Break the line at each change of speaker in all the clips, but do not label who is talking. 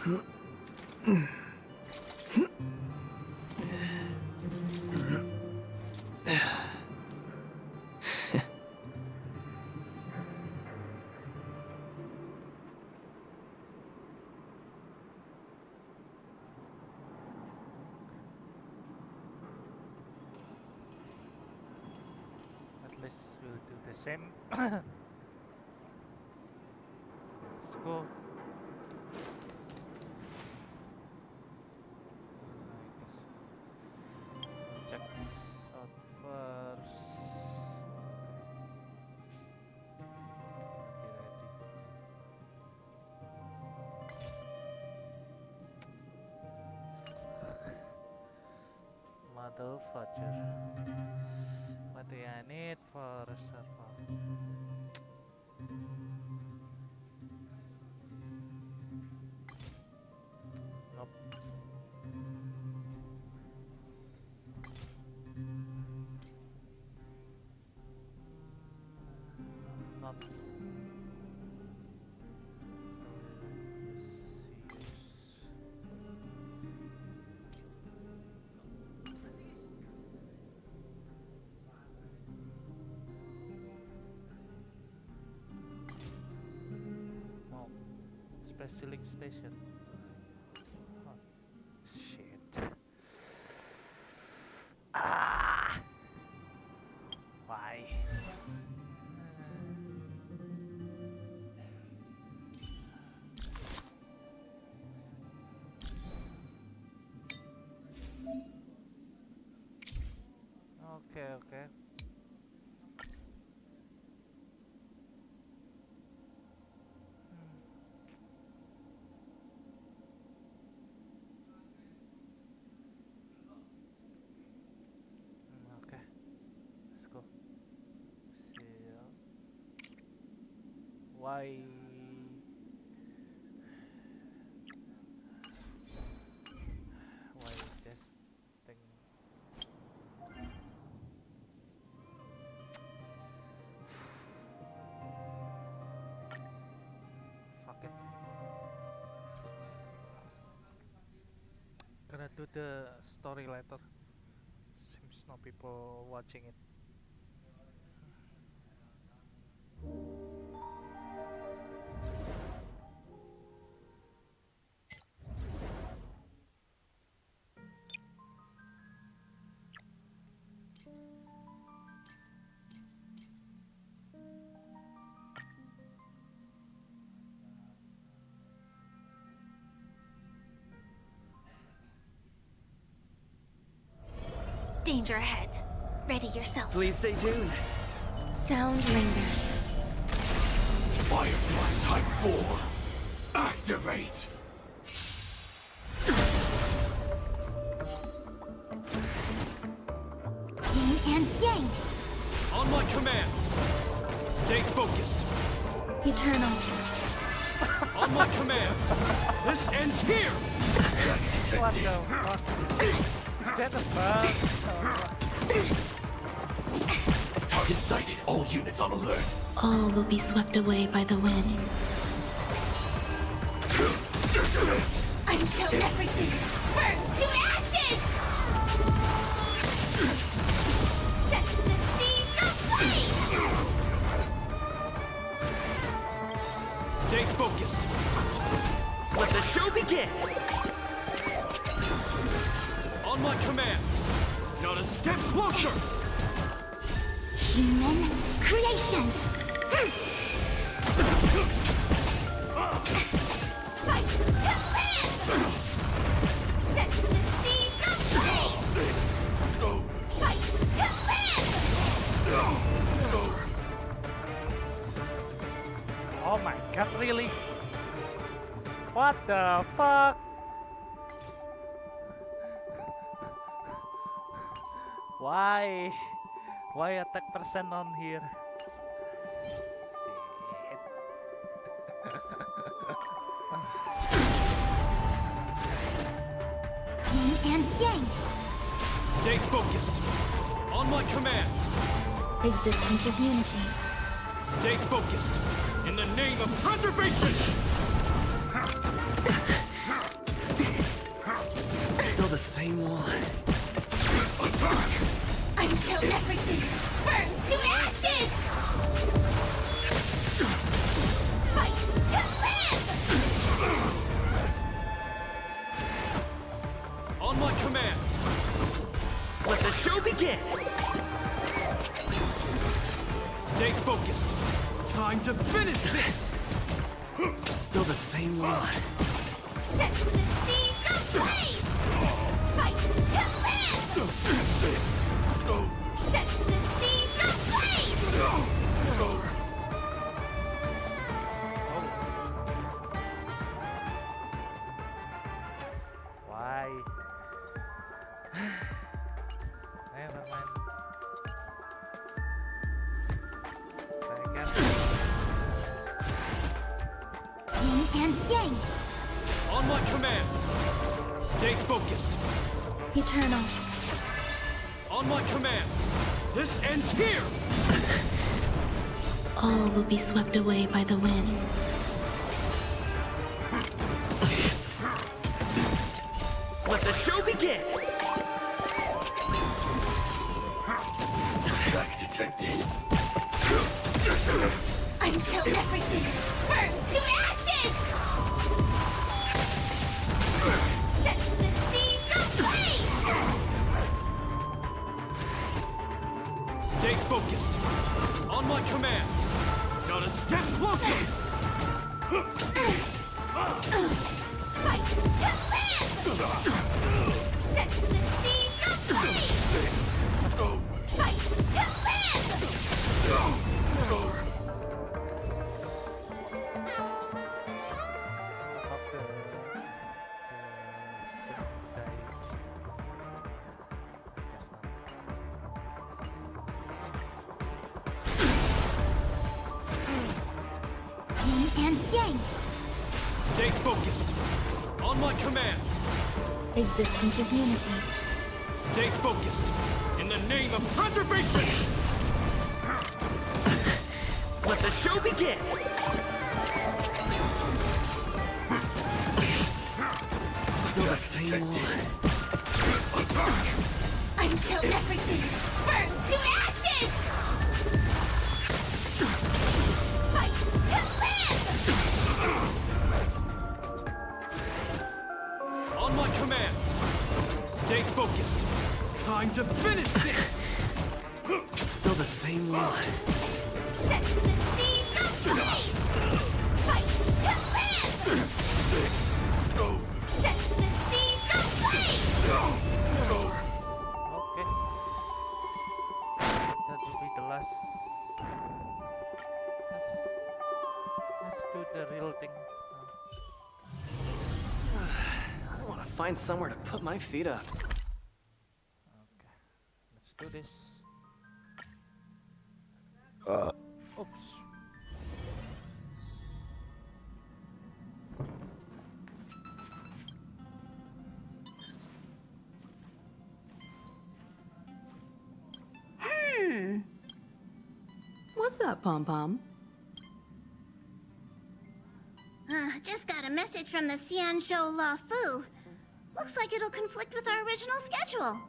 At least we'll do the same. Let's go. Check this out first. Okay, ready. Motherfucker. What do I need for a server? Nope. Not. Special station. Oh, shit. Ah! Why? Okay. Okay, let's go. See ya. Why this thing? Fuck it. Gonna do the story later. Seems no people watching it.
Danger ahead. Ready yourself.
Please stay tuned.
Sound lingers.
Firefly Type 4. Activate!
Yin and yang.
On my command. Stay focused.
Eternal.
On my command. This ends here.
What the fuck? Get the fuck?
Target sighted. All units on alert.
All will be swept away by the wind. Until everything burns to ashes! Set the seas aflame!
Stay focused.
Let the show begin!
On my command. Not a step closer.
Human creations! Fight to land! Set the seas aflame! Fight to land!
Oh my god, really? What the fuck? Why? Why attack percent on here?
Yin and yang.
Stay focused. On my command.
Existence is unity.
Stay focused. In the name of preservation.
the same one.
Until everything burns to ashes! Fight to live!
On my command.
Let the show begin!
Stay focused. Time to finish this.
Still the same one.
Set the seas ablaze! Fight to live! Set the seas ablaze!
Why? Never mind. I guess.
Yin and yang!
On my command. Stay focused.
Eternal.
On my command. This ends here.
All will be swept away by the wind.
Let the show begin!
Attack detected.
Until everything burns to ashes! Set the seas ablaze!
Stay focused. On my command. Got a step closer.
Fight to live! Set the seas ablaze! Fight to live!
Of the
Yin and yang!
Stay focused. On my command.
Existence is unity.
Stay focused. In the name of preservation.
Let the show begin! Still the same one.
Until everything burns to ashes! Fight to live!
On my command. Stay focused. Time to finish this.
Still the same one.
Set the seas ablaze! Fight to live! Set the seas ablaze!
okay. That will be the last. Let's do the real thing.
I want to find somewhere to put my feet up.
Okay. Let's do this. Oops.
What's up, Pom Pom?
Just got a message from the Xianzhou La Fu. Looks like it'll conflict with our original schedule.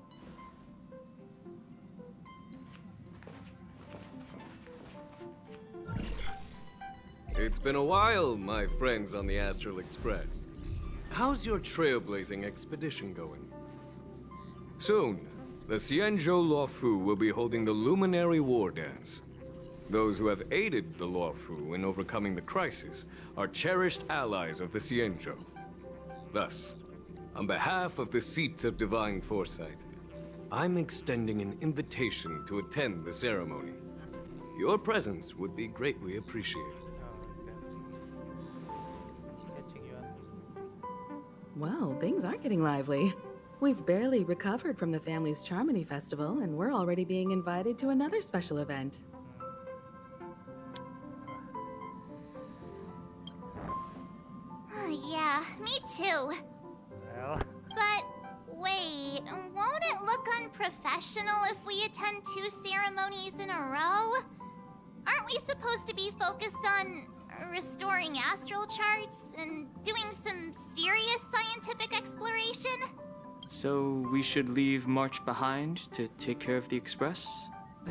It's been a while, my friends on the Astral Express. How's your trailblazing expedition going? Soon, the Xianzhou Luofu will be holding the Luminary War Dance. Those who have aided the Luofu in overcoming the crisis are cherished allies of the Xianzhou. Thus, on behalf of the Seat of Divine Foresight, I'm extending an invitation to attend the ceremony. Your presence would be greatly appreciated.
Catching you on.
Well, things aren't getting lively. We've barely recovered from the family's Charmony Festival, and we're already being invited to another special event.
Yeah, me too.
Well,
But wait, won't it look unprofessional if we attend 2 ceremonies in a row? Aren't we supposed to be focused on restoring astral charts and doing some serious scientific exploration?
So we should leave March behind to take care of the Express?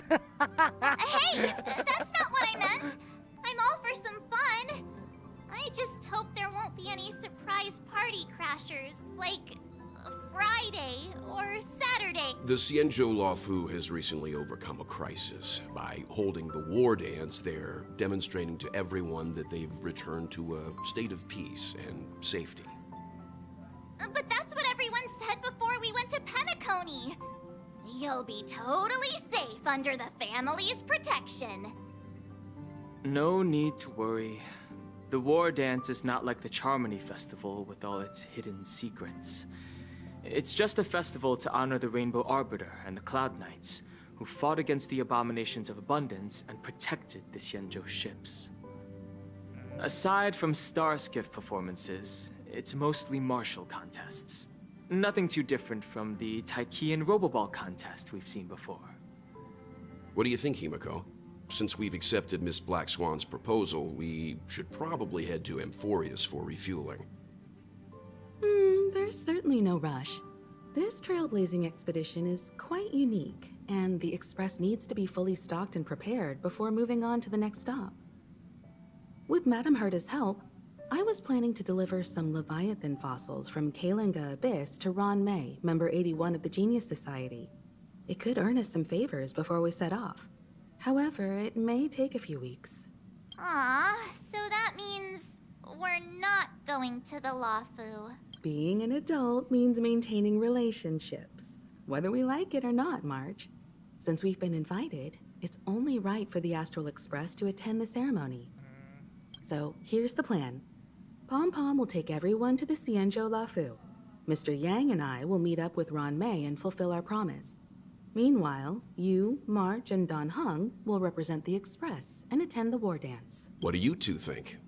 Hey, that's not what I meant. I'm all for some fun. I just hope there won't be any surprise party crashers, like Friday or Saturday.
The Xianzhou Luofu has recently overcome a crisis. By holding the war dance, they're demonstrating to everyone that they've returned to a state of peace and safety.
But that's what everyone said before we went to Penacony. You'll be totally safe under the family's protection.
No need to worry. The war dance is not like the Charmony Festival with all its hidden secrets. It's just a festival to honor the Rainbow Arbiter and the Cloud Knights, who fought against the abominations of abundance and protected the Xianzhou ships. Aside from star skiff performances, it's mostly martial contests. Nothing too different from the Taiki and Roboball contest we've seen before.
What do you think, Himiko? Since we've accepted Miss Black Swan's proposal, we should probably head to Amphorius for refueling.
There's certainly no rush. This trailblazing expedition is quite unique, and the Express needs to be fully stocked and prepared before moving on to the next stop. With Madame Herta's help, I was planning to deliver some Leviathan fossils from Kalinga Abyss to Ron May, member 81 of the Genius Society. It could earn us some favors before we set off. However, it may take a few weeks.
Aw, so that means we're not going to the Luofu.
Being an adult means maintaining relationships, whether we like it or not, March. Since we've been invited, it's only right for the Astral Express to attend the ceremony. So here's the plan. Pom Pom will take everyone to the Xianzhou Luofu. Mr. Yang and I will meet up with Ron May and fulfill our promise. Meanwhile, you, March, and Don Hung will represent the Express and attend the war dance.
What do you two think?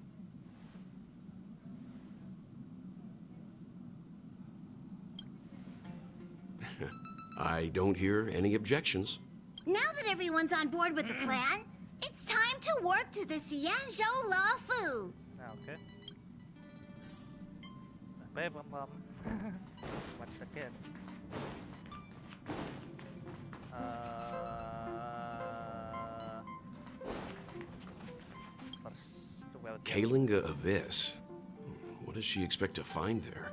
I don't hear any objections.
Now that everyone's on board with the plan, it's time to warp to the Xianzhou Luofu.
Okay. Bye, Pom Pom. Once again. First, welcome.
Kalinga Abyss. What does she expect to find there?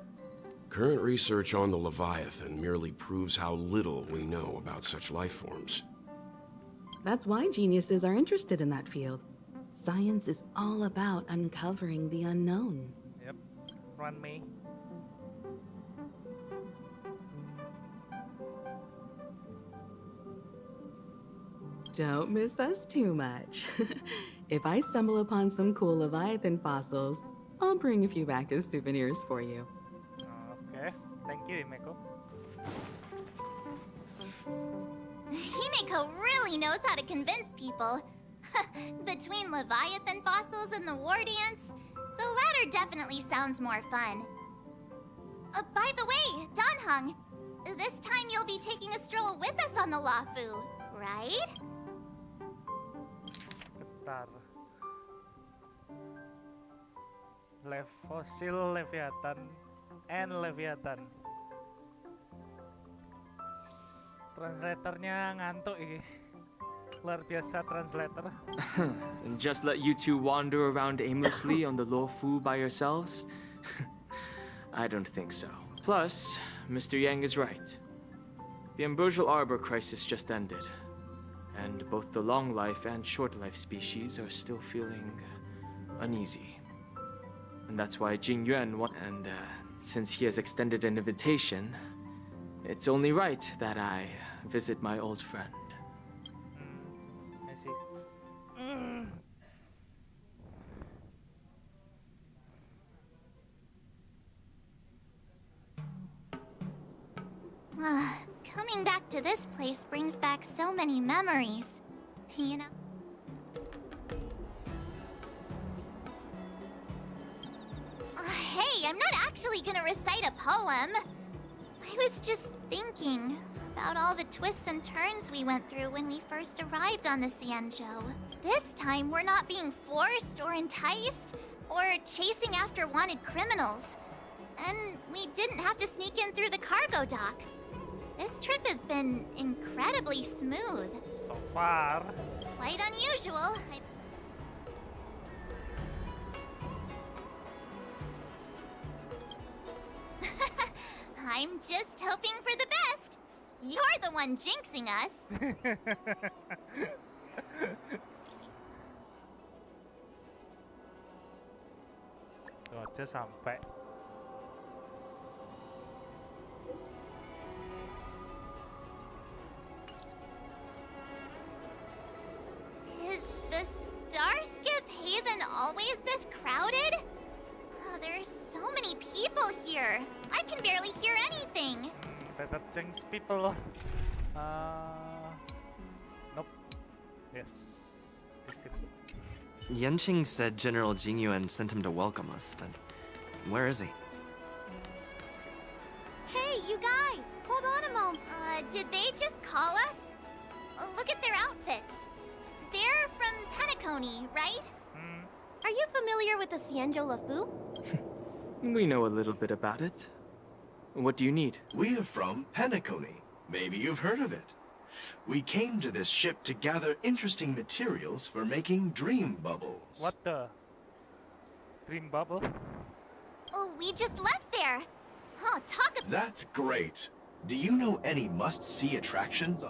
Current research on the Leviathan merely proves how little we know about such life forms.
That's why geniuses are interested in that field. Science is all about uncovering the unknown.
Yep. Run me.
Don't miss us too much. If I stumble upon some cool Leviathan fossils, I'll bring a few back as souvenirs for you.
Okay. Thank you, Himeko.
Himeko really knows how to convince people. Between Leviathan fossils and the war dance, the latter definitely sounds more fun. By the way, Don Hung, this time you'll be taking a stroll with us on the Luofu, right?
Bentar. Fossil Leviathan and Leviathan. Translatornya ngantuk ini. Luar biasa translator.
And just let you two wander around aimlessly on the Luofu by yourselves? I don't think so. Plus, Mr. Yang is right. The Ambrosial Arbor crisis just ended, and both the long life and short life species are still feeling uneasy. And that's why Jing Yuan and since he has extended an invitation, it's only right that I visit my old friend.
I see.
Coming back to this place brings back so many memories. You know? Hey, I'm not actually gonna recite a poem. I was just thinking about all the twists and turns we went through when we first arrived on the Xianzhou. This time, we're not being forced or enticed or chasing after wanted criminals. And we didn't have to sneak in through the cargo dock. This trip has been incredibly smooth.
So far.
Quite unusual. I'm just hoping for the best. You're the one jinxing us.
Tuh aja sampai.
Is the Starskiff Haven always this crowded? Oh, there's so many people here. I can barely hear anything.
Better jinx people. Nope. Yes. This is.
Yanqing said General Jingyuan sent him to welcome us, but where is he?
Hey, you guys! Hold on a moment. Did they just call us? Look at their outfits. They're from Penacony, right? Are you familiar with the Xianzhou Lafu?
We know a little bit about it. What do you need?
We are from Penacony. Maybe you've heard of it. We came to this ship to gather interesting materials for making dream bubbles.
What the? Dream bubble?
Oh, we just left there. Oh, talk about.
That's great. Do you know any must-see attractions?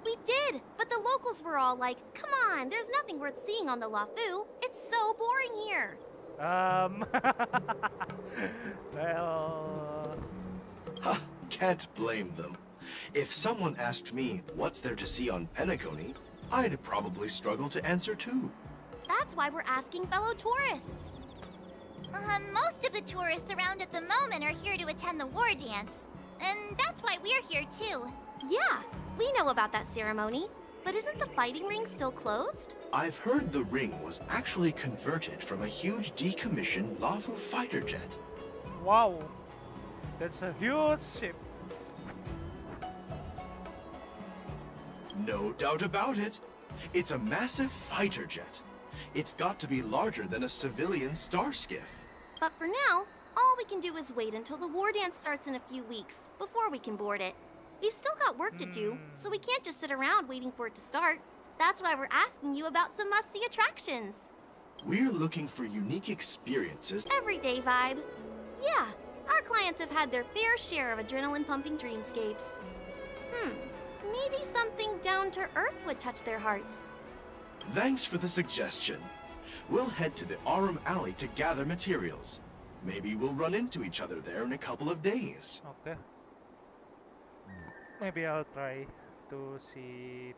We did, but the locals were all like, come on, there's nothing worth seeing on the Lafu. It's so boring here.
Well...
Ha! Can't blame them. If someone asked me what's there to see on Penacony, I'd probably struggle to answer too.
That's why we're asking fellow tourists.
Most of the tourists around at the moment are here to attend the war dance. And that's why we're here too.
Yeah, we know about that ceremony. But isn't the fighting ring still closed?
I've heard the ring was actually converted from a huge decommissioned Lafu fighter jet.
Wow. That's a huge ship.
No doubt about it. It's a massive fighter jet. It's got to be larger than a civilian star skiff.
But for now, all we can do is wait until the war dance starts in a few weeks before we can board it. We've still got work to do, so we can't just sit around waiting for it to start. That's why we're asking you about some must-see attractions.
We're looking for unique experiences.
Everyday vibe. Yeah, our clients have had their fair share of adrenaline-pumping dreamscapes. Maybe something down to earth would touch their hearts.
Thanks for the suggestion. We'll head to the Arum Alley to gather materials. Maybe we'll run into each other there in a couple of days.
Okay. Maybe I'll try to see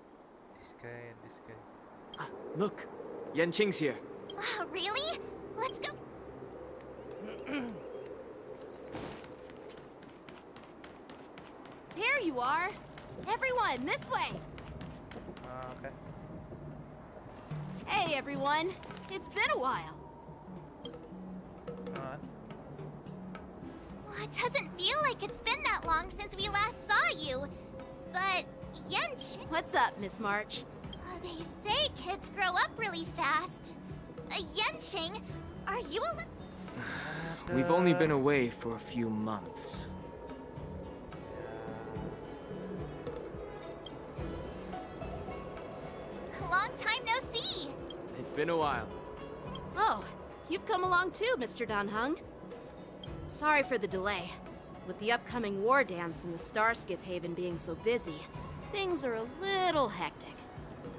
this guy and this guy.
Look, Yanqing's here.
Really? Let's go.
There you are! Everyone, this way!
Okay.
Hey, everyone! It's been a while.
Well, it doesn't feel like it's been that long since we last saw you. But, Yanqing...
What's up, Miss March?
They say kids grow up really fast. Yanqing, are you
We've only been away for a few months.
Long time no see.
It's been a while.
Oh, you've come along too, Mr. Danhung. Sorry for the delay. With the upcoming war dance and the Starskiff Haven being so busy, things are a little hectic.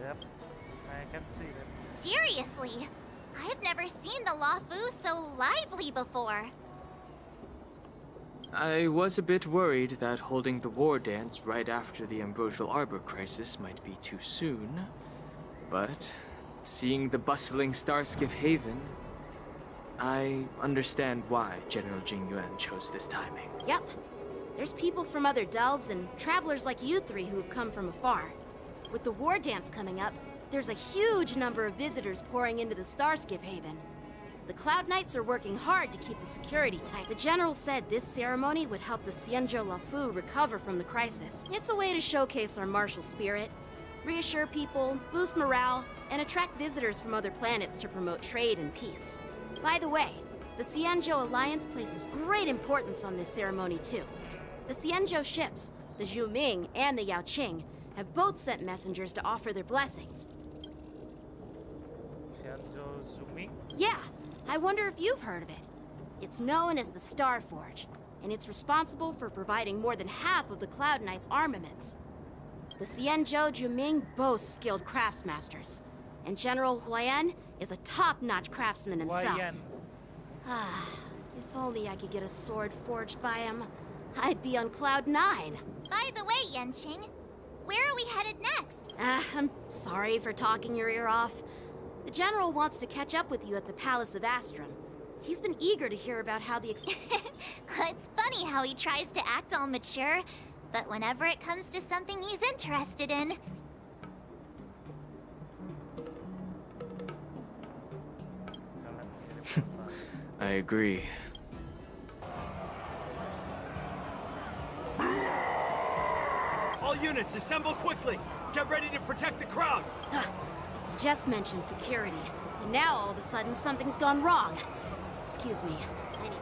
Yep, I can see that.
Seriously, I've never seen the Lafu so lively before.
I was a bit worried that holding the war dance right after the Ambrosial Arbor crisis might be too soon. But seeing the bustling Starskiff Haven, I understand why General Jingyuan chose this timing.
Yep. There's people from other delves and travelers like you three who've come from afar. With the war dance coming up, there's a huge number of visitors pouring into the Starskiff Haven. The Cloud Knights are working hard to keep the security tight. The General said this ceremony would help the Xianzhou Lafu recover from the crisis. It's a way to showcase our martial spirit, reassure people, boost morale, and attract visitors from other planets to promote trade and peace. By the way, the Xianzhou Alliance places great importance on this ceremony too. The Xianzhou ships, the Zhuming and the Yaoqing, have both sent messengers to offer their blessings.
Xianzhou Zumi?
Yeah, I wonder if you've heard of it. It's known as the Star Forge, and it's responsible for providing more than half of the Cloud Knight's armaments. The Xianzhou Zhuming boasts skilled craftsmasters, and General Huayan is a top-notch craftsman himself.
Huayan.
If only I could get a sword forged by him, I'd be on Cloud 9.
By the way, Yanqing, where are we headed next?
I'm sorry for talking your ear off. The General wants to catch up with you at the Palace of Astrum. He's been eager to hear about how the
It's funny how he tries to act all mature, but whenever it comes to something he's interested in...
I agree.
All units, assemble quickly! Get ready to protect the crowd!
Just mentioned security, and now all of a sudden something's gone wrong. Excuse me. I need...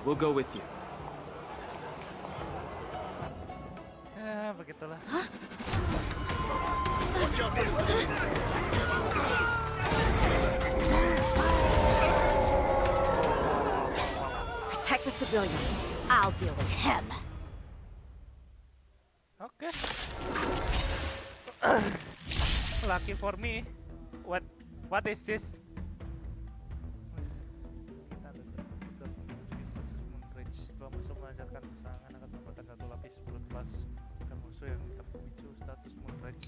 We'll go with you.
Begitulah.
Protect the civilians. I'll deal with him.
Okay. Lucky for me. What is this? Kita ada menuju Moonridge. Setelah musuh melancarkan serangan akan membakar satu lapis blood plus dan musuh yang terpicu status Moonridge.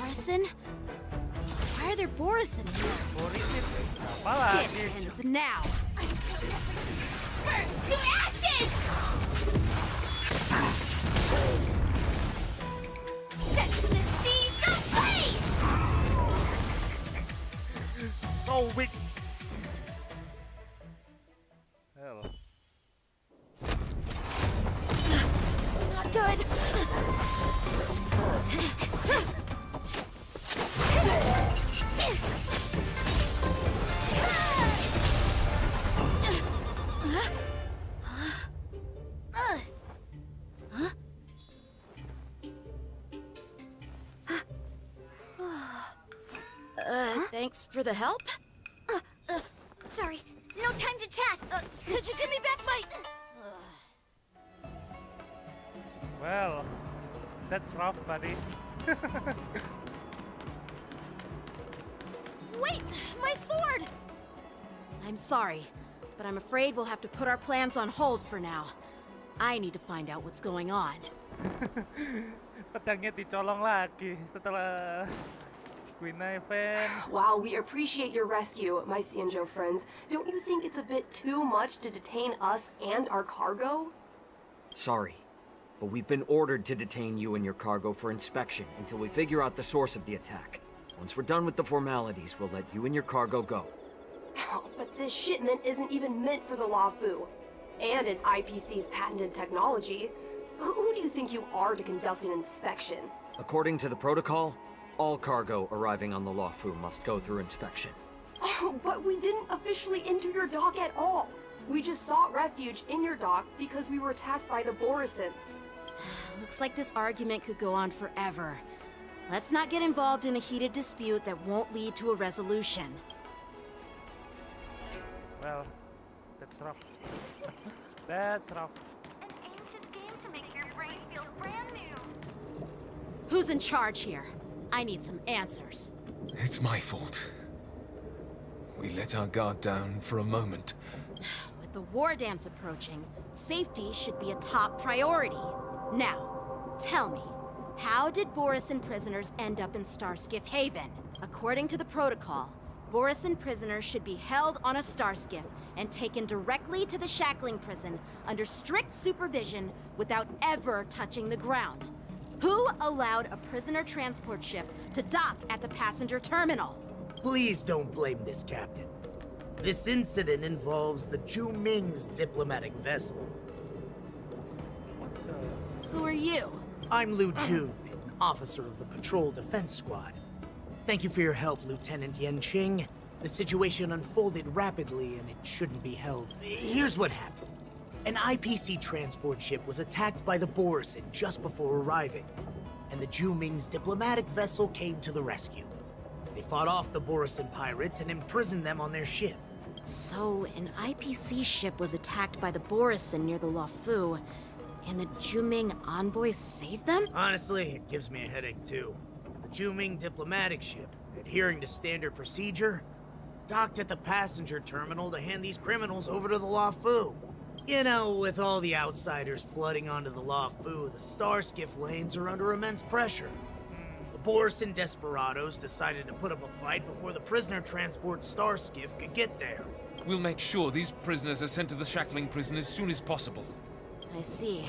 Borison? Why are there Borison here?
Apa lagi?
This ends now.
Burn to ashes! Set the seas ablaze!
Oh, weak. Hell.
Not good. Thanks for the help.
Sorry, no time to chat. Could you give me back my...
Well, that's rough, buddy.
Wait, my sword! I'm sorry, but I'm afraid we'll have to put our plans on hold for now. I need to find out what's going on.
Pedangnya dicolong lagi setelah Gwina event.
While we appreciate your rescue, my Xianzhou friends, don't you think it's a bit too much to detain us and our cargo?
Sorry, but we've been ordered to detain you and your cargo for inspection until we figure out the source of the attack. Once we're done with the formalities, we'll let you and your cargo go.
But this shipment isn't even meant for the Luofu. And it's IPC's patented technology. Who do you think you are to conduct an inspection?
According to the protocol, all cargo arriving on the Luofu must go through inspection.
Oh, but we didn't officially enter your dock at all. We just sought refuge in your dock because we were attacked by the Borisons.
Looks like this argument could go on forever. Let's not get involved in a heated dispute that won't lead to a resolution.
Well, that's rough. That's rough.
An ancient game to make your brain feel brand new.
Who's in charge here? I need some answers.
It's my fault. We let our guard down for a moment.
With the war dance approaching, safety should be a top priority. Now, tell me, how did Borison prisoners end up in Starskiff Haven? According to the protocol, Borison prisoners should be held on a starskiff and taken directly to the shackling prison under strict supervision without ever touching the ground. Who allowed a prisoner transport ship to dock at the passenger terminal?
Please don't blame this, Captain. This incident involves the Ju Ming's diplomatic vessel.
Who are you?
I'm Lu Jun, an officer of the Patrol Defense Squad. Thank you for your help, Lieutenant Yanqing. The situation unfolded rapidly and it shouldn't be held. Here's what happened. An IPC transport ship was attacked by the Borison just before arriving, and the Ju Ming's diplomatic vessel came to the rescue. They fought off the Borison pirates and imprisoned them on their ship.
So, an IPC ship was attacked by the Borison near the Luofu, and the Ju Ming envoys saved them?
Honestly, it gives me a headache too. The Ju Ming diplomatic ship, adhering to standard procedure, docked at the passenger terminal to hand these criminals over to the Luofu. You know, with all the outsiders flooding onto the Luofu, the Starskiff lanes are under immense pressure. The Borison desperados decided to put up a fight before the prisoner transport Starskiff could get there.
We'll make sure these prisoners are sent to the shackling prison as soon as possible.
I see.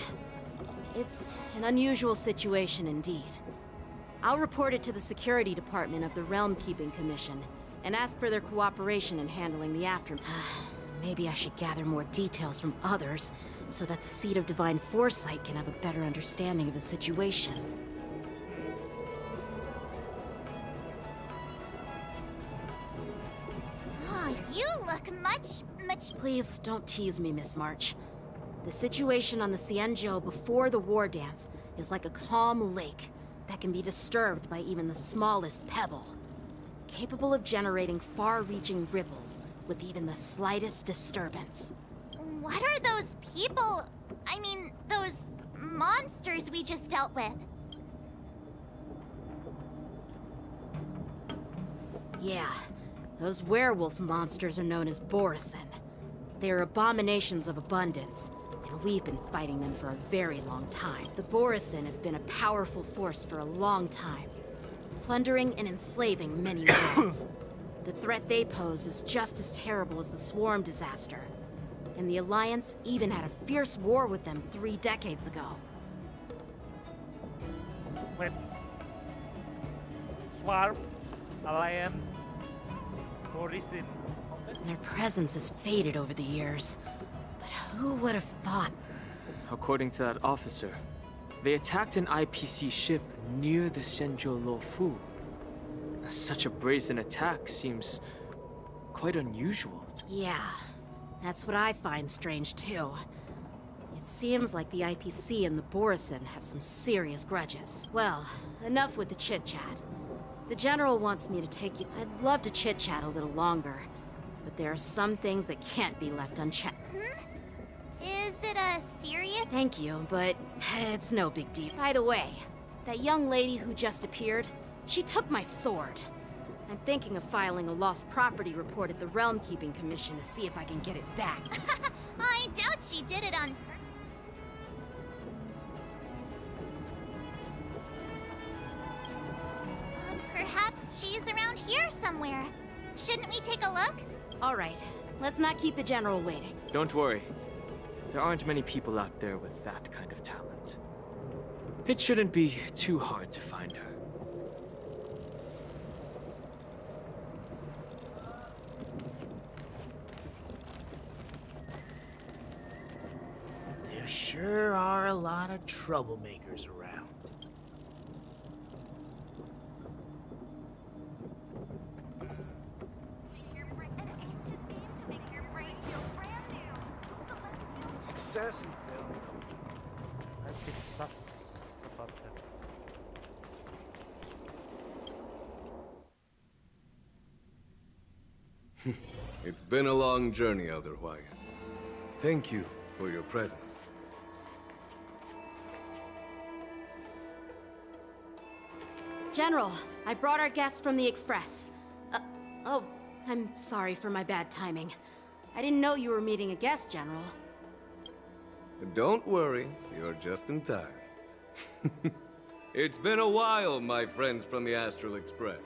It's an unusual situation indeed. I'll report it to the security department of the Realm Keeping Commission and ask for their cooperation in handling the aftermath. Maybe I should gather more details from others so that the Seed of Divine Foresight can have a better understanding of the situation.
Oh, you look much...
Please don't tease me, Miss March. The situation on the Xianzhou before the war dance is like a calm lake that can be disturbed by even the smallest pebble, capable of generating far-reaching ripples with even the slightest disturbance.
What are those people... I mean, those monsters we just dealt with?
Yeah, those werewolf monsters are known as Borison. They are abominations of abundance, and we've been fighting them for a very long time. The Borison have been a powerful force for a long time, plundering and enslaving many lands. The threat they pose is just as terrible as the Swarm disaster, and the Alliance even had a fierce war with them 3 decades ago.
Wait. Swarm, Alliance, Borison.
Their presence has faded over the years, but who would have thought?
According to that officer, they attacked an IPC ship near the Xianzhou Luofu. Such a brazen attack seems quite unusual.
Yeah, that's what I find strange too. It seems like the IPC and the Borison have some serious grudges. Well, enough with the chit-chat. The General wants me to take you... I'd love to chit-chat a little longer, but there are some things that can't be left unchecked.
Is it a serious...
Thank you, but it's no big deal. By the way, that young lady who just appeared, she took my sword. I'm thinking of filing a lost property report at the Realm Keeping Commission to see if I can get it back.
I doubt she did it on perhaps she's around here somewhere. Shouldn't we take a look?
All right, let's not keep the General waiting.
Don't worry. There aren't many people out there with that kind of talent. It shouldn't be too hard to find her.
There sure are a lot of troublemakers around.
Success and failure.
I feel sus about that.
It's been a long journey, Elder Wyatt. Thank you for your presence.
General, I brought our guests from the Express. Oh, I'm sorry for my bad timing. I didn't know you were meeting a guest, General.
Don't worry, you're just in time. It's been a while, my friends from the Astral Express.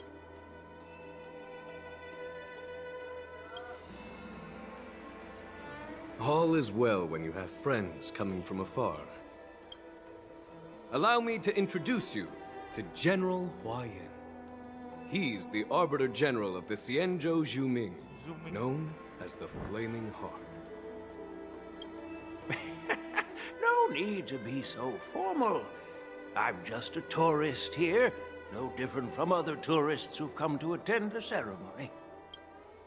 All is well when you have friends coming from afar. allow me to introduce you to General Huayan. He's the Arbiter General of the Xianzhou Zhuming, known as the Flaming Heart.
No need to be so formal. I'm just a tourist here, no different from other tourists who've come to attend the ceremony.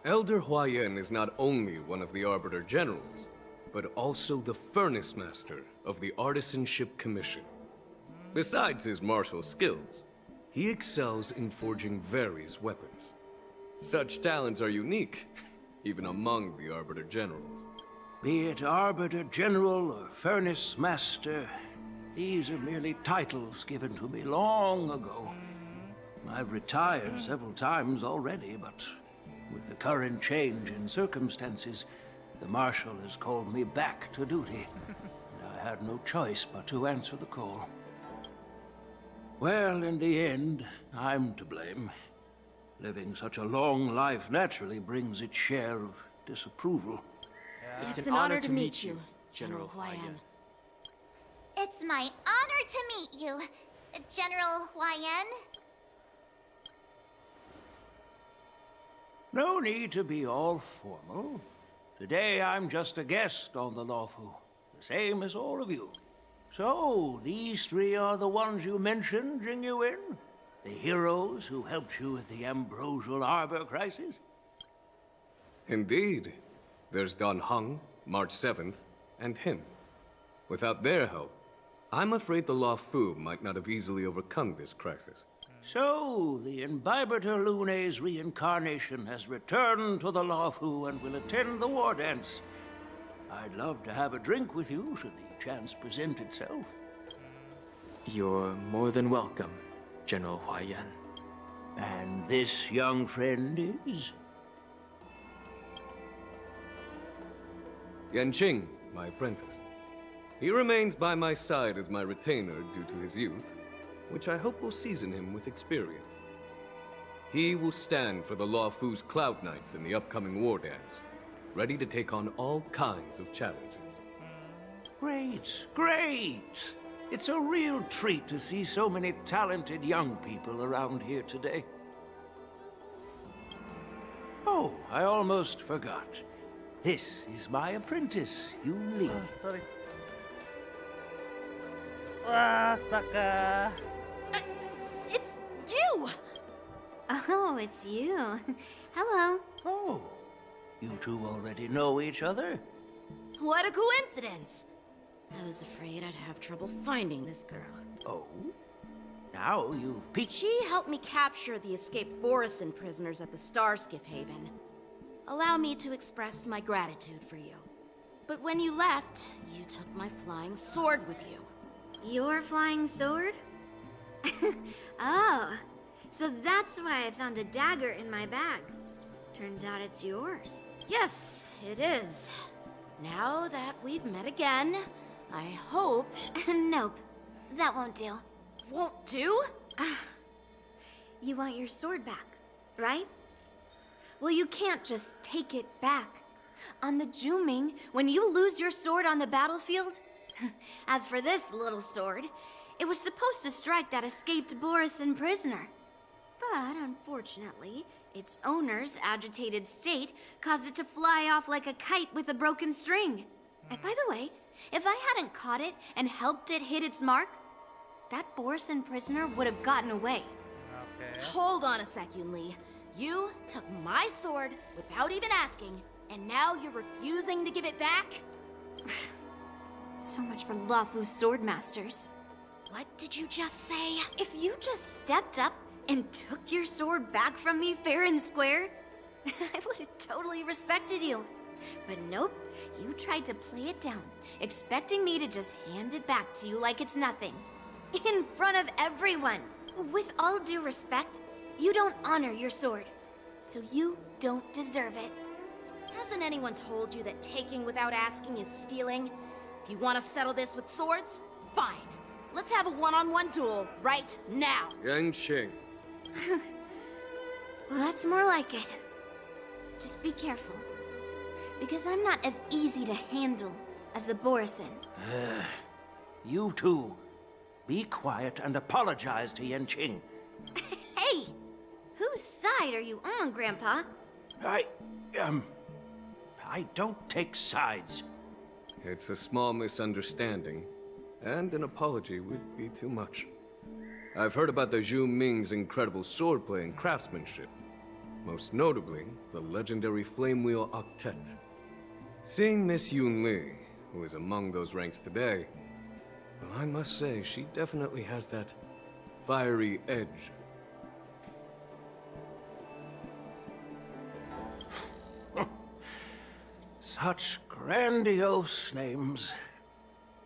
Elder Huayan is not only one of the Arbiter Generals, but also the Furnace Master of the Artisanship Commission. Besides his martial skills, he excels in forging various weapons. Such talents are unique, even among the Arbiter Generals.
Be it Arbiter General or Furnace Master, these are merely titles given to me long ago. I've retired several times already, but with the current change in circumstances, the Marshal has called me back to duty, and I had no choice but to answer the call. Well, in the end, I'm to blame. Living such a long life naturally brings its share of disapproval.
It's an honor to meet you, General Huayan.
It's my honor to meet you, General Huayan.
No need to be all formal. Today I'm just a guest on the Luofu, the same as all of you. So, these three are the ones you mentioned, Jingyuin? The heroes who helped you with the Ambrosial Arbor crisis?
Indeed. There's Dan Heng, March 7th, and him. Without their help, I'm afraid the Luofu might not have easily overcome this crisis.
So, the Imbibitor Lune's reincarnation has returned to the Luofu and will attend the war dance. I'd love to have a drink with you should the chance present itself.
You're more than welcome, General Huayan.
And this young friend is?
Yanqing, my apprentice. He remains by my side as my retainer due to his youth, which I hope will season him with experience. He will stand for the Luofu's Cloud Knights in the upcoming war dance, ready to take on all kinds of challenges.
Great, great! It's a real treat to see so many talented young people around here today. Oh, I almost forgot. This is my apprentice, Yu Li.
Sorry. Astaga.
It's you!
Oh, it's you. Hello.
Oh, you two already know each other?
What a coincidence! I was afraid I'd have trouble finding this girl.
Oh? Now you've peeked.
She helped me capture the escaped Borison prisoners at the Starskiff Haven. Allow me to express my gratitude for you. But when you left, you took my flying sword with you.
Your flying sword? Oh, so that's why I found a dagger in my bag. Turns out it's yours.
Yes, it is. Now that we've met again, I hope...
Nope, that won't do.
Won't do?
You want your sword back, right? Well, you can't just take it back. On the Zhuming, when you lose your sword on the battlefield... As for this little sword, it was supposed to strike that escaped Borison prisoner. But unfortunately, its owner's agitated state caused it to fly off like a kite with a broken string. And by the way, if I hadn't caught it and helped it hit its mark, that Borison prisoner would have gotten away.
Okay.
Hold on a sec, Yun Li. You took my sword without even asking, and now you're refusing to give it back?
So much for Luofu's swordmasters.
What did you just say?
If you just stepped up and took your sword back from me fair and square, I would have totally respected you. But nope, you tried to play it down, expecting me to just hand it back to you like it's nothing. In front of everyone. With all due respect, you don't honor your sword, so you don't deserve it.
Hasn't anyone told you that taking without asking is stealing? If you want to settle this with swords, fine. Let's have a one-on-one duel right now.
Yanqing.
Well, that's more like it. Just be careful, because I'm not as easy to handle as the Borison.
You two. be quiet and apologize to Yanqing.
Hey! Whose side are you on, Grandpa?
I don't take sides.
It's a small misunderstanding, and an apology would be too much. I've heard about the Zhu Ming's incredible swordplay and craftsmanship. Most notably, the legendary Flame Wheel Octet. Seeing Miss Yun Li, who is among those ranks today, well, I must say, she definitely has that fiery edge.
Such grandiose names.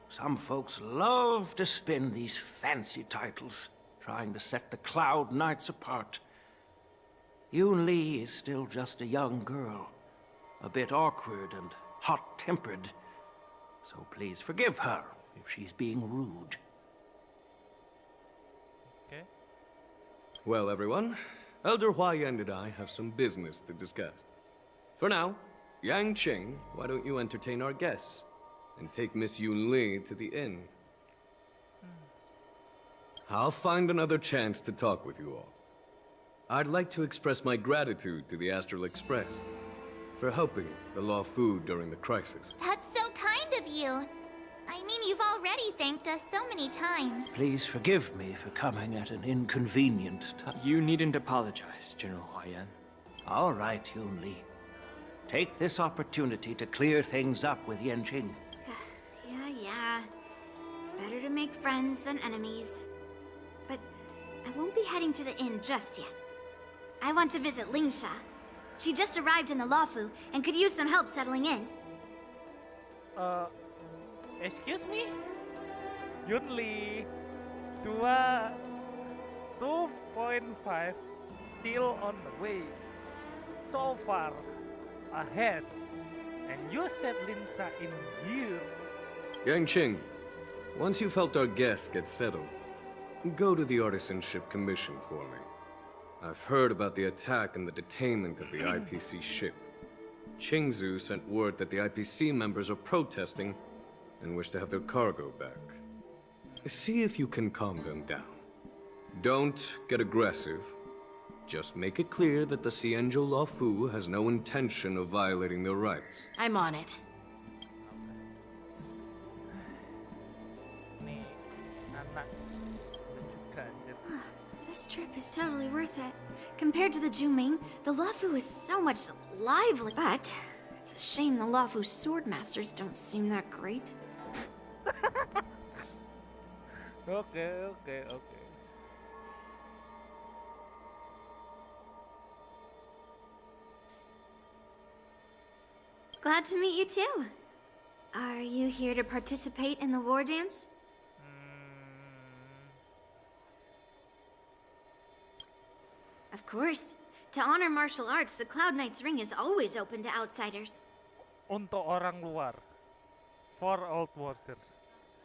Some folks love to spin these fancy titles, trying to set the Cloud Knights apart. Yun Li is still just a young girl, a bit awkward and hot-tempered. So please forgive her if she's being rude.
Okay.
Well, everyone, Elder Huayan and I have some business to discuss. For now, Yanqing, why don't you entertain our guests and take Miss Yun Li to the inn? I'll find another chance to talk with you all. I'd like to express my gratitude to the Astral Express for helping the Law Fu during the crisis.
That's so kind of you. I mean, you've already thanked us so many times.
Please forgive me for coming at an inconvenient time.
You needn't apologize, General Huayan.
All right, Yun Li. Take this opportunity to clear things up with Yanqing.
Yeah. It's better to make friends than enemies. But I won't be heading to the inn just yet. I want to visit Lingsha. She just arrived in the Luofu and could use some help settling in.
Excuse me? Yun Li, 2.5 still on the way. So far ahead. And you said Linsha in here.
Yanqing, once you've helped our guests get settled, go to the Artisanship Commission for me. I've heard about the attack and the detainment of the IPC ship. Qingzu sent word that the IPC members are protesting and wish to have their cargo back. See if you can calm them down. Don't get aggressive. Just make it clear that the Xianzhou Law Fu has no intention of violating their rights.
I'm on it.
Nih, anak juga anjir.
This trip is totally worth it. Compared to the Juming, the Luofu is so much lively. But it's a shame the Luofu swordmasters don't seem that great.
Okay.
Glad to meet you too. Are you here to participate in the war dance? Of course. To honor martial arts, the Cloud Knight's ring is always open to outsiders.
Untuk orang luar. For outwarders.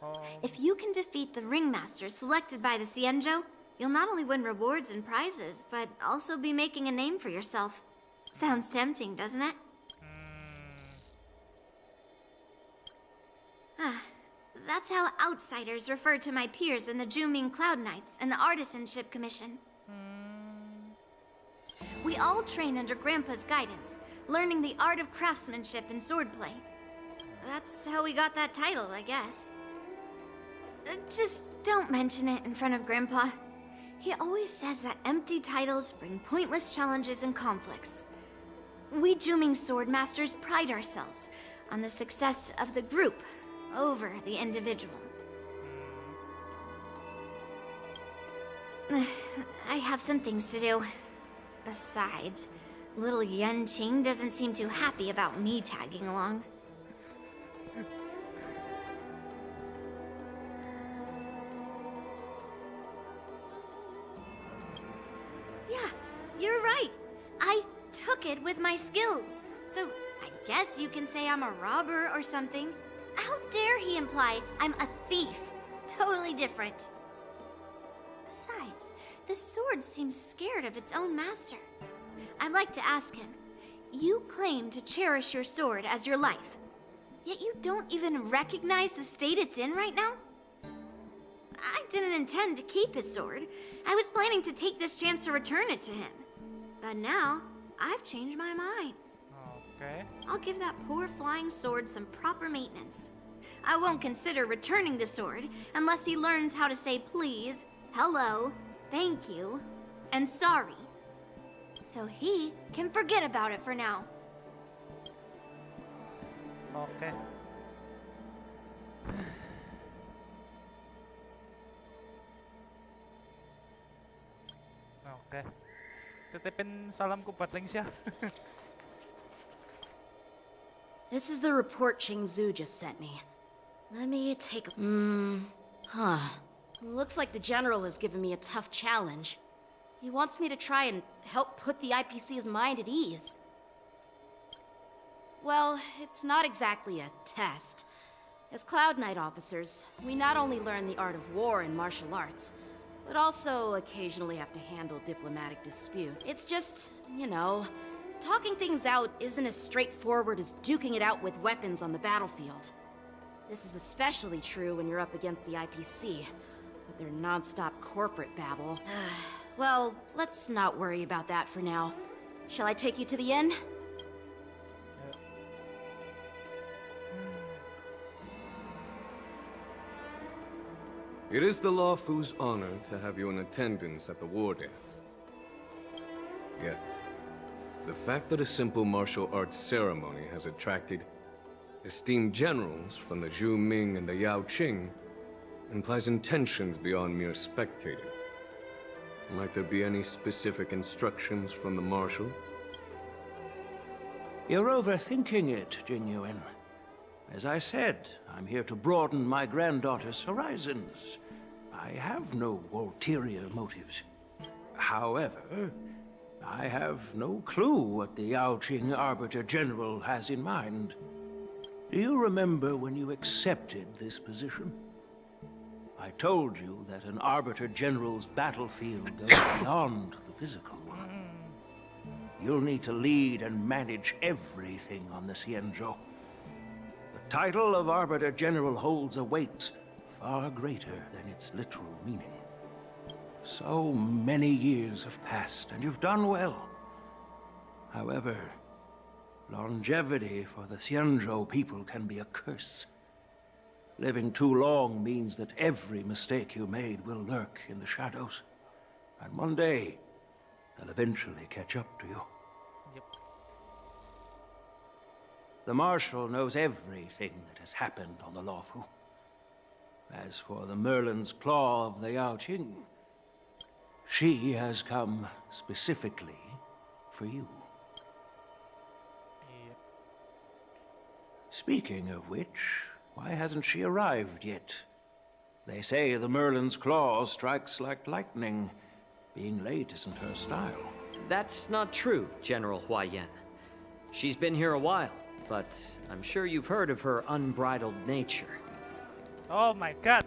Oh.
If you can defeat the ringmaster selected by the Xianzhou, you'll not only win rewards and prizes, but also be making a name for yourself. Sounds tempting, doesn't it? That's how outsiders refer to my peers in the Juming Cloud Knights and the Artisanship Commission. We all train under Grandpa's guidance, learning the art of craftsmanship and swordplay. That's how we got that title, I guess. Just don't mention it in front of Grandpa. He always says that empty titles bring pointless challenges and conflicts. We Juming swordmasters pride ourselves on the success of the group over the individual. I have some things to do. Besides, little Yanqing doesn't seem too happy about me tagging along. Yeah, you're right. I took it with my skills. So I guess you can say I'm a robber or something. How dare he imply I'm a thief? Totally different. Besides, the sword seems scared of its own master. I'd like to ask him, you claim to cherish your sword as your life, yet you don't even recognize the state it's in right now? I didn't intend to keep his sword. I was planning to take this chance to return it to him. But now, I've changed my mind.
Okay.
I'll give that poor flying sword some proper maintenance. I won't consider returning the sword unless he learns how to say please, hello, thank you, and sorry. So he can forget about it for now.
Okay. Okay. Titipin salam ko patling siya.
This is the report Qingzu just sent me. Let me take a... Looks like the General has given me a tough challenge. He wants me to try and help put the IPC's mind at ease. Well, it's not exactly a test. As Cloud Knight officers, we not only learn the art of war and martial arts, but also occasionally have to handle diplomatic disputes. It's just, you know, talking things out isn't as straightforward as duking it out with weapons on the battlefield. This is especially true when you're up against the IPC, with their non-stop corporate babble. Well, let's not worry about that for now. Shall I take you to the inn?
It is the Lawfu's honor to have you in attendance at the war dance. Yet, the fact that a simple martial arts ceremony has attracted esteemed generals from the Zhu Ming and the Yao Qing implies intentions beyond mere spectating. Might there be any specific instructions from the Marshal?
You're overthinking it, Jingyuan. As I said, I'm here to broaden my granddaughter's horizons. I have no ulterior motives. However, I have no clue what the Yaoqing Arbiter General has in mind. Do you remember when you accepted this position? I told you that an Arbiter General's battlefield goes beyond the physical one. You'll need to lead and manage everything on the Xianzhou. The title of Arbiter General holds a weight far greater than its literal meaning. So many years have passed, and you've done well. However, longevity for the Xianzhou people can be a curse. Living too long means that every mistake you made will lurk in the shadows. And one day, they'll eventually catch up to you.
Yep.
The Marshal knows everything that has happened on the Lawfu. As for the Merlin's Claw of the Yaoqing, she has come specifically for you.
Yep.
Speaking of which, why hasn't she arrived yet? They say the Merlin's Claw strikes like lightning. Being late isn't her style.
That's not true, General Huaiyan. She's been here a while, but I'm sure you've heard of her unbridled nature.
Oh my god!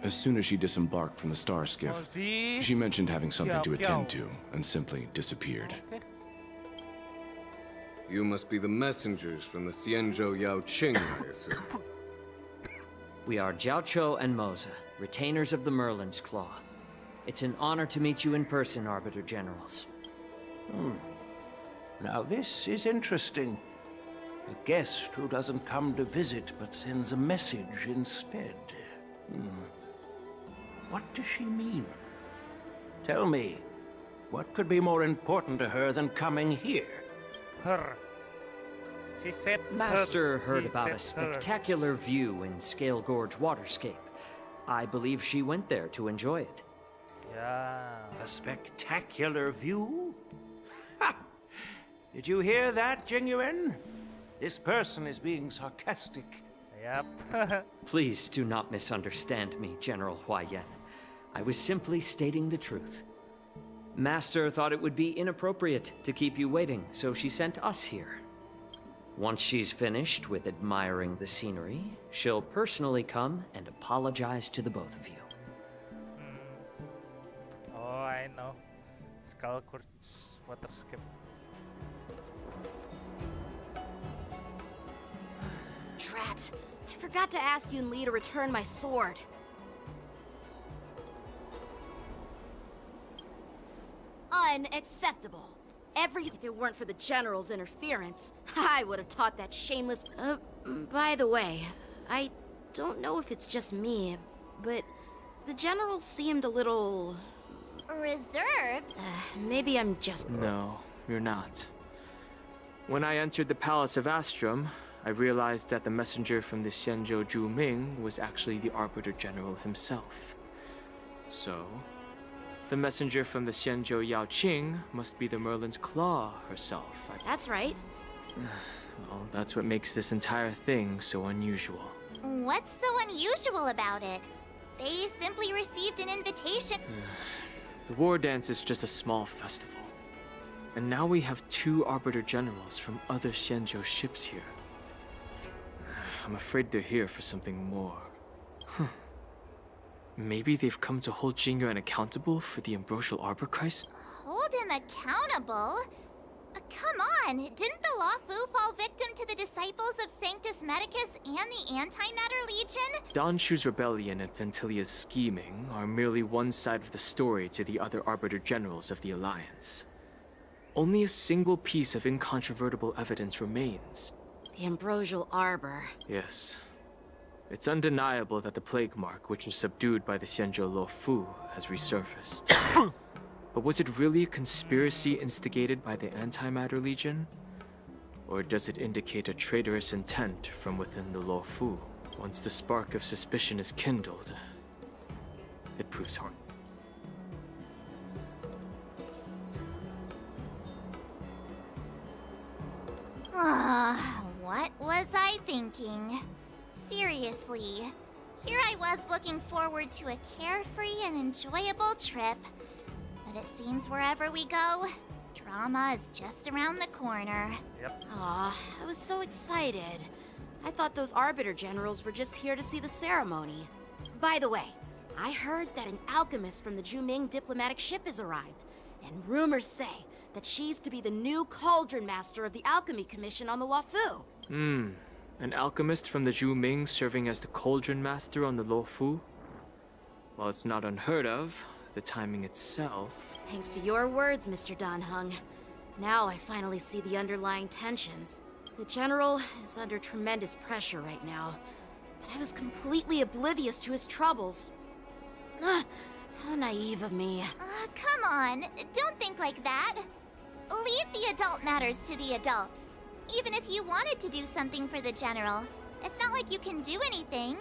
As soon as she disembarked from the star skiff, she mentioned having something to attend to and simply disappeared.
Okay.
You must be the messengers from the Xianzhou Yaoqing, I assume.
We are Jiaoqiu and Moza, retainers of the Merlin's Claw. It's an honor to meet you in person, Arbiter Generals.
Now this is interesting. A guest who doesn't come to visit but sends a message instead. What does she mean? Tell me, what could be more important to her than coming here?
Her. She said
Master heard
He
about a
said her.
spectacular view in Scale Gorge Waterscape. I believe she went there to enjoy it.
Yeah.
A spectacular view? Ha! Did you hear that, Jingyuan? This person is being sarcastic.
Yep.
Please do not misunderstand me, General Huaiyan. I was simply stating the truth. Master thought it would be inappropriate to keep you waiting, so she sent us here. Once she's finished with admiring the scenery, she'll personally come and apologize to the both of you.
Oh, I know. Skull Court's Waterscape.
Drat. I forgot to ask Yun Li to return my sword. unacceptable. If it weren't for the General's interference, I would have taught that shameless... by the way, I don't know if it's just me, but the General seemed a little...
Reserved?
Maybe I'm just...
No, you're not. When I entered the Palace of Astrum, I realized that the messenger from the Xianzhou Zhuming was actually the Arbiter General himself. So, the messenger from the Xianzhou Yaoqing must be the Merlin's Claw herself.
That's right.
Well, that's what makes this entire thing so unusual.
What's so unusual about it? They simply received an invitation.
The war dance is just a small festival. And now we have 2 Arbiter Generals from other Xianzhou ships here. I'm afraid they're here for something more. Maybe they've come to hold Jingyuan accountable for the Ambrosial Arbor crisis?
Hold him accountable? Come on, didn't the Luofu fall victim to the disciples of Sanctus Medicus and the Antimatter Legion?
Don Shu's rebellion and Ventilia's scheming are merely one side of the story to the other Arbiter Generals of the Alliance. Only a single piece of incontrovertible evidence remains.
The Ambrosial Arbor.
Yes. It's undeniable that the plague mark, which was subdued by the Xianzhou Luofu, has resurfaced. But was it really a conspiracy instigated by the Antimatter Legion? Or does it indicate a traitorous intent from within the Luofu? Once the spark of suspicion is kindled, it proves hard.
What was I thinking? Seriously, here I was looking forward to a carefree and enjoyable trip. But it seems wherever we go, drama is just around the corner.
Yep.
Aw, I was so excited. I thought those Arbiter Generals were just here to see the ceremony. By the way, I heard that an alchemist from the Zhuming diplomatic ship has arrived, and rumors say that she's to be the new Cauldron Master of the Alchemy Commission on the Luofu.
An alchemist from the Zhuming serving as the Cauldron Master on the Luofu? While it's not unheard of, the timing itself...
Thanks to your words, Mr. Dan Heng. Now I finally see the underlying tensions. The General is under tremendous pressure right now, but I was completely oblivious to his troubles. How naive of me.
Come on, don't think like that. Leave the adult matters to the adults. Even if you wanted to do something for the General, it's not like you can do anything.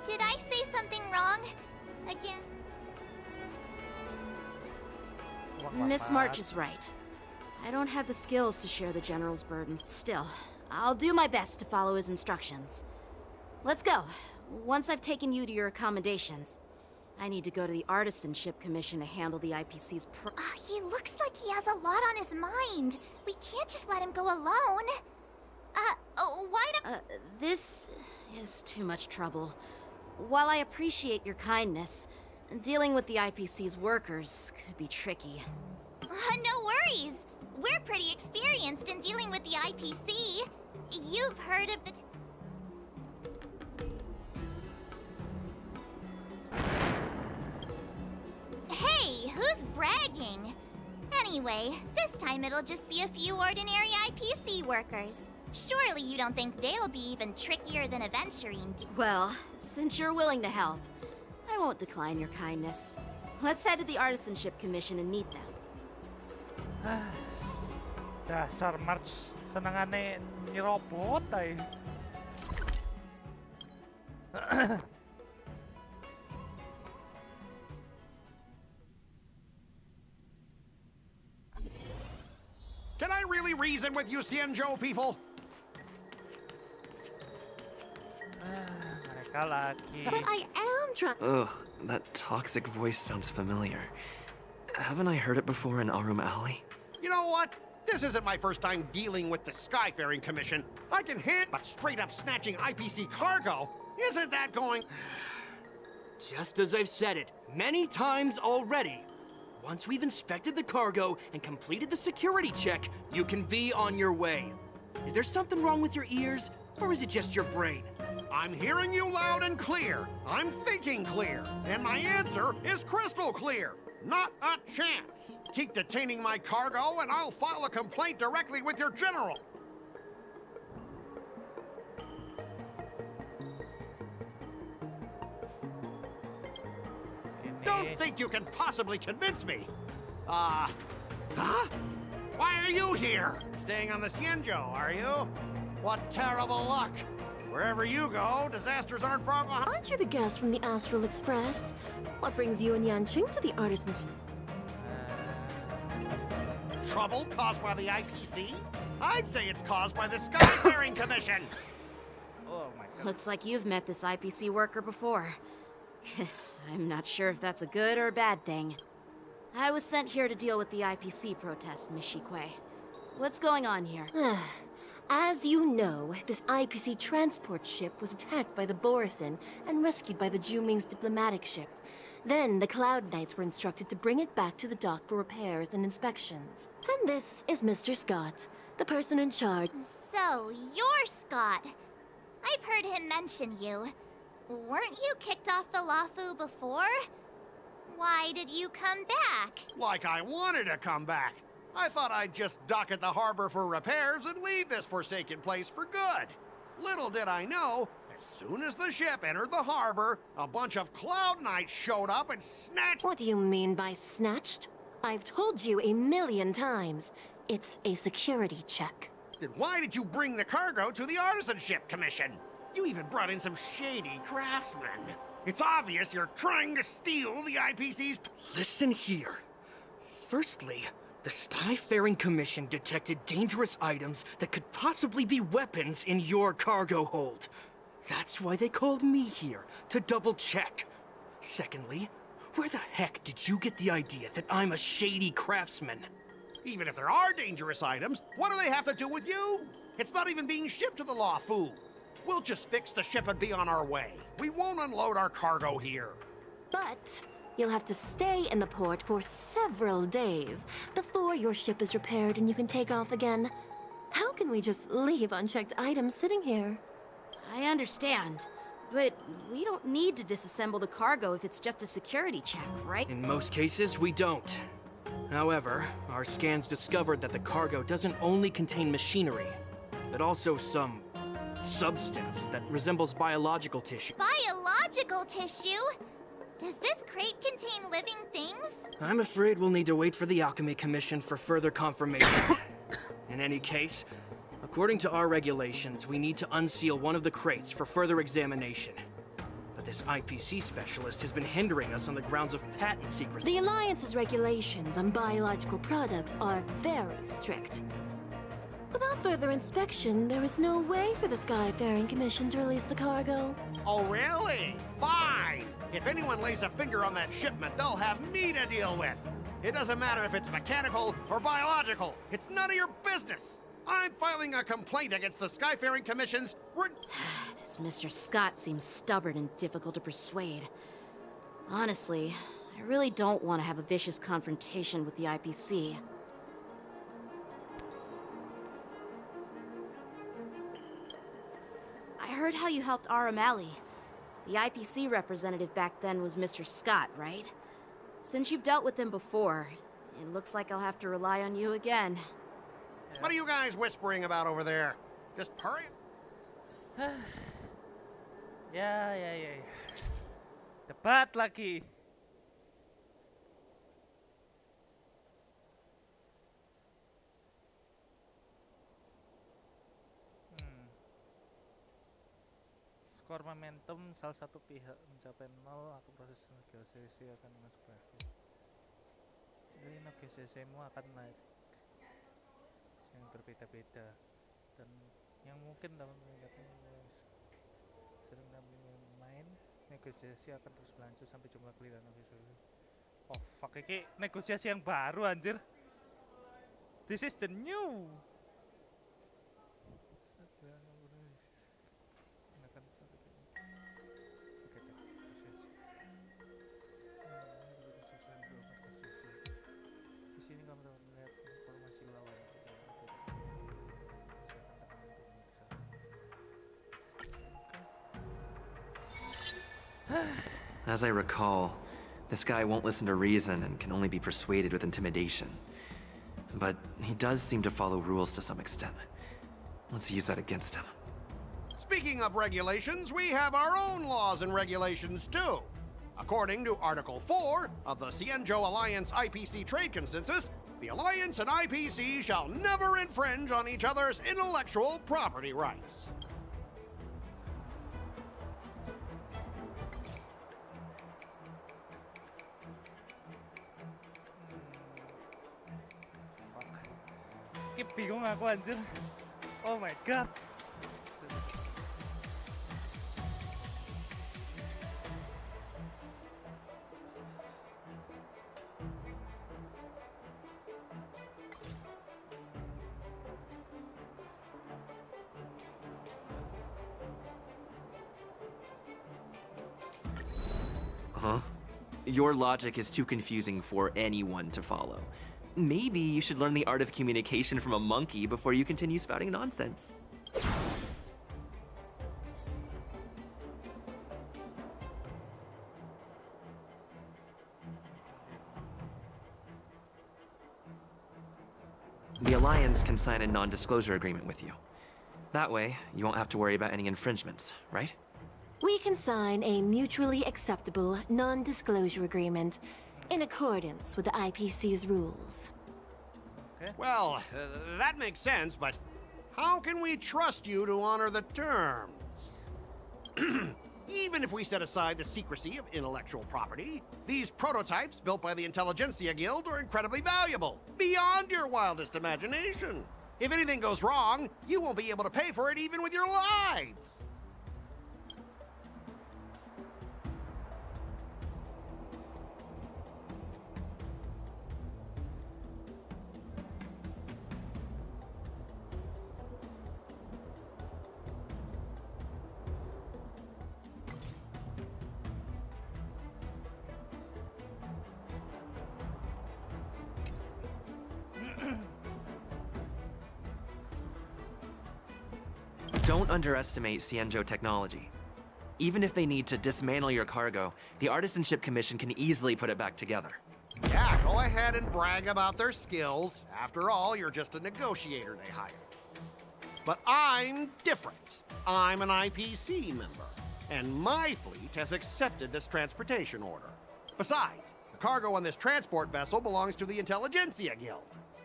Did I say something wrong? Again?
Miss March is right. I don't have the skills to share the General's burdens. Still, I'll do my best to follow his instructions. Let's go. Once I've taken you to your accommodations, I need to go to the Artisanship Commission to handle the IPC's
He looks like he has a lot on his mind. We can't just let him go alone. Why don't...
This is too much trouble. While I appreciate your kindness, dealing with the IPC's workers could be tricky.
No worries. We're pretty experienced in dealing with the IPC. You've heard of the... Hey, who's bragging? Anyway, this time it'll just be a few ordinary IPC workers. Surely you don't think they'll be even trickier than Aventurine?
Well, since you're willing to help, I won't decline your kindness. Let's head to the Artisanship Commission and meet them.
Dasar March, senangannya ni robot ay.
Can I really reason with you Xianzhou people?
Mereka lagi.
But I am trying.
Ugh, that toxic voice sounds familiar. Haven't I heard it before in Arum Alley?
You know what? This isn't my first time dealing with the Skyfaring Commission. I can hit, but straight up snatching IPC cargo? Isn't that going...
Just as I've said it many times already. Once we've inspected the cargo and completed the security check, you can be on your way. Is there something wrong with your ears, or is it just your brain?
I'm hearing you loud and clear. I'm thinking clear. And my answer is crystal clear. Not a chance. Keep detaining my cargo, and I'll file a complaint directly with your general. Don't think you can possibly convince me. Huh? Why are you here? Staying on the Xianzhou, are you? What terrible luck. Wherever you go, disasters aren't far behind.
Aren't you the guest from the Astral Express? What brings you and Yanqing to the artisan?
Trouble caused by the IPC? I'd say it's caused by the Skyfaring Commission.
Oh my god.
Looks like you've met this IPC worker before. I'm not sure if that's a good or a bad thing. I was sent here to deal with the IPC protest, Miss Shikui. What's going on here?
As you know, this IPC transport ship was attacked by the Borisin and rescued by the Juming's diplomatic ship. Then the Cloud Knights were instructed to bring it back to the dock for repairs and inspections. And this is Mr. Scott, the person in charge.
So, you're Scott. I've heard him mention you. Weren't you kicked off the Lafu before? Why did you come back?
Like I wanted to come back. I thought I'd just dock at the harbor for repairs and leave this forsaken place for good. Little did I know, as soon as the ship entered the harbor, a bunch of Cloud Knights showed up and snatched—
What do you mean by snatched? I've told you 1,000,000 times. It's a security check.
Then why did you bring the cargo to the Artisanship Commission? You even brought in some shady craftsmen. It's obvious you're trying to steal the IPC's—
Listen here. Firstly, the Skyfaring Commission detected dangerous items that could possibly be weapons in your cargo hold. That's why they called me here, to double-check. Secondly, where the heck did you get the idea that I'm a shady craftsman?
Even if there are dangerous items, what do they have to do with you? It's not even being shipped to the Lafu. We'll just fix the ship and be on our way. We won't unload our cargo here.
But you'll have to stay in the port for several days before your ship is repaired and you can take off again. How can we just leave unchecked items sitting here?
I understand, but we don't need to disassemble the cargo if it's just a security check, right?
In most cases, we don't. However, our scans discovered that the cargo doesn't only contain machinery, but also some substance that resembles biological tissue.
Biological tissue? Does this crate contain living things?
I'm afraid we'll need to wait for the Alchemy Commission for further confirmation. In any case, according to our regulations, we need to unseal one of the crates for further examination. But this IPC specialist has been hindering us on the grounds of patent secrecy.
The Alliance's regulations on biological products are very strict. Without further inspection, there is no way for the Skyfaring Commission to release the cargo.
Oh, really? Fine! If anyone lays a finger on that shipment, they'll have me to deal with. It doesn't matter if it's mechanical or biological. It's none of your business. I'm filing a complaint against the Skyfaring Commission's—
This Mr. Scott seems stubborn and difficult to persuade. Honestly, I really don't want to have a vicious confrontation with the IPC. I heard how you helped Aramali. The IPC representative back then was Mr. Scott, right? Since you've dealt with him before, it looks like I'll have to rely on you again.
What are you guys whispering about over there? Just hurry.
Ya. Cepat lagi. Skor momentum salah satu pihak mencapai 0, aku proses negosiasi akan masuk berakhir. Jadi negosiasimu akan naik yang berbeda-beda dan yang mungkin dalam meningkatkan sering main negosiasi akan terus berlanjut sampai jumlah giliran negosiasi. Oh fuck, ini negosiasi yang baru anjir. This is the new. Di sini kamu dapat melihat informasi lawan.
As I recall, This guy won't listen to reason and can only be persuaded with intimidation. But he does seem to follow rules to some extent. Let's use that against him.
Speaking of regulations, we have our own laws and regulations too. According to Article 4 of the Xianzhou Alliance IPC Trade Consensus, the Alliance and IPC shall never infringe on each other's intellectual property rights.
Bingung aku anjir. Oh my god.
Huh? Your logic is too confusing for anyone to follow. Maybe you should learn the art of communication from a monkey before you continue spouting nonsense. The Alliance can sign a non-disclosure agreement with you. That way, you won't have to worry about any infringements, right?
We can sign a mutually acceptable non-disclosure agreement in accordance with the IPC's rules.
Well, that makes sense, but how can we trust you to honor the terms? Even if we set aside the secrecy of intellectual property, these prototypes built by the Intelligentsia Guild are incredibly valuable, beyond your wildest imagination. If anything goes wrong, you won't be able to pay for it even with your lives.
Don't underestimate Xianzhou technology. Even if they need to dismantle your cargo, the Artisanship Commission can easily put it back together.
Yeah, go ahead and brag about their skills. After all, you're just a negotiator they hired. But I'm different. I'm an IPC member, and my fleet has accepted this transportation order. Besides, the cargo on this transport vessel belongs to the Intelligentsia Guild.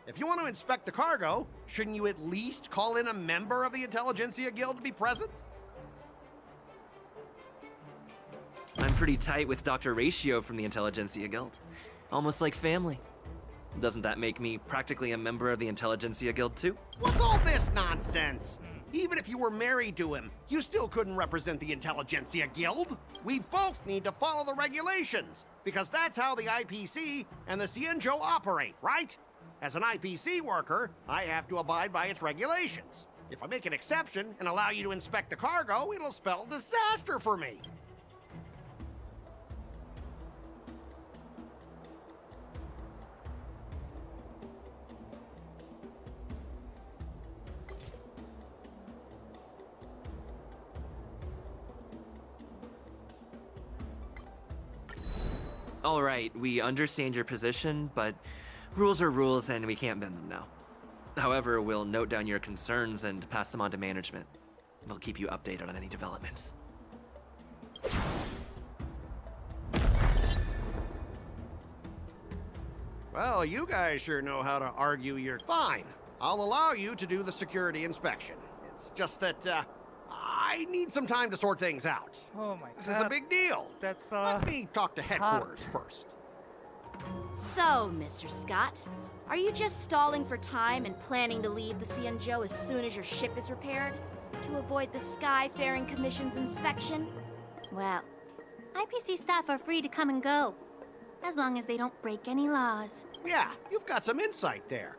If you want to inspect the cargo, shouldn't you at least call in a member of the Intelligentsia Guild to be present?
I'm pretty tight with Dr. Ratio from the Intelligentsia Guild. Almost like family. Doesn't that make me practically a member of the Intelligentsia Guild too?
What's all this nonsense? Even if you were married to him, you still couldn't represent the Intelligentsia Guild. We both need to follow the regulations, because that's how the IPC and the Xianzhou operate, right? As an IPC worker, I have to abide by its regulations. If I make an exception and allow you to inspect the cargo, it'll spell disaster for me.
All right, we understand your position, but rules are rules and we can't bend them now. However, we'll note down your concerns and pass them on to management. We'll keep you updated on any developments.
Well, you guys sure know how to argue your... Fine. I'll allow you to do the security inspection. It's just that, I need some time to sort things out.
Oh my god.
This is a big deal.
That's,
Let me talk to headquarters first.
So, Mr. Scott, are you just stalling for time and planning to leave the Xianzhou as soon as your ship is repaired? To avoid the Skyfaring Commission's inspection?
Well, IPC staff are free to come and go, as long as they don't break any laws.
Yeah, you've got some insight there.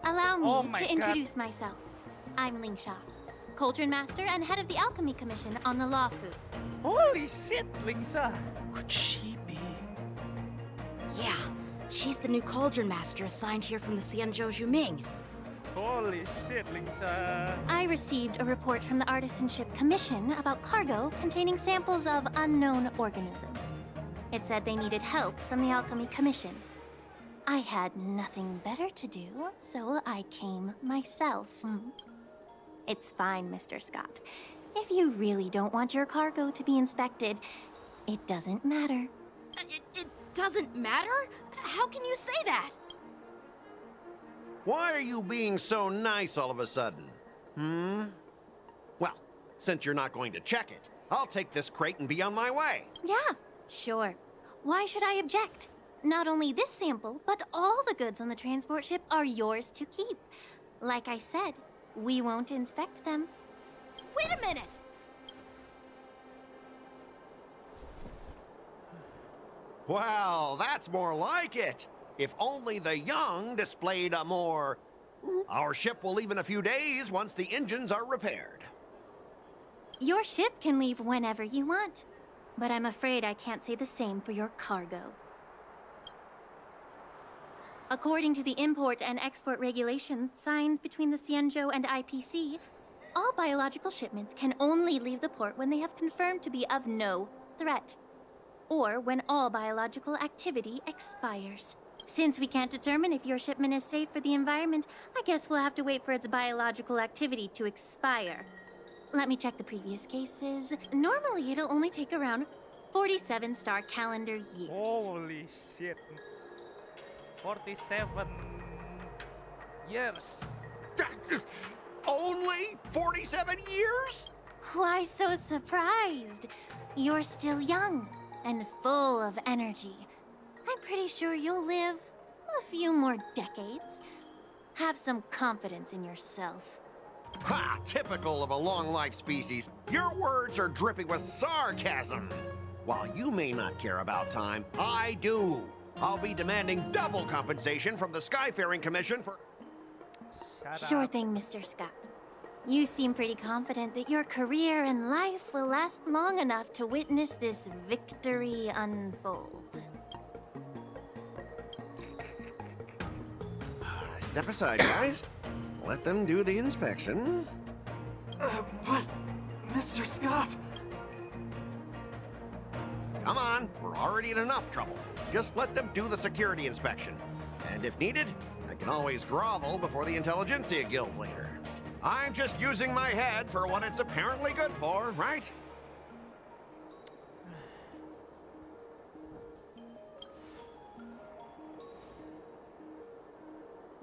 Allow me
Oh my
to
God.
introduce myself. I'm Ling Sha, Cauldron Master and head of the Alchemy Commission on the Law Fu.
Holy shit, Lingsa!
Could she be?
Yeah, she's the new Cauldron Master assigned here from the Xianzhou Zhuming.
Holy shit, Lisa.
I received a report from the Artisanship Commission about cargo containing samples of unknown organisms. It said they needed help from the Alchemy Commission. I had nothing better to do, so I came myself. It's fine, Mr. Scott. If you really don't want your cargo to be inspected, it doesn't matter.
It doesn't matter? How can you say that?
Why are you being so nice all of a sudden? Well, since you're not going to check it, I'll take this crate and be on my way.
Yeah, sure. Why should I object? Not only this sample, but all the goods on the transport ship are yours to keep. Like I said, we won't inspect them.
Wait a minute!
Well, that's more like it. If only the young displayed a more... Our ship will leave in a few days once the engines are repaired.
Your ship can leave whenever you want, but I'm afraid I can't say the same for your cargo. According to the import and export regulations signed between the Xianzhou and IPC, all biological shipments can only leave the port when they have confirmed to be of no threat, or when all biological activity expires. Since we can't determine if your shipment is safe for the environment, I guess we'll have to wait for its biological activity to expire. Let me check the previous cases. Normally, it'll only take around 47 star calendar years.
Holy shit. 47 years.
Only 47 years?
Why so surprised? You're still young and full of energy. I'm pretty sure you'll live a few more decades. Have some confidence in yourself.
Ha! Typical of a long-life species. Your words are dripping with sarcasm. While you may not care about time, I do. I'll be demanding double compensation from the Skyfaring Commission for...
Sure thing, Mr. Scott. You seem pretty confident that your career and life will last long enough to witness this victory unfold.
Step aside, guys. Let them do the inspection.
But, Mr. Scott...
Come on, we're already in enough trouble. Just let them do the security inspection. And if needed, I can always grovel before the Intelligentsia Guild later. I'm just using my head for what it's apparently good for, right?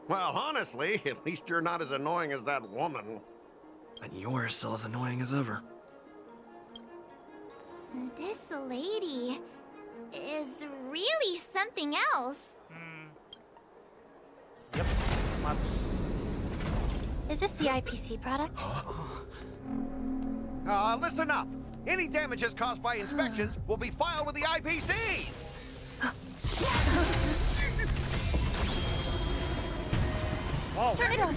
Well, honestly, at least you're not as annoying as that woman.
And you're still as annoying as ever.
This lady is really something else.
Yep, much.
Is this the IPC product?
Listen up. Any damages caused by inspections will be filed with the IPC.
Whoa.
Turn it off.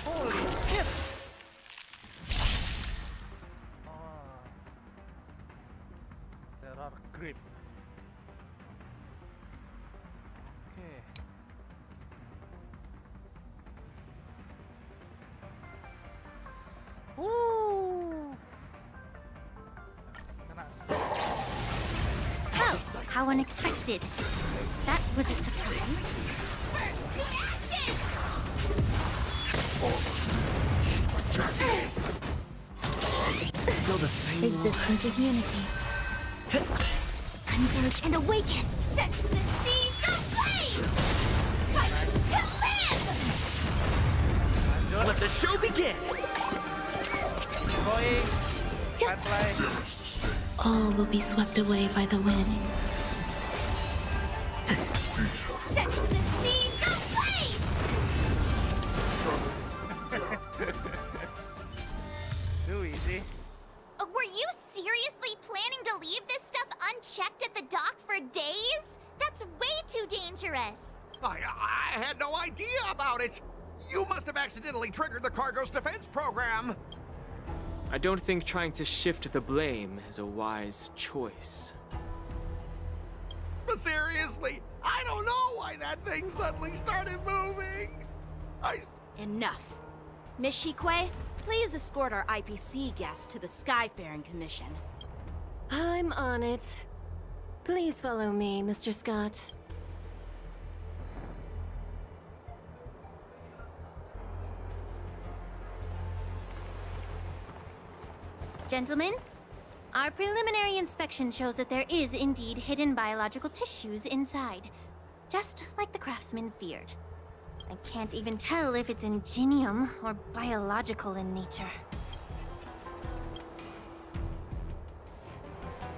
Holy shit. There are grip. Okay. Woo!
Well, how unexpected. That was a surprise.
Still the same.
Existence is unity.
Converge and awaken.
Set the seas aflame! Fight to live!
Let the show begin!
Going. Pipeline.
All will be swept away by the wind.
Set the seas aflame!
Too easy.
Were you seriously planning to leave this stuff unchecked at the dock for days? That's way too dangerous.
I had no idea about it. You must have accidentally triggered the cargo's defense program.
I don't think trying to shift the blame is a wise choice.
But seriously, I don't know why that thing suddenly started moving.
Enough. Miss Shikwe, please escort our IPC guests to the Skyfaring Commission.
I'm on it. Please follow me, Mr. Scott.
Gentlemen, our preliminary inspection shows that there is indeed hidden biological tissues inside, just like the craftsman feared. I can't even tell if it's ingenium or biological in nature.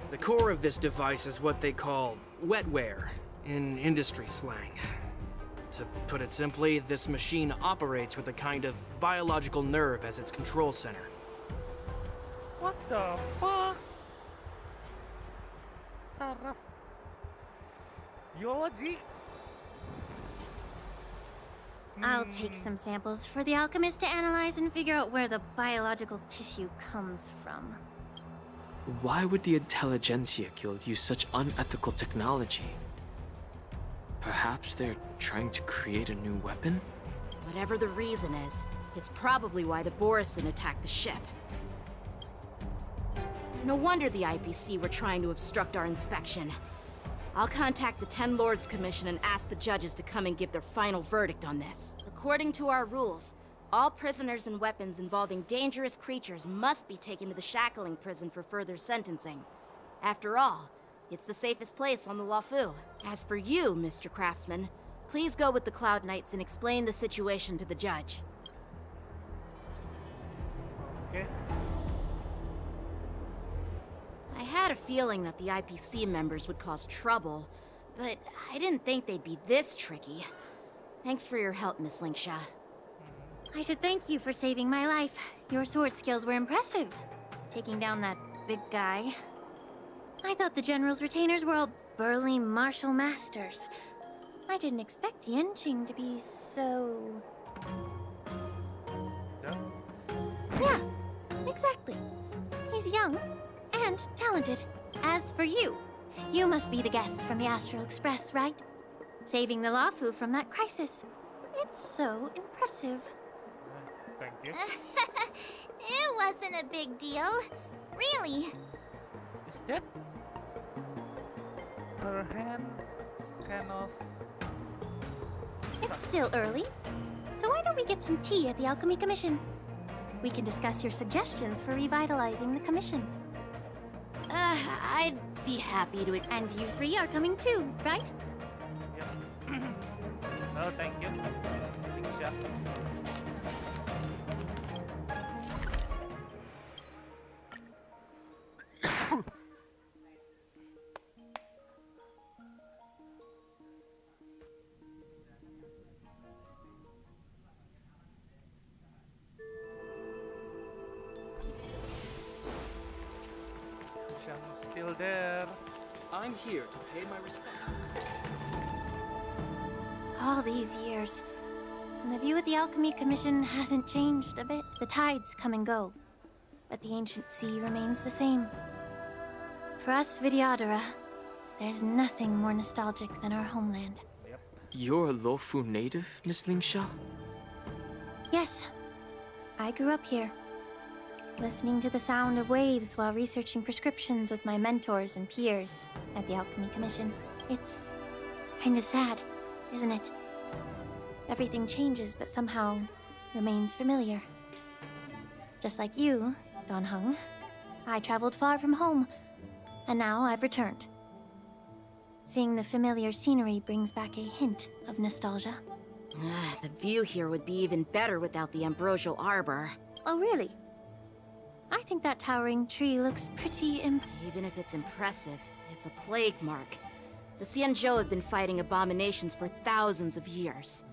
The core of this device is what they call wetware in industry slang. To put it simply, this machine operates with a kind of biological nerve as its control center.
What the fuck? Saraf biology?
I'll take some samples for the alchemist to analyze and figure out where the biological tissue comes from.
Why would the Intelligentsia Guild use such unethical technology? Perhaps they're trying to create a new weapon?
Whatever the reason is, it's probably why the Borison attacked the ship. No wonder the IPC were trying to obstruct our inspection. I'll contact the Ten Lords Commission and ask the judges to come and give their final verdict on this. According to our rules, all prisoners and weapons involving dangerous creatures must be taken to the shackling prison for further sentencing. After all, it's the safest place on the Luofu. As for you, Mr. Craftsman, please go with the Cloud Knights and explain the situation to the judge.
Okay.
I had a feeling that the IPC members would cause trouble, but I didn't think they'd be this tricky. Thanks for your help, Miss Lingsha.
I should thank you for saving my life. Your sword skills were impressive. Taking down that big guy. I thought the General's retainers were all burly martial masters. I didn't expect Yenqing to be so... Yeah, exactly. He's young and talented. As for you, you must be the guests from the Astral Express, right? Saving the Luofu from that crisis. It's so impressive.
Thank you.
It wasn't a big deal. Really.
Is that her hand kind of...
It's still early, so why don't we get some tea at the Alchemy Commission? We can discuss your suggestions for revitalizing the commission.
I'd be happy to...
And you three are coming too, right?
Yep. No, thank you. Lingsha. I'm still there.
I'm here to pay my respects.
All these years, and the view at the Alchemy Commission hasn't changed a bit. The tides come and go, but the ancient sea remains the same. For us Vidyadhara, there's nothing more nostalgic than our homeland.
You're a Luofu native, Miss Lingsha?
Yes, I grew up here, listening to the sound of waves while researching prescriptions with my mentors and peers at the Alchemy Commission. It's kind of sad, isn't it? Everything changes, but somehow remains familiar. Just like you, Dan Heng, I traveled far from home, and now I've returned. Seeing the familiar scenery brings back a hint of nostalgia.
The view here would be even better without the ambrosial arbor.
Oh, really? I think that towering tree looks pretty
Even if it's impressive, it's a plague mark. The Xianzhou have been fighting abominations for thousands of years.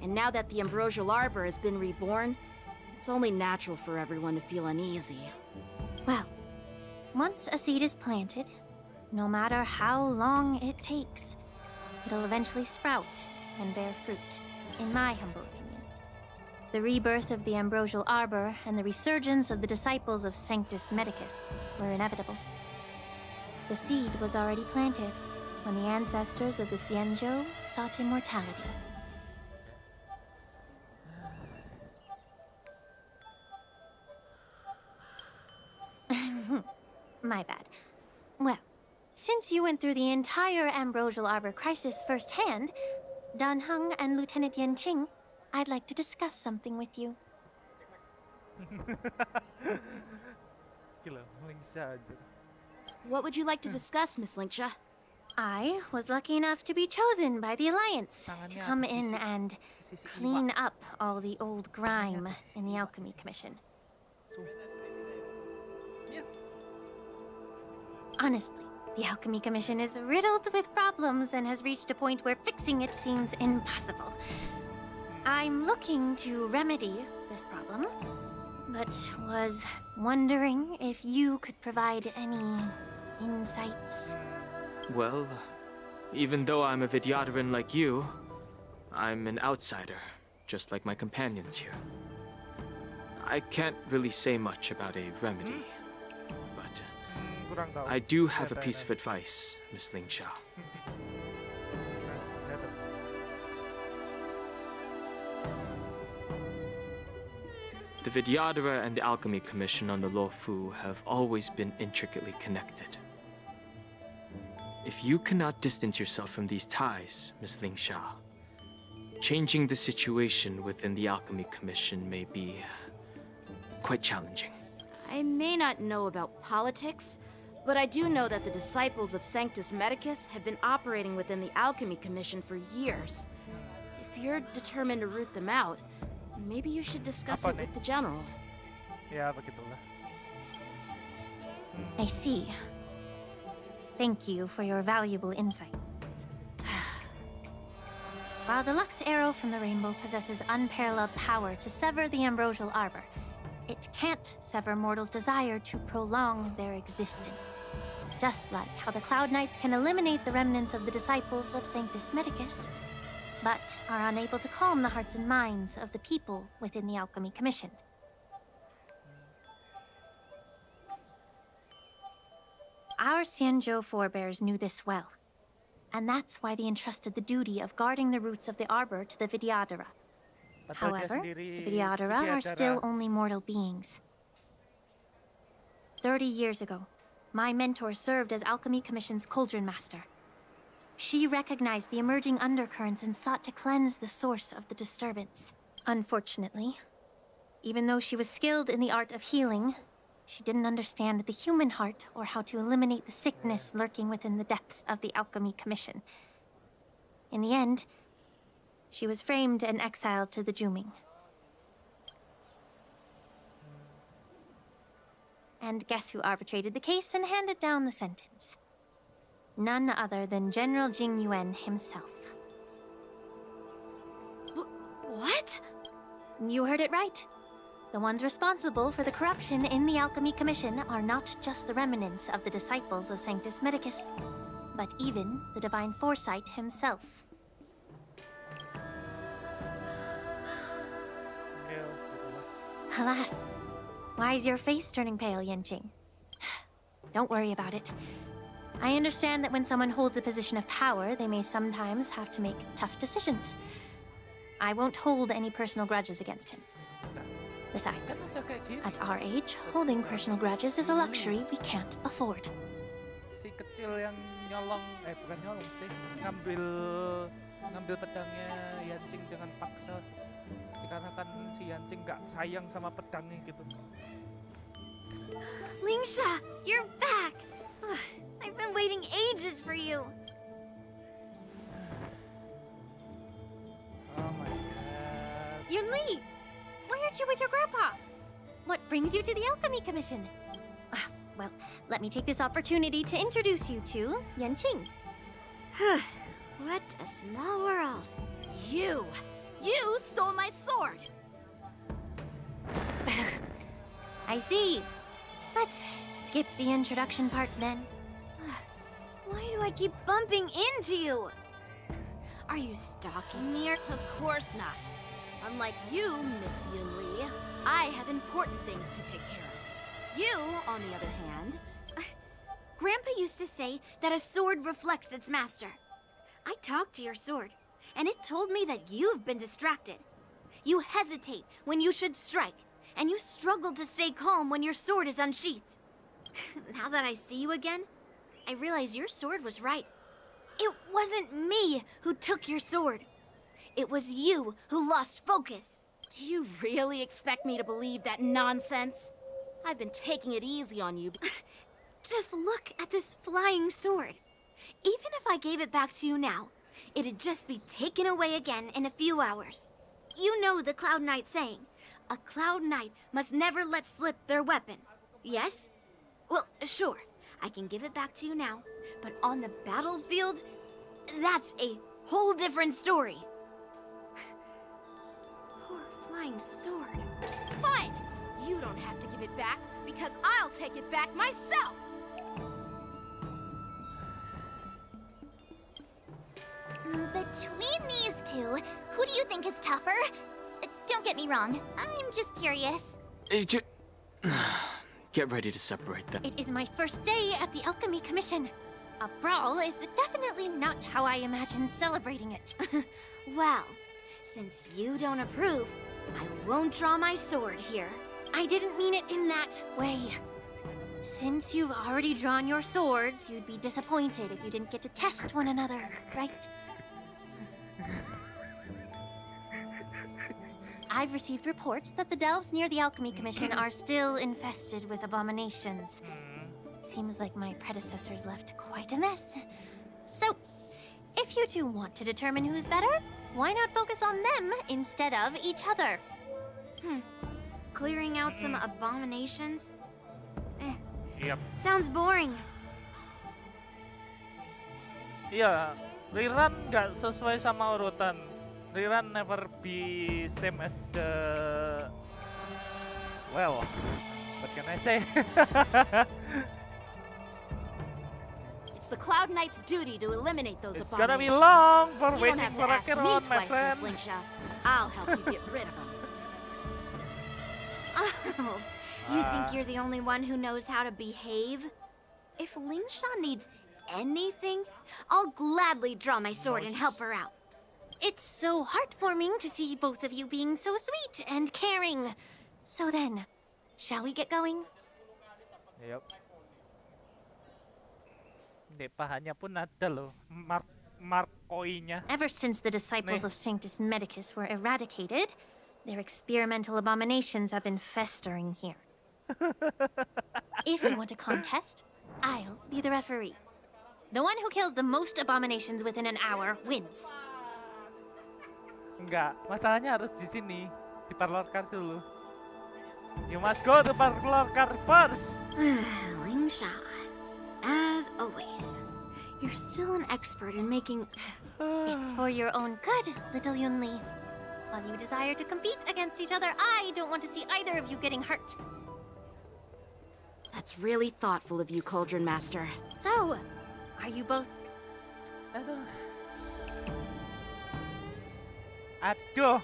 And now that the ambrosial arbor has been reborn, it's only natural for everyone to feel uneasy.
Well, once a seed is planted, no matter how long it takes, it'll eventually sprout and bear fruit, in my humble opinion.
The rebirth of the Ambrosial Arbor and the resurgence of the disciples of Sanctus Medicus were inevitable. The seed was already planted when the ancestors of the Xianzhou sought immortality. My bad. Well, since you went through the entire Ambrosial Arbor crisis firsthand, Dan Heng and Lieutenant Yanqing, I'd like to discuss something with you.
Gila, Lingsha aja.
What would you like to discuss, Miss Lingsha?
I was lucky enough to be chosen by the Alliance to come in and clean up all the old grime in the Alchemy Commission. Honestly, the Alchemy Commission is riddled with problems and has reached a point where fixing it seems impossible. I'm looking to remedy this problem, but was wondering if you could provide any insights.
Well, even though I'm a Vidyadharan like you, I'm an outsider, just like my companions here. I can't really say much about a remedy, but I do have a piece of advice, Miss Lingsha. The Vidyadhara and the Alchemy Commission on the Luofu have always been intricately connected. If you cannot distance yourself from these ties, Miss Lingsha, changing the situation within the Alchemy Commission may be quite challenging.
I may not know about politics, but I do know that the disciples of Sanctus Medicus have been operating within the Alchemy Commission for years. If you're determined to root them out, maybe you should discuss it with the General.
Ya, begitulah.
I see. Thank you for your valuable insight. While the Lux Arrow from the Rainbow possesses unparalleled power to sever the Ambrosial Arbor, it can't sever mortals' desire to prolong their existence. Just like how the Cloud Knights can eliminate the remnants of the disciples of Sanctus Medicus, but are unable to calm the hearts and minds of the people within the Alchemy Commission. Our Xianzhou forebears knew this well, and that's why they entrusted the duty of guarding the roots of the Arbor to the Vidyadhara. However, the Vidyadhara are still only mortal beings. 30 years ago, my mentor served as Alchemy Commission's Cauldron Master. She recognized the emerging undercurrents and sought to cleanse the source of the disturbance. Unfortunately, even though she was skilled in the art of healing, she didn't understand the human heart or how to eliminate the sickness lurking within the depths of the Alchemy Commission. In the end, she was framed and exiled to the Juming. And guess who arbitrated the case and handed down the sentence? None other than General Jing Yuan himself.
What?
You heard it right. The ones responsible for the corruption in the Alchemy Commission are not just the remnants of the disciples of Sanctus Medicus, but even the Divine Foresight himself. Alas, why is your face turning pale, Yanqing? Don't worry about it. I understand that when someone holds a position of power, they may sometimes have to make tough decisions. I won't hold any personal grudges against him. Besides, at our age, holding personal grudges is a luxury we can't afford.
Si kecil yang nyolong, bukan nyolong sih, ngambil pedangnya Yanqing dengan paksa. Dikarenakan si Yanqing gak sayang sama pedangnya gitu.
Lingsha, you're back! I've been waiting ages for you.
Oh my god.
Yunli! Why aren't you with your grandpa? What brings you to the Alchemy Commission? Well, let me take this opportunity to introduce you to Yanqing.
What a small world. You stole my sword!
I see. Let's skip the introduction part then.
Why do I keep bumping into you? Are you stalking me or...
Of course not. Unlike you, Miss Yunli, I have important things to take care of. You, on the other hand...
Grandpa used to say that a sword reflects its master. I talked to your sword, and it told me that you've been distracted. You hesitate when you should strike, and you struggle to stay calm when your sword is unsheathed. Now that I see you again, I realize your sword was right. It wasn't me who took your sword. It was you who lost focus.
Do you really expect me to believe that nonsense? I've been taking it easy on you.
Just look at this flying sword. Even if I gave it back to you now, it'd just be taken away again in a few hours. You know the Cloud Knight saying, a Cloud Knight must never let slip their weapon. Yes? Well, sure, I can give it back to you now, but on the battlefield, that's a whole different story. Poor flying sword.
Fine! You don't have to give it back, because I'll take it back myself!
Between these two, who do you think is tougher? Don't get me wrong, I'm just curious.
Get ready to separate them.
It is my first day at the Alchemy Commission. A brawl is definitely not how I imagined celebrating it.
Well, since you don't approve, I won't draw my sword here.
I didn't mean it in that way. Since you've already drawn your swords, you'd be disappointed if you didn't get to test one another, right? I've received reports that the delves near the Alchemy Commission are still infested with abominations. Seems like my predecessors left quite a mess. So, if you two want to determine who's better, why not focus on them instead of each other?
Clearing out some abominations?
Yep.
Sounds boring.
Iya, rerun nggak sesuai sama urutan. Rerun never be same as the... Well, what can I say?
It's the Cloud Knight's duty to eliminate those
It's
abominations.
gonna be long for
you
waiting
don't have
for
to ask me
Acheron, my
twice,
friend.
Miss Lingsha. I'll help you get rid of them.
Oh, you think you're the only one who knows how to behave? If Lingsha needs anything, I'll gladly draw my sword and help her out.
It's so heartwarming to see both of you being so sweet and caring. So then, shall we get going?
Yep. Hindi, pahanya pun ada loh. Markoinya.
Ever since the disciples of Sanctus Medicus were eradicated, their experimental abominations have been festering here. If you want a contest, I'll be the referee. The one who kills the most abominations within an hour wins.
Enggak, masalahnya harus di sini, di parlor car dulu. You must go to parlor car first.
Lingsha, as always, you're still an expert in making...
It's for your own good, little Yunli. While you desire to compete against each other, I don't want to see either of you getting hurt.
That's really thoughtful of you, Cauldron Master.
So, are you both...
Aduh.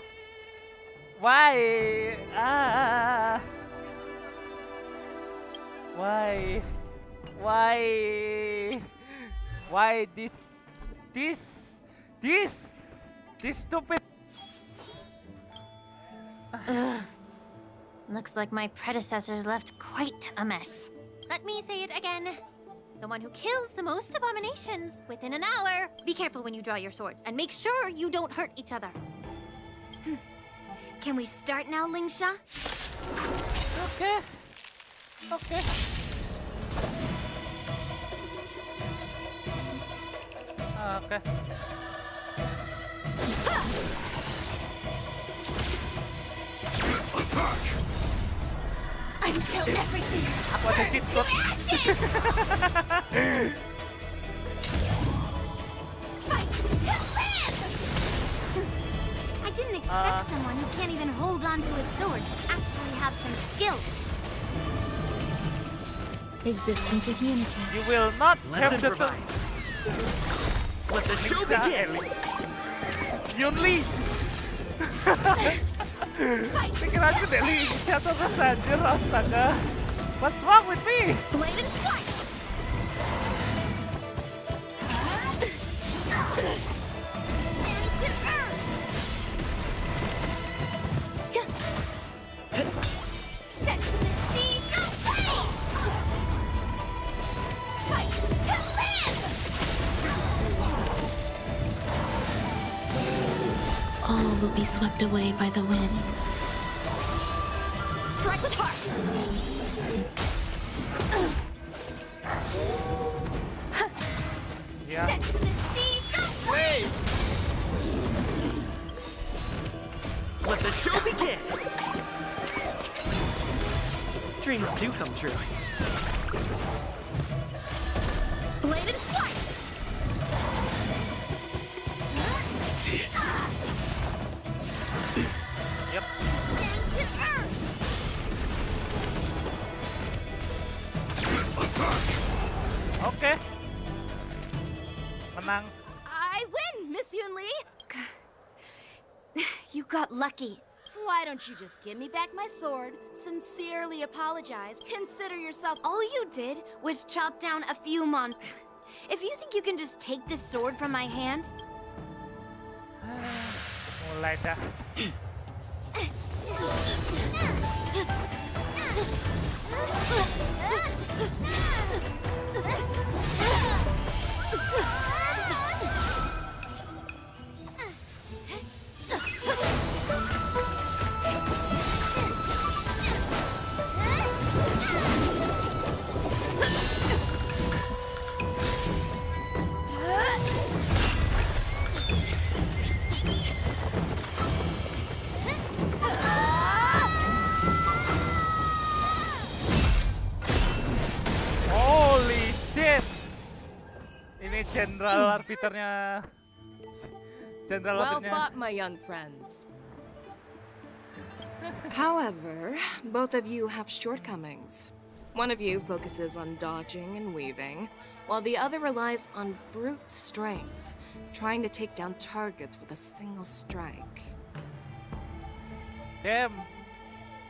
Why? Why? Why this stupid...
Looks like my predecessors left quite a mess. Let me say it again. The one who kills the most abominations within an hour. Be careful when you draw your swords, and make sure you don't hurt each other.
Can we start now, Lingsha?
Okay. Okay. Okay.
Attack!
Until everything
Aku ada cheat code.
Fight to live! I didn't expect someone who can't even hold on to his sword to actually have some skill.
Existence is unity.
You will not
Let's
have the...
improvise. Let the show begin!
Yunli! Pikiran gede nih, inisiator terus anjir, astaga. What's wrong with me?
Blade and strike! Into earth! Set to the sea, go flame! Fight to live!
All will be swept away by the wind.
Strike with heart!
Yeah.
Set to the sea, go flame!
Let the show begin! Dreams do come true.
Blade and strike!
Yep.
Into earth!
Oke. Menang.
I win, Miss Yunli!
You got lucky.
Why don't you just give me back my sword, sincerely apologize, consider yourself...
All you did was chop down a few If you think you can just take this sword from my hand,
Mulai dah. Holy shit. Ini Jenderal Arbiternya. Jenderal
Well
Arbiternya.
fought, my young friends. However, both of you have shortcomings. One of you focuses on dodging and weaving, while the other relies on brute strength, trying to take down targets with a single strike.
Damn.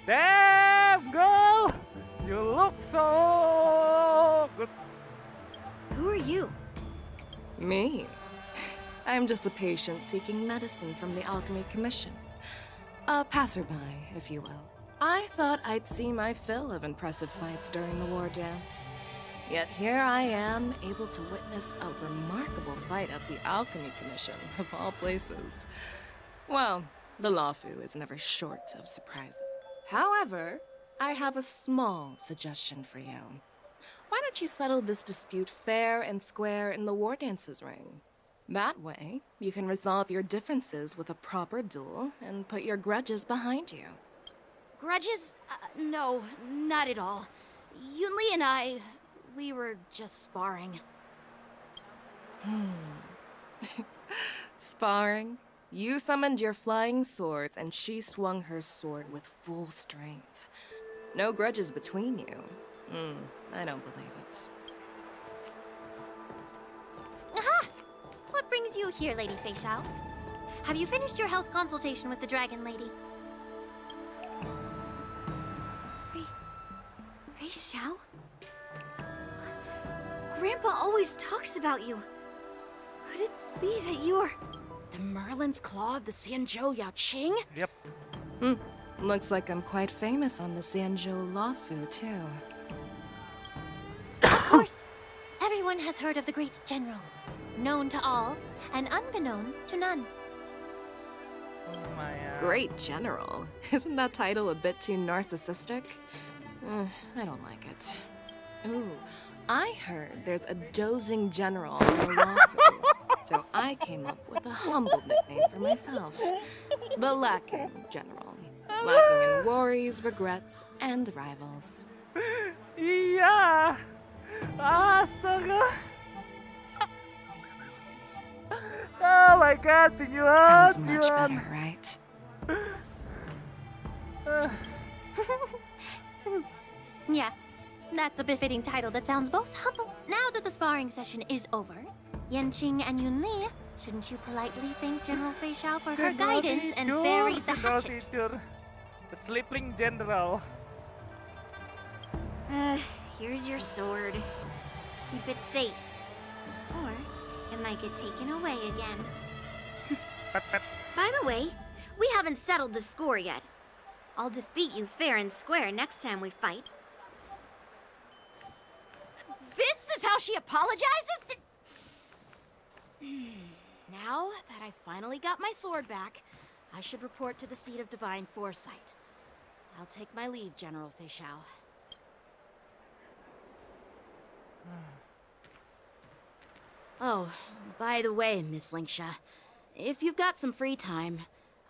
Damn, girl. You look so good.
who are you?
Me? I'm just a patient seeking medicine from the Alchemy Commission. A passerby, if you will. I thought I'd see my fill of impressive fights during the war dance. Yet here I am, able to witness a remarkable fight at the Alchemy Commission, of all places. Well, the Lawfu is never short of surprises. However, I have a small suggestion for you. Why don't you settle this dispute fair and square in the war dances ring? That way, you can resolve your differences with a proper duel and put your grudges behind you.
Grudges? No, not at all. Yunli and we were just sparring.
Sparring? You summoned your flying swords, and she swung her sword with full strength. No grudges between you. I don't believe it.
Aha! What brings you here, Lady Fei Xiao? Have you finished your health consultation with the Dragon Lady?
Fei Xiao? Grandpa always talks about you. Could it be that you're...
The Merlin's Claw of the Xianzhou Yaoqing?
Yep.
Looks like I'm quite famous on the Xianzhou Lawfu, too.
Of course, everyone has heard of the great general. Known to all, and unbeknown to none.
Oh my
Great General? Isn't that title a bit too narcissistic? I don't like it. Ooh, I heard there's a dozing general in the Lawfu, so I came up with a humble nickname for myself. The Lacking General. Lacking in worries, regrets, and rivals.
Iya. Astaga. Oh my god, Juan.
Sounds much better, right?
Yeah, that's a befitting title that sounds both humble. Now that the sparring session is over, Yanqing and Yunli, shouldn't you politely thank General Fei Xiao for her guidance and bury the hatchet?
The sleeping general.
Here's your sword. Keep it safe. Or it might get taken away again. By the way, we haven't settled the score yet. I'll defeat you fair and square next time we fight.
This is how she apologizes? Now that I finally got my sword back, I should report to the seat of divine foresight. I'll take my leave, General Feixiao. Oh, by the way, Miss Linksha, if you've got some free time,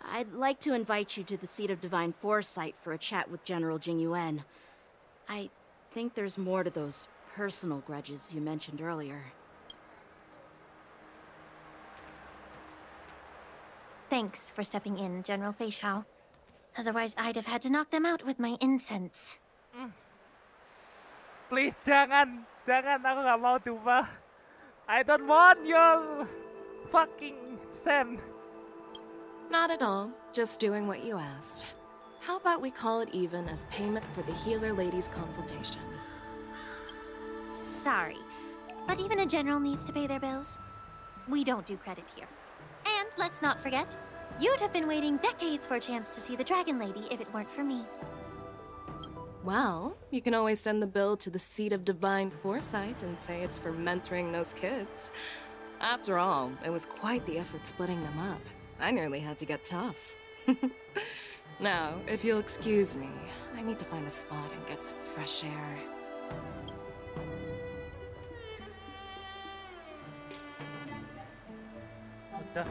I'd like to invite you to the seat of divine foresight for a chat with General Jingyuan. I think there's more to those personal grudges you mentioned earlier.
Thanks for stepping in, General Feixiao. Otherwise, I'd have had to knock them out with my incense.
Please jangan, aku nggak mau coba. I don't want your fucking sand.
Not at all. Just doing what you asked. How about we call it even as payment for the healer lady's consultation?
Sorry, but even a general needs to pay their bills. We don't do credit here. And let's not forget, you'd have been waiting decades for a chance to see the Dragon Lady if it weren't for me.
Well, you can always send the bill to the seat of divine foresight and say it's for mentoring those kids. After all, it was quite the effort splitting them up. I nearly had to get tough. Now, if you'll excuse me, I need to find a spot and get some fresh air.
Udah,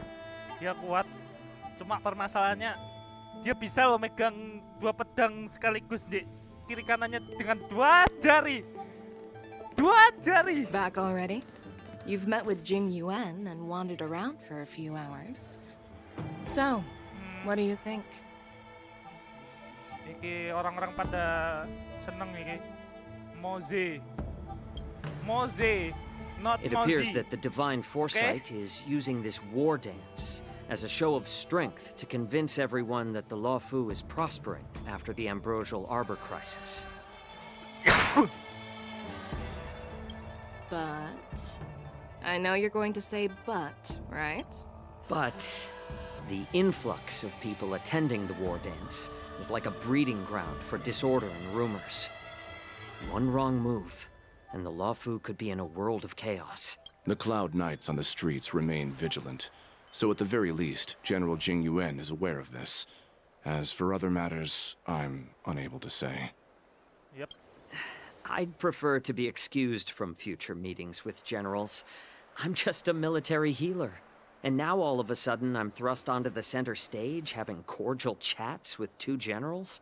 dia kuat. Cuma permasalahannya, dia bisa loh megang 2 pedang sekaligus di kiri kanannya dengan 2 jari. 2 jari!
Back already? You've met with Jing Yuan and wandered around for a few hours. So, what do you think?
Iki orang-orang pada seneng iki. Moze. Moze, not
It
Mozi.
appears that the Divine Foresight is using this war dance as a show of strength to convince everyone that the Luofu is prospering after the Ambrosial Arbor crisis.
But... I know you're going to say but, right?
But the influx of people attending the war dance is like a breeding ground for disorder and rumors. One wrong move, and the Luofu could be in a world of chaos.
The Cloud Knights on the streets remain vigilant, so at the very least, General Jing Yuan is aware of this. As for other matters, I'm unable to say.
Yep.
I'd prefer to be excused from future meetings with generals. I'm just a military healer. And now all of a sudden I'm thrust onto the center stage having cordial chats with 2 generals?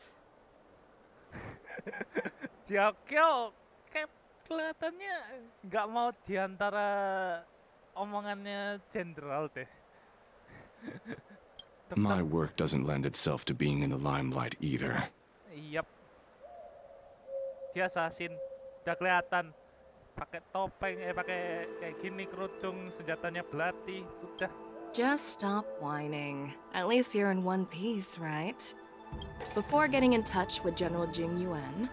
Jiao kayak kelihatannya nggak mau diantara omongannya jenderal deh.
My work doesn't lend itself to being in the limelight either.
Yap. Dia assassin. Udah kelihatan. Pakai topeng, pakai kayak gini kerudung, senjatanya belati, udah.
Just stop whining. At least you're in one piece, right? Before getting in touch with General Jing Yuan,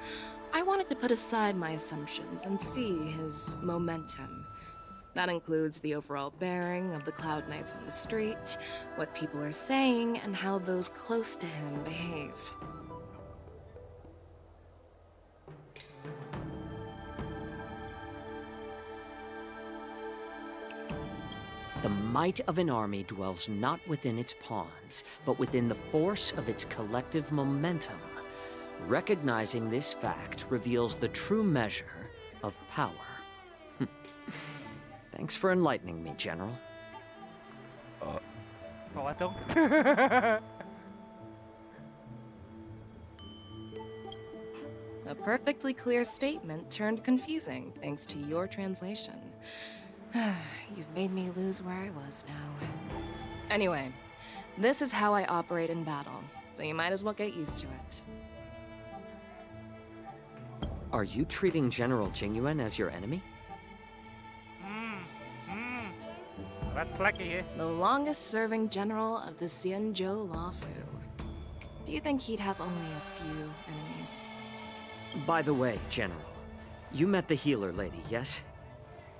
I wanted to put aside my assumptions and see his momentum. That includes the overall bearing of the Cloud Knights on the street, what people are saying, and how those close to him behave.
The might of an army dwells not within its pawns, but within the force of its collective momentum. Recognizing this fact reveals the true measure of power. Thanks for enlightening me, General.
Bawa dong.
A perfectly clear statement turned confusing thanks to your translation. You've made me lose where I was now. Anyway, this is how I operate in battle, so you might as well get used to it.
Are you treating General Jingyuan as your enemy?
The longest-serving general of the Xianzhou Luofu. do you think he'd have only a few enemies?
By the way, General, you met the healer lady, yes?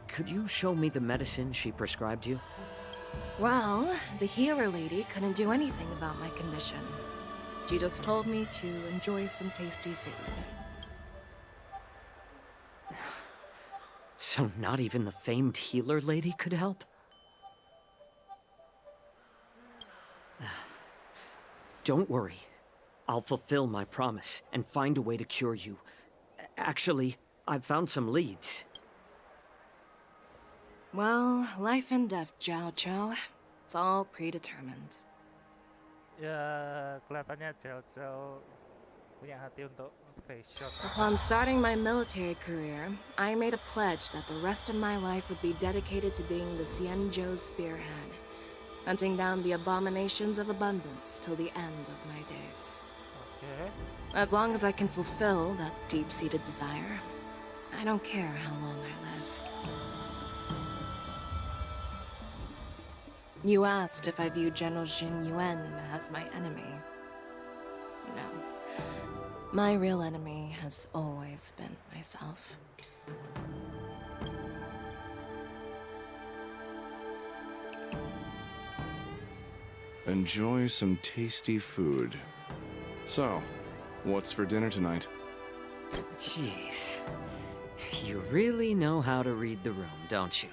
Could you show me the medicine she prescribed you?
Well, the healer lady couldn't do anything about my condition. She just told me to enjoy some tasty food.
So not even the famed healer lady could help? Don't worry. I'll fulfill my promise and find a way to cure you. Actually, I've found some leads.
Well, life and death, Jiao Chou. It's all predetermined.
Ya, kelihatannya Jiao punya hati untuk face shot.
Upon starting my military career, I made a pledge that the rest of my life would be dedicated to being the Xianzhou's spearhead, hunting down the abominations of abundance till the end of my days.
Okay.
As long as I can fulfill that deep-seated desire, I don't care how long I live. You asked if I view General Jing Yuan as my enemy. No. My real enemy has always been myself.
Enjoy some tasty food. So, what's for dinner tonight?
Jeez. You really know how to read the room, don't you?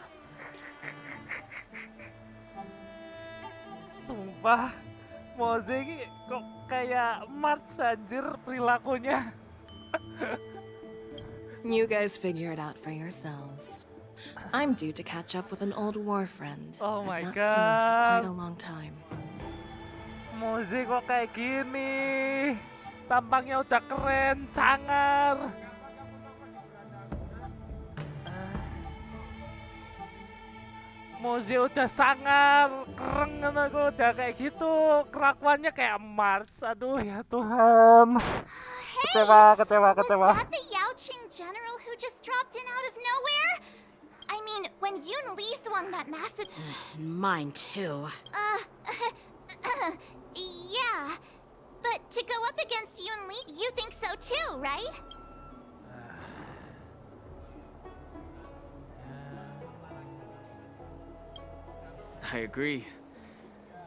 Sumpah, Moze ini kok kayak March anjir perilakunya.
You guys figure it out for yourselves. I'm due to catch up with an old war friend
Oh my
I've not seen for quite a
god.
long time.
Moze kok kayak gini. Tampangnya udah keren, sangar. Moze udah sangar, keren kok udah kayak gitu. Kelakuannya kayak March. Aduh ya Tuhan. Kecewa.
Was that the Yaoqing general who just dropped in out of nowhere? I mean, when Yun Li swung that massive...
Mine too.
Yeah. But to go up against Yun Li, you think so too, right?
I agree.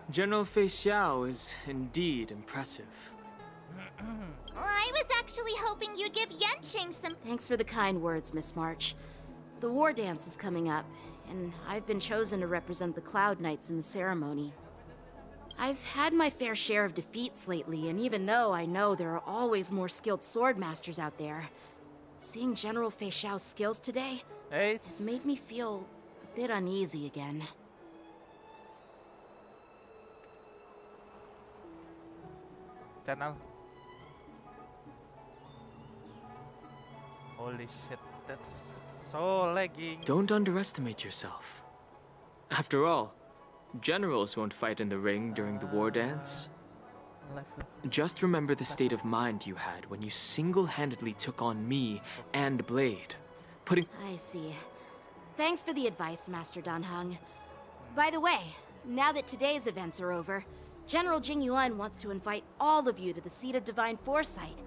General Fei Xiao is indeed impressive.
I was actually hoping you'd give Yanqing some...
Thanks for the kind words, Miss March. The war dance is coming up, and I've been chosen to represent the Cloud Knights in the ceremony. I've had my fair share of defeats lately, and even though I know there are always more skilled sword masters out there, seeing General Fei Xiao's skills today has made me feel a bit uneasy again.
Channel. Holy shit, that's so lagging.
Don't underestimate yourself. After all, generals won't fight in the ring during the war dance. Just remember the state of mind you had when you single-handedly took on me and Blade, putting...
I see. Thanks for the advice, Master Dan Heng. By the way, now that today's events are over, General Jing Yuan wants to invite all of you to the Seat of Divine Foresight.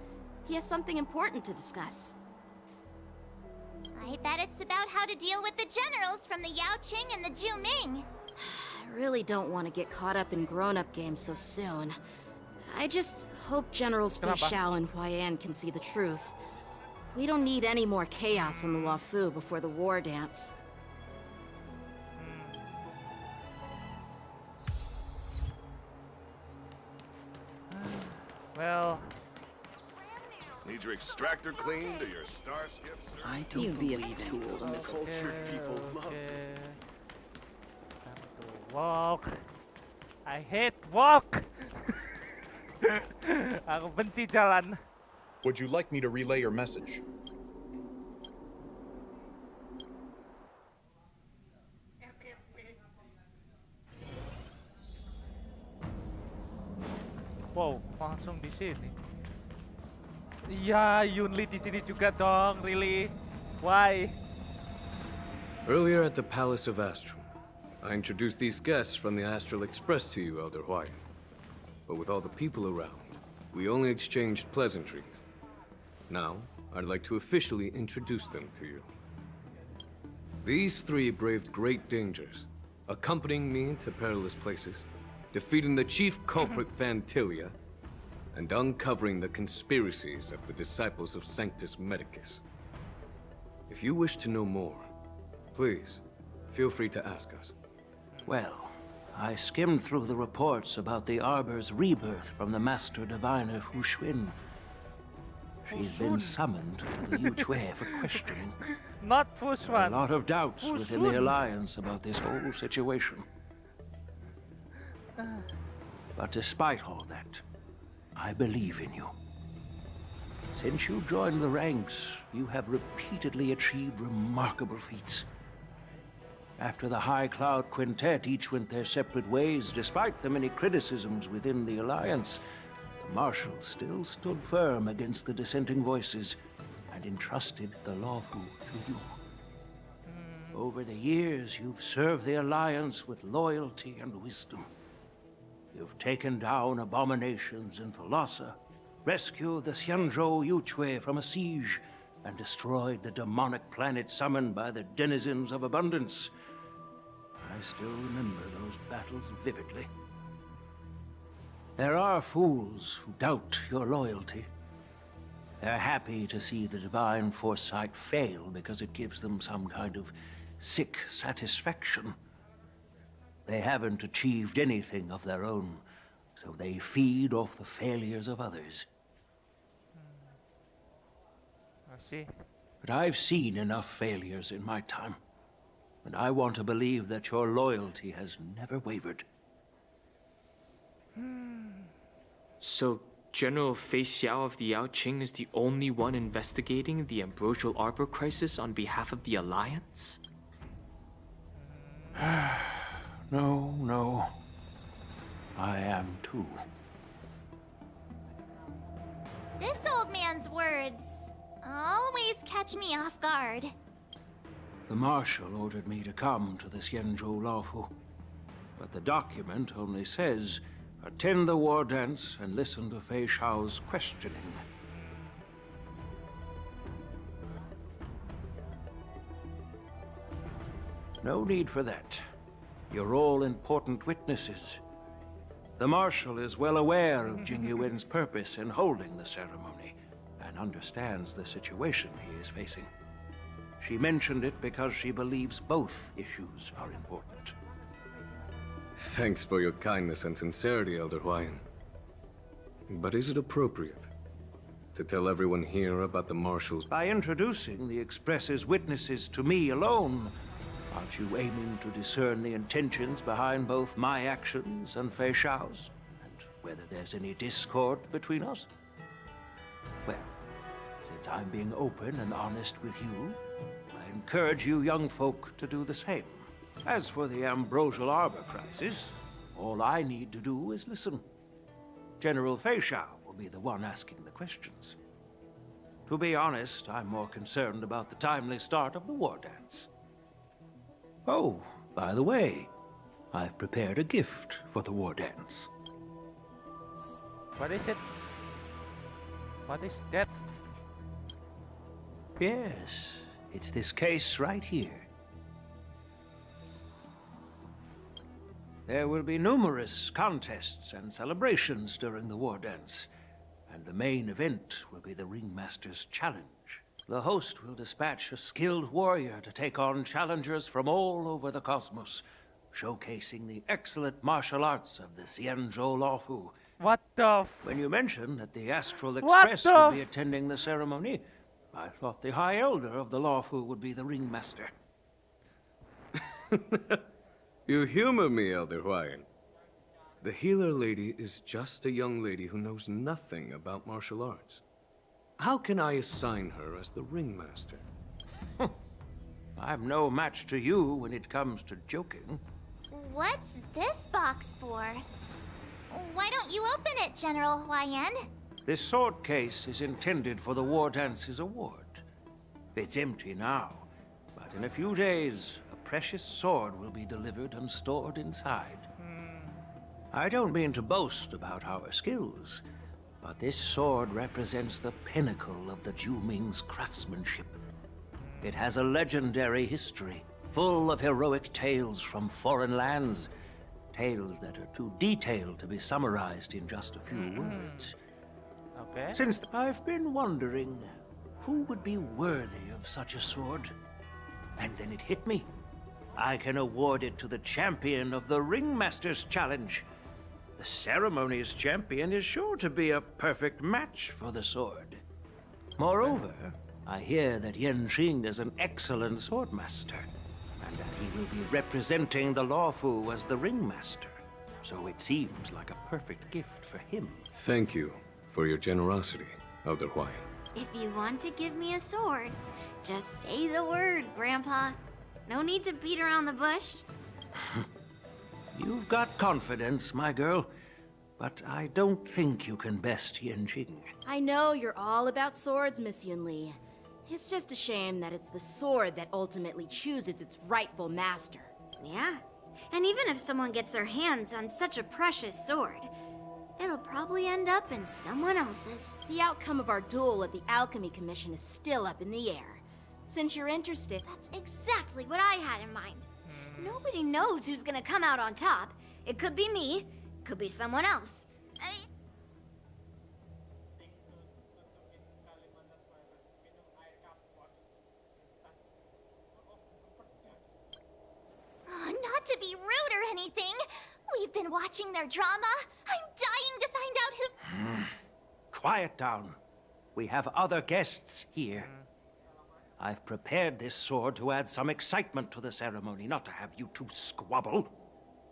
He has something important to discuss.
I bet it's about how to deal with the generals from the Yaoqing and the Zhuming.
I really don't want to get caught up in grown-up games so soon. I just hope Generals Fei
Kenapa?
Xiao and Huaiyan can see the truth. We don't need any more chaos in the Luofu before the war dance.
Well,
Need your extractor cleaned or your star skips?
I don't believe it. Cultured people love this.
Time to walk. I hate walk. Aku benci jalan.
Would you like me to relay your message?
Wow, langsung di sini. Iya, Yunli di sini juga dong, really? Why?
Earlier at the Palace of Astral, I introduced these guests from the Astral Express to you, Elder Huai. But with all the people around, We only exchanged pleasantries. Now, I'd like to officially introduce them to you. These three braved great dangers, accompanying me to perilous places, defeating the chief culprit Vantilia, and uncovering the conspiracies of the disciples of Sanctus Medicus. If you wish to know more, please, feel free to ask us.
Well, I skimmed through the reports about the Arbor's rebirth from the Master Diviner Fu Xuan. She's been summoned to the Yuchue for questioning.
Not
There are
Fushwan.
a lot of doubts within the Alliance about this whole situation. But despite all that, I believe in you. Since you joined the ranks, you have repeatedly achieved remarkable feats. After the High Cloud Quintet each went their separate ways, despite the many criticisms within the Alliance, the Marshal still stood firm against the dissenting voices and entrusted the Lawfu to you. Over the years, you've served the Alliance with loyalty and wisdom. You've taken down abominations in Thalassa, rescued the Xianzhou Yuchue from a siege, and destroyed the demonic planet summoned by the denizens of abundance. I still remember those battles vividly. There are fools who doubt your loyalty. They're happy to see the divine foresight fail because it gives them some kind of sick satisfaction. They haven't achieved anything of their own, so they feed off the failures of others.
I see.
But I've seen enough failures in my time, and I want to believe that your loyalty has never wavered.
So, General Fei Xiao of the Yaoqing is the only one investigating the Ambrosial Arbor crisis on behalf of the Alliance?
No. I am too.
This old man's words always catch me off guard.
The Marshal ordered me to come to the Xianzhou Lawfu, but the document only says, attend the war dance and listen to Fei Xiao's questioning. No need for that. You're all important witnesses. The Marshal is well aware of Jing Yuan's purpose in holding the ceremony, and understands the situation he is facing. She mentioned it because she believes both issues are important.
Thanks for your kindness and sincerity, Elder Huayan. But is it appropriate to tell everyone here about the Marshal's...
By introducing the Express's witnesses to me alone, aren't you aiming to discern the intentions behind both my actions and Fei Xiao's? And whether there's any discord between us? Well, since I'm being open and honest with you, I encourage you young folk to do the same. As for the Ambrosial Arbor crisis, all I need to do is listen. General Fei Xiao will be the one asking the questions. To be honest, I'm more concerned about the timely start of the war dance. Oh, by the way, I've prepared a gift for the war dance.
What is it? What is that?
Yes, it's this case right here. There will be numerous contests and celebrations during the war dance, and the main event will be the Ringmaster's Challenge. The host will dispatch a skilled warrior to take on challengers from all over the cosmos, showcasing the excellent martial arts of the Xianzhou Lawfu.
What the
When you mentioned that the Astral Express would be attending the ceremony, I thought the High Elder of the Lawfu would be the Ringmaster.
You humor me, Elder Huayan. The healer lady is just a young lady who knows nothing about martial arts. How can I assign her as the ringmaster?
I'm no match to you when it comes to joking.
What's this box for? Why don't you open it, General Huayan?
This sword case is intended for the War Dance's award. It's empty now, but in a few days, a precious sword will be delivered and stored inside. I don't mean to boast about our skills, but this sword represents the pinnacle of the Juming's craftsmanship. It has a legendary history, full of heroic tales from foreign lands. Tales that are too detailed to be summarized in just a few words.
Okay.
Since I've been wondering who would be worthy of such a sword. And then it hit me. I can award it to the champion of the Ringmaster's Challenge. The ceremony's champion is sure to be a perfect match for the sword. Moreover, I hear that Yanqing is an excellent swordmaster, and that he will be representing the Lawfu as the Ringmaster. So it seems like a perfect gift for him.
Thank you for your generosity, Elder Huayan.
If you want to give me a sword, just say the word, Grandpa. No need to beat around the bush.
You've got confidence, my girl, but I don't think you can best Yanqing.
I know you're all about swords, Miss Yunli. It's just a shame that it's the sword that ultimately chooses its rightful master.
Yeah, and even if someone gets their hands on such a precious sword, it'll probably end up in someone else's.
The outcome of our duel at the Alchemy Commission is still up in the air. Since you're interested...
That's exactly what I had in mind. Nobody knows who's gonna come out on top. It could be me, could be someone else.
Not to be rude or anything. We've been watching their drama. I'm dying to find out who...
Quiet down. We have other guests here. I've prepared this sword to add some excitement to the ceremony, not to have you two squabble.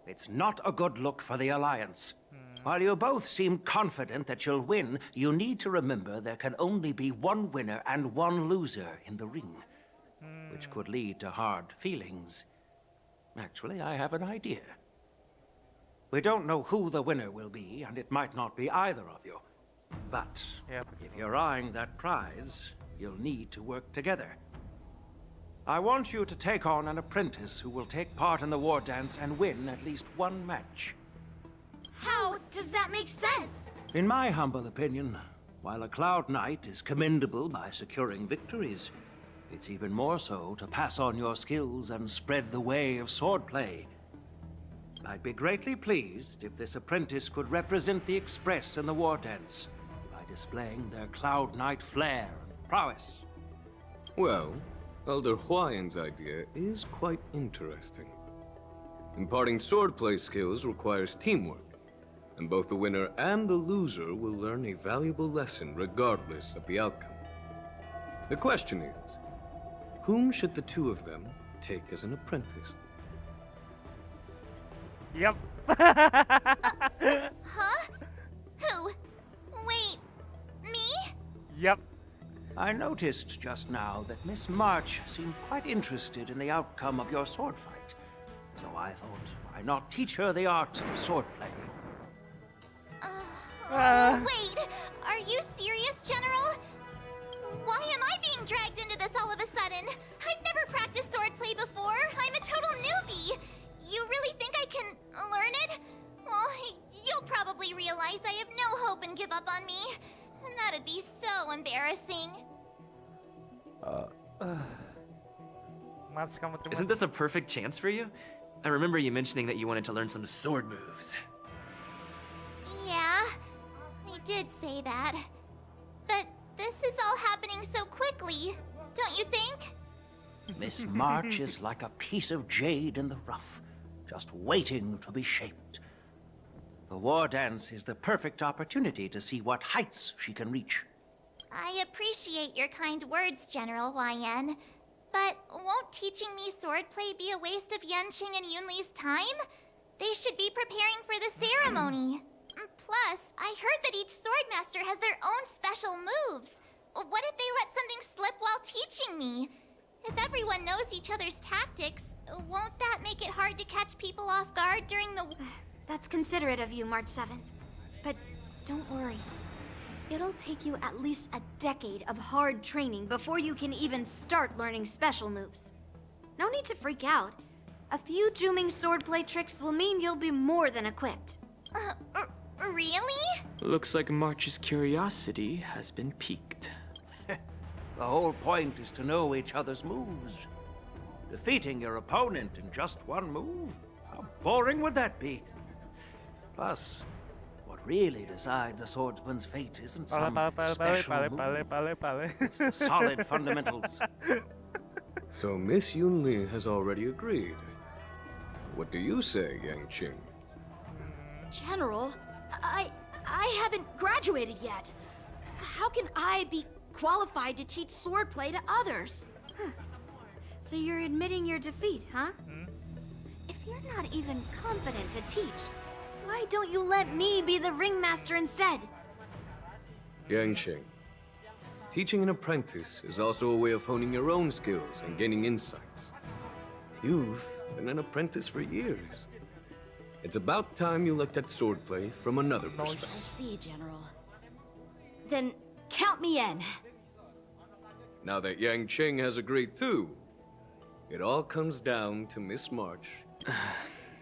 It's not a good look for the Alliance. While you both seem confident that you'll win, you need to remember there can only be one winner and one loser in the ring, which could lead to hard feelings. Actually, I have an idea. We don't know who the winner will be, and it might not be either of you. But if you're eyeing that prize, you'll need to work together. I want you to take on an apprentice who will take part in the war dance and win at least one match.
How does that make sense?
In my humble opinion, while a Cloud Knight is commendable by securing victories, it's even more so to pass on your skills and spread the way of swordplay. I'd be greatly pleased if this apprentice could represent the Express in the war dance by displaying their Cloud Knight flair and prowess.
Well, Elder Huayan's idea is quite interesting. Imparting swordplay skills requires teamwork, and both the winner and the loser will learn a valuable lesson regardless of the outcome. The question is, whom should the two of them take as an apprentice?
Yep.
Huh? Who? Wait, me?
Yep.
I noticed just now that Miss March seemed quite interested in the outcome of your sword fight. So I thought, why not teach her the art of swordplay?
Wait, are you serious, General? Why am I being dragged into this all of a sudden? I've never practiced swordplay before. I'm a total newbie. You really think I can learn it? Well, you'll probably realize I have no hope and give up on me. And that'd be so embarrassing.
Isn't this a perfect chance for you? I remember you mentioning that you wanted to learn some sword moves.
Yeah, I did say that. But this is all happening so quickly, don't you think?
Miss March is like a piece of jade in the rough, just waiting to be shaped. The war dance is the perfect opportunity to see what heights she can reach.
I appreciate your kind words, General Huayan. But won't teaching me swordplay be a waste of Yanqing and Yunli's time? They should be preparing for the ceremony. Plus, I heard that each swordmaster has their own special moves. What if they let something slip while teaching me? If everyone knows each other's tactics, won't that make it hard to catch people off guard during the...
That's considerate of you, March 7th. But don't worry. It'll take you at least a decade of hard training before you can even start learning special moves. No need to freak out. A few Juming swordplay tricks will mean you'll be more than equipped.
Really?
Looks like March's curiosity has been piqued.
The whole point is to know each other's moves. Defeating your opponent in just one move? How boring would that be? Plus, what really decides a swordsman's fate isn't some special move. It's the solid fundamentals.
So Miss Yunli has already agreed. What do you say, Yang Qing?
General, I haven't graduated yet. How can I be qualified to teach swordplay to others?
So you're admitting your defeat, huh? If you're not even confident to teach, why don't you let me be the ringmaster instead?
Yang Qing, teaching an apprentice is also a way of honing your own skills and gaining insights. You've been an apprentice for years. It's about time you looked at swordplay from another perspective.
I see, General. Then count me in.
Now that Yang Qing has agreed too, it all comes down to Miss March.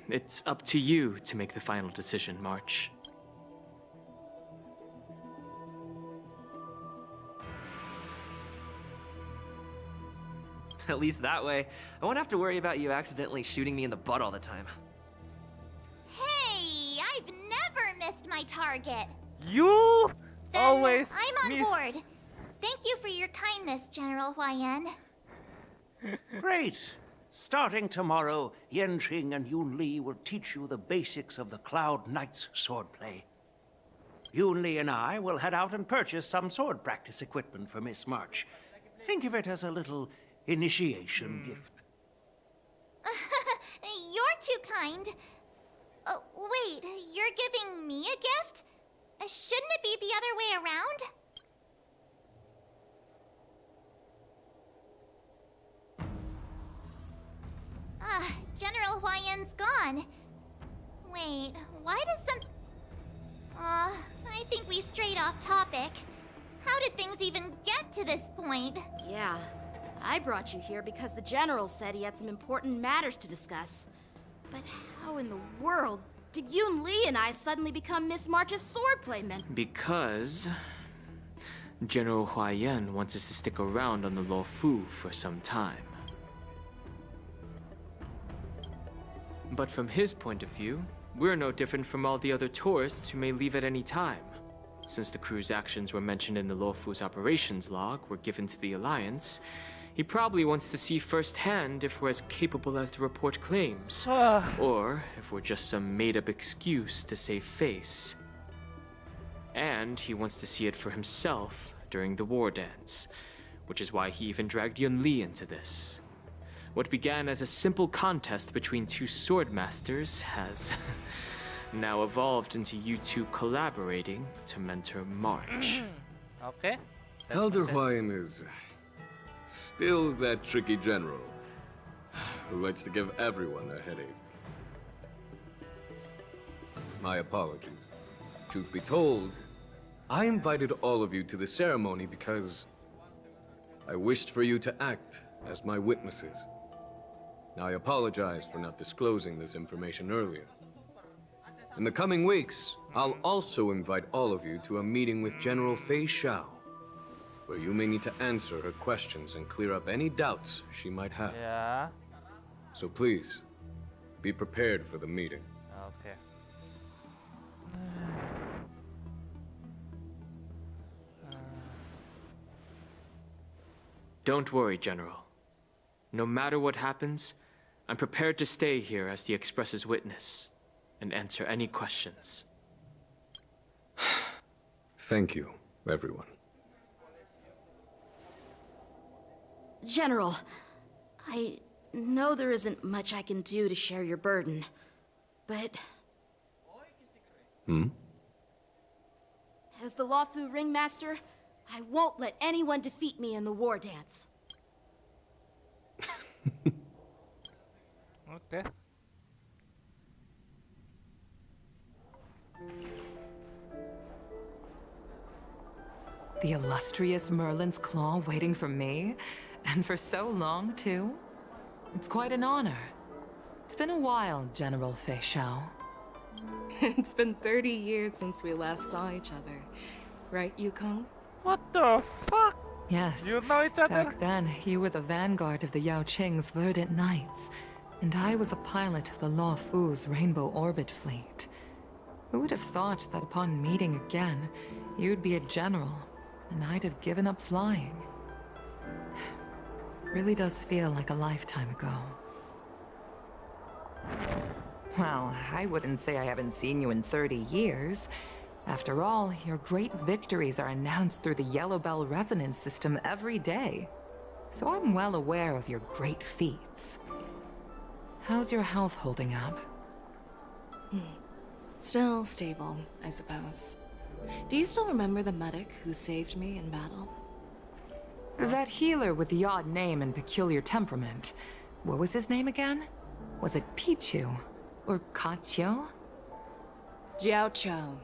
It's up to you to make the final decision, March.
At least that way, I won't have to worry about you accidentally shooting me in the butt all the time.
Hey, I've never missed my target.
You
Then
always
I'm on
miss.
board. Thank you for your kindness, General Huayan.
Great! Starting tomorrow, Yanqing and Yunli will teach you the basics of the Cloud Knight's swordplay. Yunli and I will head out and purchase some sword practice equipment for Miss March. Think of it as a little initiation gift.
You're too kind. Wait, you're giving me a gift? Shouldn't it be the other way around? General Huayan's gone. Wait, why does some... I think we strayed off topic. How did things even get to this point?
Yeah, I brought you here because the General said he had some important matters to discuss. But how in the world did Yun Li and I suddenly become Miss March's swordplay men?
Because General Huayan wants us to stick around on the Luofu for some time. But from his point of view, we're no different from all the other tourists who may leave at any time. Since the crew's actions were mentioned in the Luofu's operations log were given to the Alliance, he probably wants to see firsthand if we're as capable as the report claims, or if we're just some made-up excuse to save face. And he wants to see it for himself during the war dance, which is why he even dragged Yun Li into this. What began as a simple contest between two sword masters has now evolved into you two collaborating to mentor March.
Okay.
Elder Huayan is still that tricky general who likes to give everyone a headache. My apologies. Truth be told, I invited all of you to the ceremony because I wished for you to act as my witnesses. Now, I apologize for not disclosing this information earlier. In the coming weeks, I'll also invite all of you to a meeting with General Fei Xiao, where you may need to answer her questions and clear up any doubts she might have.
Yeah.
So please, be prepared for the meeting.
Okay.
Don't worry, General. No matter what happens, I'm prepared to stay here as the Express's witness and answer any questions.
Thank you, everyone.
General, I know there isn't much I can do to share your burden, but... As the Luofu ringmaster, I won't let anyone defeat me in the war dance.
Okay.
The illustrious Merlin's claw waiting for me? And for so long, too? It's quite an honor. It's been a while, General Fei Xiao.
It's been 30 years since we last saw each other. Right, Yukong?
What the fuck?
Yes.
You know each other?
Back then, you were the vanguard of the Yao Qing's Verdant Knights, and I was a pilot of the Law Fu's Rainbow Orbit fleet. Who would have thought that upon meeting again, you'd be a general, and I'd have given up flying? Really does feel like a lifetime ago. Well, I wouldn't say I haven't seen you in 30 years. After all, your great victories are announced through the Yellow Bell resonance system every day. So I'm well aware of your great feats. How's your health holding up?
Still stable, I suppose. Do you still remember the medic who saved me in battle?
That healer with the odd name and peculiar temperament. What was his name again? Was it Pichu? Or Kachio?
Jiao Cho.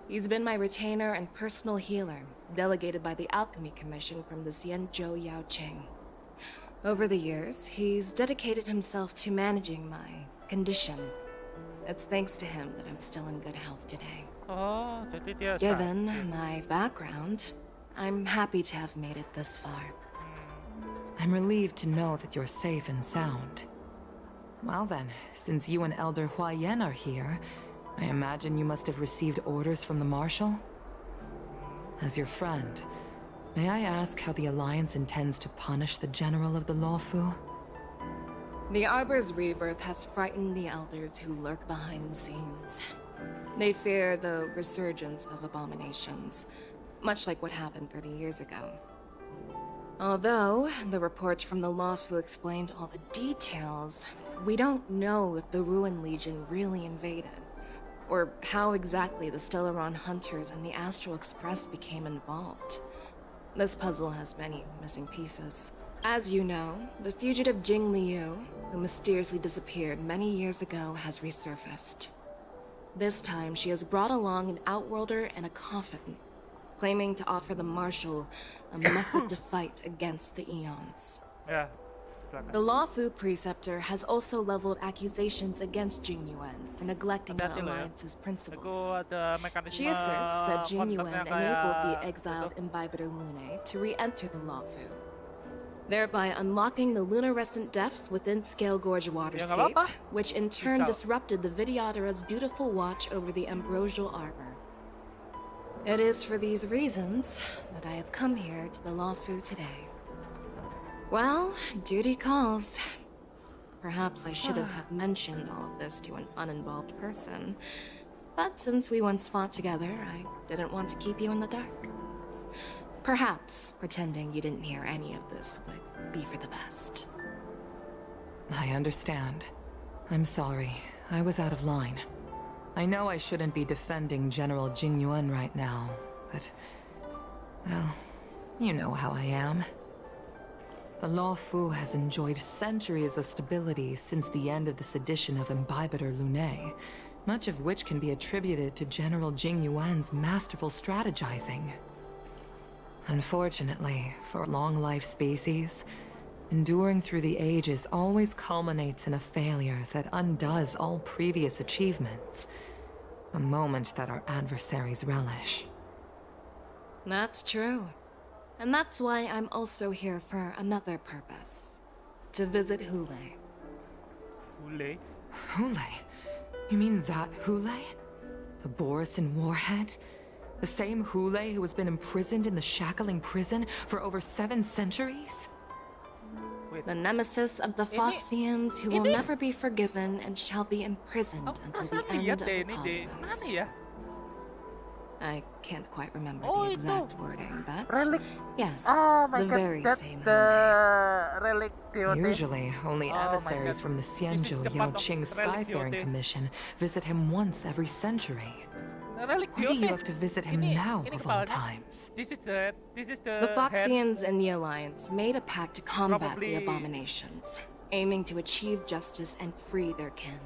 He's been my retainer and personal healer, delegated by the Alchemy Commission from the Xianzhou Yao Qing. Over the years, he's dedicated himself to managing my condition. It's thanks to him that I'm still in good health today.
Oh, jadi dia
Given my background, I'm happy to have made it this far.
I'm relieved to know that you're safe and sound. Well then, since you and Elder Huayan are here, I imagine you must have received orders from the Marshal? As your friend, may I ask how the Alliance intends to punish the General of the Lawfu?
The Arbor's rebirth has frightened the Elders who lurk behind the scenes. They fear the resurgence of abominations, much like what happened 30 years ago. Although the report from the Lawfu explained all the details, we don't know if the Ruin Legion really invaded, or how exactly the Stellaron Hunters and the Astral Express became involved. This puzzle has many missing pieces. As you know, the fugitive Jing Liu, who mysteriously disappeared many years ago, has resurfaced. This time, she has brought along an Outworlder and a coffin, claiming to offer the Marshal a method to fight against the Eons.
Yeah.
The Lawfu Preceptor has also leveled accusations against Jing Yuan for neglecting the Alliance's principles. She asserts that Jing Yuan enabled the exiled Imbibitor Lune to re-enter the Lawfu, thereby unlocking the lunarescent depths within Scale Gorge Waterscape, which in turn disrupted the Vidyadhara's dutiful watch over the Ambrosial Arbor. It is for these reasons that I have come here to the Lawfu today. Well, duty calls. Perhaps I shouldn't have mentioned all of this to an uninvolved person, but since we once fought together, I didn't want to keep you in the dark. Perhaps pretending you didn't hear any of this would be for the best.
I understand. I'm sorry. I was out of line. I know I shouldn't be defending General Jing Yuan right now, but... well, you know how I am. The Lawfu has enjoyed centuries of stability since the end of the sedition of Imbibitor Lune, much of which can be attributed to General Jing Yuan's masterful strategizing. Unfortunately, for a long-life species, enduring through the ages always culminates in a failure that undoes all previous achievements. A moment that our adversaries relish.
That's true. And that's why I'm also here for another purpose. To visit Hule.
Hule?
Hule? You mean that Hule? The Borisin warhead? The same Hule who has been imprisoned in the Shackling prison for over 7 centuries?
The nemesis of the Foxians who will never be forgiven and shall be imprisoned until the end of the cosmos. I can't quite remember the exact wording, but yes, the very same
relic.
Usually, only emissaries from the Xianzhou Yao Qing Skyfaring Commission visit him once every century. Why do you have to visit him now, of all times?
The
Foxians and the Alliance made a pact to combat the abominations, aiming to achieve justice and free their kin.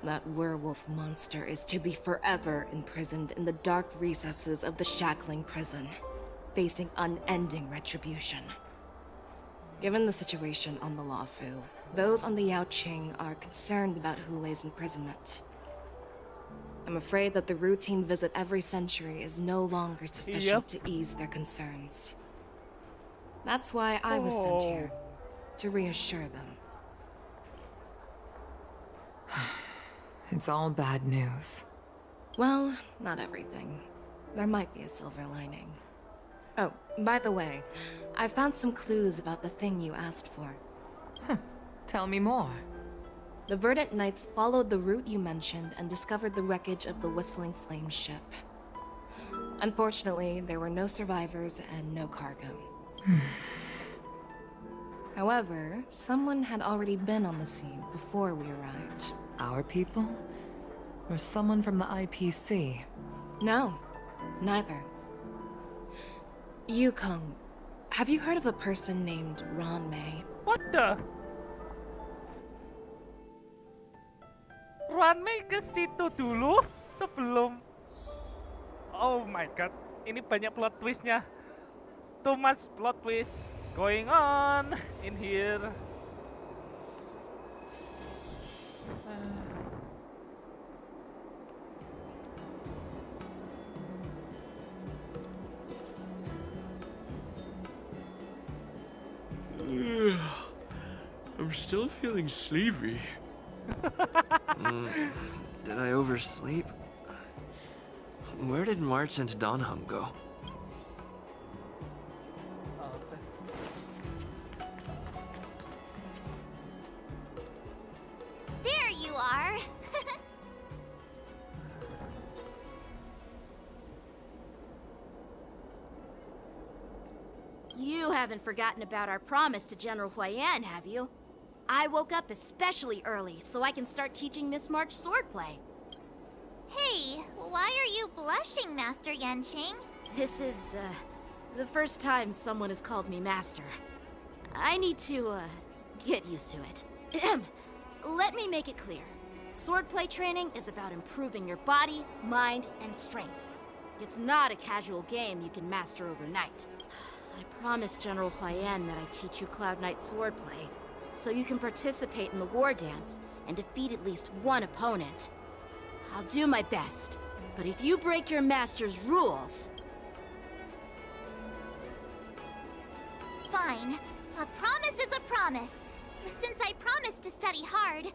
That werewolf monster is to be forever imprisoned in the dark recesses of the Shackling prison, facing unending retribution. Given the situation on the Lawfu, those on the Yao Qing are concerned about Hule's imprisonment. I'm afraid that the routine visit every century is no longer sufficient to ease their concerns. That's why I was sent here, to reassure them.
It's all bad news.
Well, not everything. There might be a silver lining. Oh, by the way, I found some clues about the thing you asked for.
Tell me more.
The Verdant Knights followed the route you mentioned and discovered the wreckage of the Whistling Flame ship. Unfortunately, there were no survivors and no cargo. However, someone had already been on the scene before we arrived.
Our people? Or someone from the IPC?
No, neither. Yukong, have you heard of a person named Ron May?
What the? Ron May ke situ dulu sebelum. Oh my god, ini banyak plot twistnya. Too much plot twist going on in here.
I'm still feeling sleepy. Did I oversleep? Where did March and Donham go?
There you are.
You haven't forgotten about our promise to General Huayan, have you? I woke up especially early so I can start teaching Miss March swordplay.
Hey, why are you blushing, Master Yanqing?
This is, the first time someone has called me Master. I need to, get used to it. Let me make it clear. Swordplay training is about improving your body, mind, and strength. It's not a casual game you can master overnight. I promised General Huayan that I'd teach you Cloud Knight swordplay, so you can participate in the war dance and defeat at least one opponent. I'll do my best, but if you break your master's rules...
Fine. A promise is a promise. Since I promised to study hard,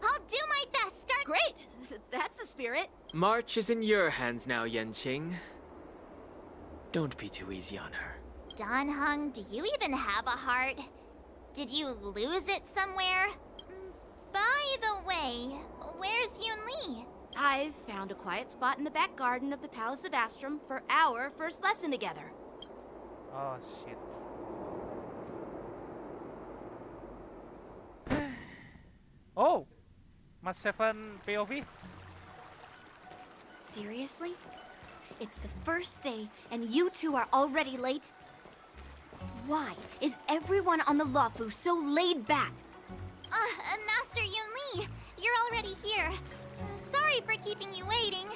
I'll do my best.
Great! That's the spirit.
March is in your hands now, Yanqing. Don't be too easy on her.
Donhung, do you even have a heart? Did you lose it somewhere? By the way, where's Yunli?
I've found a quiet spot in the back garden of the Palace of Astrum for our first lesson together.
Oh shit. Oh, Mas Seven POV.
Seriously? It's the first day and you two are already late? Why is everyone on the Luofu so laid back?
Master Yunli, you're already here. Sorry for keeping you waiting.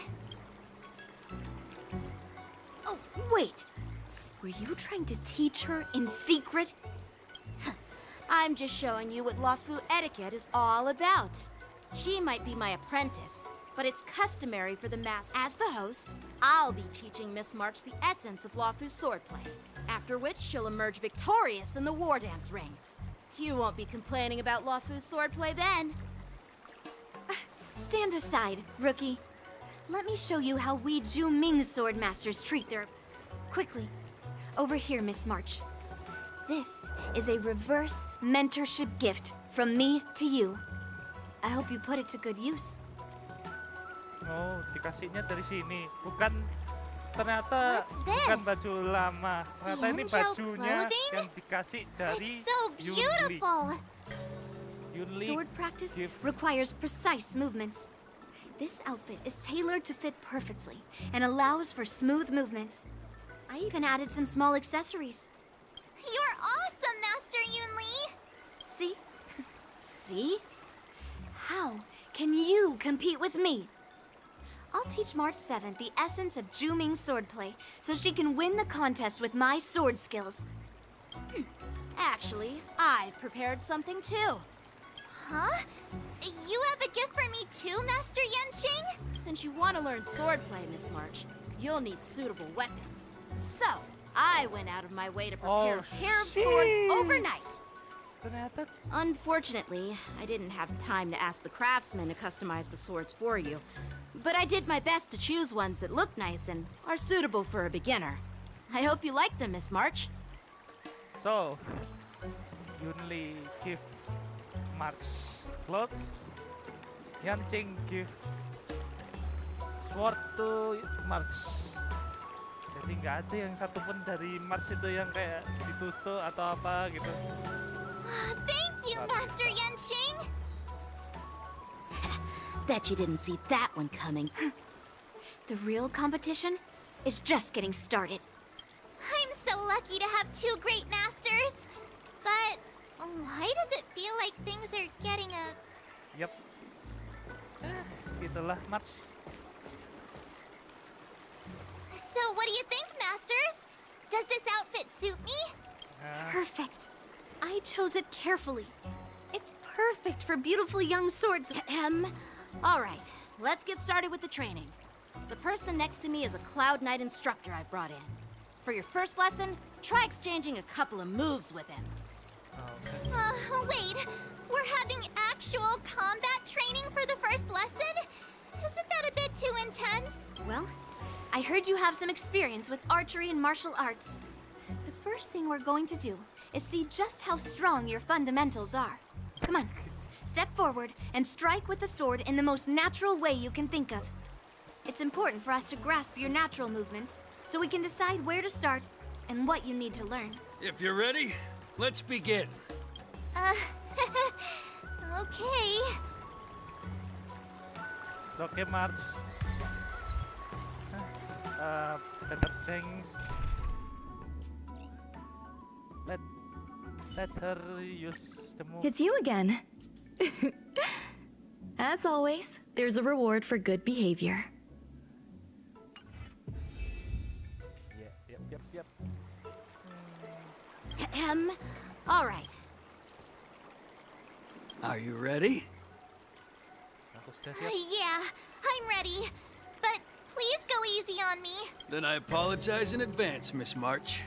Oh, wait. Were you trying to teach her in secret?
I'm just showing you what Luofu etiquette is all about. She might be my apprentice, but it's customary for the master. As the host, I'll be teaching Miss March the essence of Luofu's swordplay, after which she'll emerge victorious in the war dance ring. You won't be complaining about Luofu's swordplay then.
Stand aside, rookie. Let me show you how we Zhuming swordmasters treat their... Quickly. Over here, Miss March. This is a reverse mentorship gift from me to you. I hope you put it to good use.
Oh, dikasihnya dari sini. Bukan, ternyata bukan baju lama. Ternyata ini bajunya yang dikasih dari
so beautiful.
Yunli.
Sword practice requires precise movements. This outfit is tailored to fit perfectly and allows for smooth movements. I even added some small accessories.
You're awesome, Master Yunli!
See? See? How can you compete with me? I'll teach March 7th the essence of Zhuming swordplay so she can win the contest with my sword skills.
Actually, I've prepared something too.
Huh? You have a gift for me too, Master Yanqing?
Since you want to learn swordplay, Miss March, you'll need suitable weapons. So, I went out of my way to prepare a pair of swords overnight.
Ternyata
Unfortunately, I didn't have time to ask the craftsman to customize the swords for you. But I did my best to choose ones that look nice and are suitable for a beginner. I hope you like them, Miss March.
so Yunli give March clothes, Yanqing give sword to March. Jadi nggak ada yang satupun dari March itu yang kayak ditusuk atau apa gitu.
Thank you, Master Yanqing!
Bet you didn't see that one coming.
The real competition is just getting started.
I'm so lucky to have two great masters. But why does it feel like things are getting a...
Yep. Gitulah March.
So what do you think, Masters? Does this outfit suit me?
Perfect. I chose it carefully. It's perfect for beautiful young swords.
All right, let's get started with the training. The person next to me is a Cloud Knight instructor I've brought in. For your first lesson, try exchanging a couple of moves with him.
Wait. We're having actual combat training for the first lesson? Isn't that a bit too intense?
Well, I heard you have some experience with archery and martial arts. The first thing we're going to do is see just how strong your fundamentals are. Come on, step forward and strike with the sword in the most natural way you can think of. It's important for us to grasp your natural movements so we can decide where to start and what you need to learn.
If you're ready, let's begin.
Okay.
It's okay, March. Better change. Let her use the move.
It's you again. As always, there's a reward for good behavior.
Yep.
All right.
Are you ready?
Yeah, I'm ready. But please go easy on me.
Then I apologize in advance, Miss March.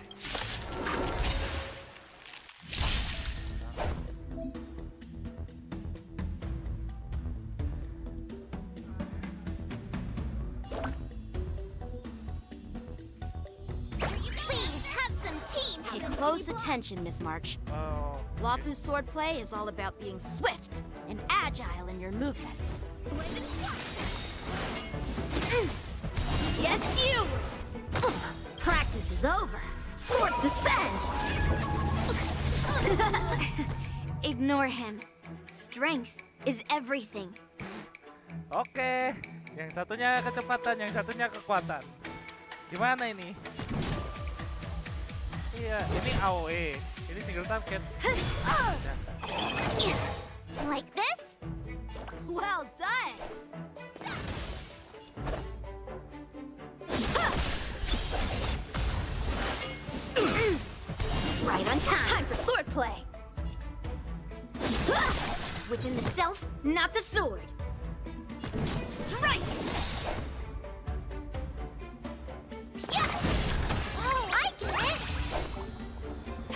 Please have some tea.
Pay close attention, Miss March. Lawfu swordplay is all about being swift and agile in your movements.
Yes, you!
Practice is over. Swords descend!
Ignore him. Strength is everything.
Oke, yang satunya kecepatan, yang satunya kekuatan. Gimana ini? Iya, ini AOE. Ini single target.
Like this?
Well done!
Right on time.
Time for swordplay!
Within the self, not the sword. Strike!
Oh, I get it!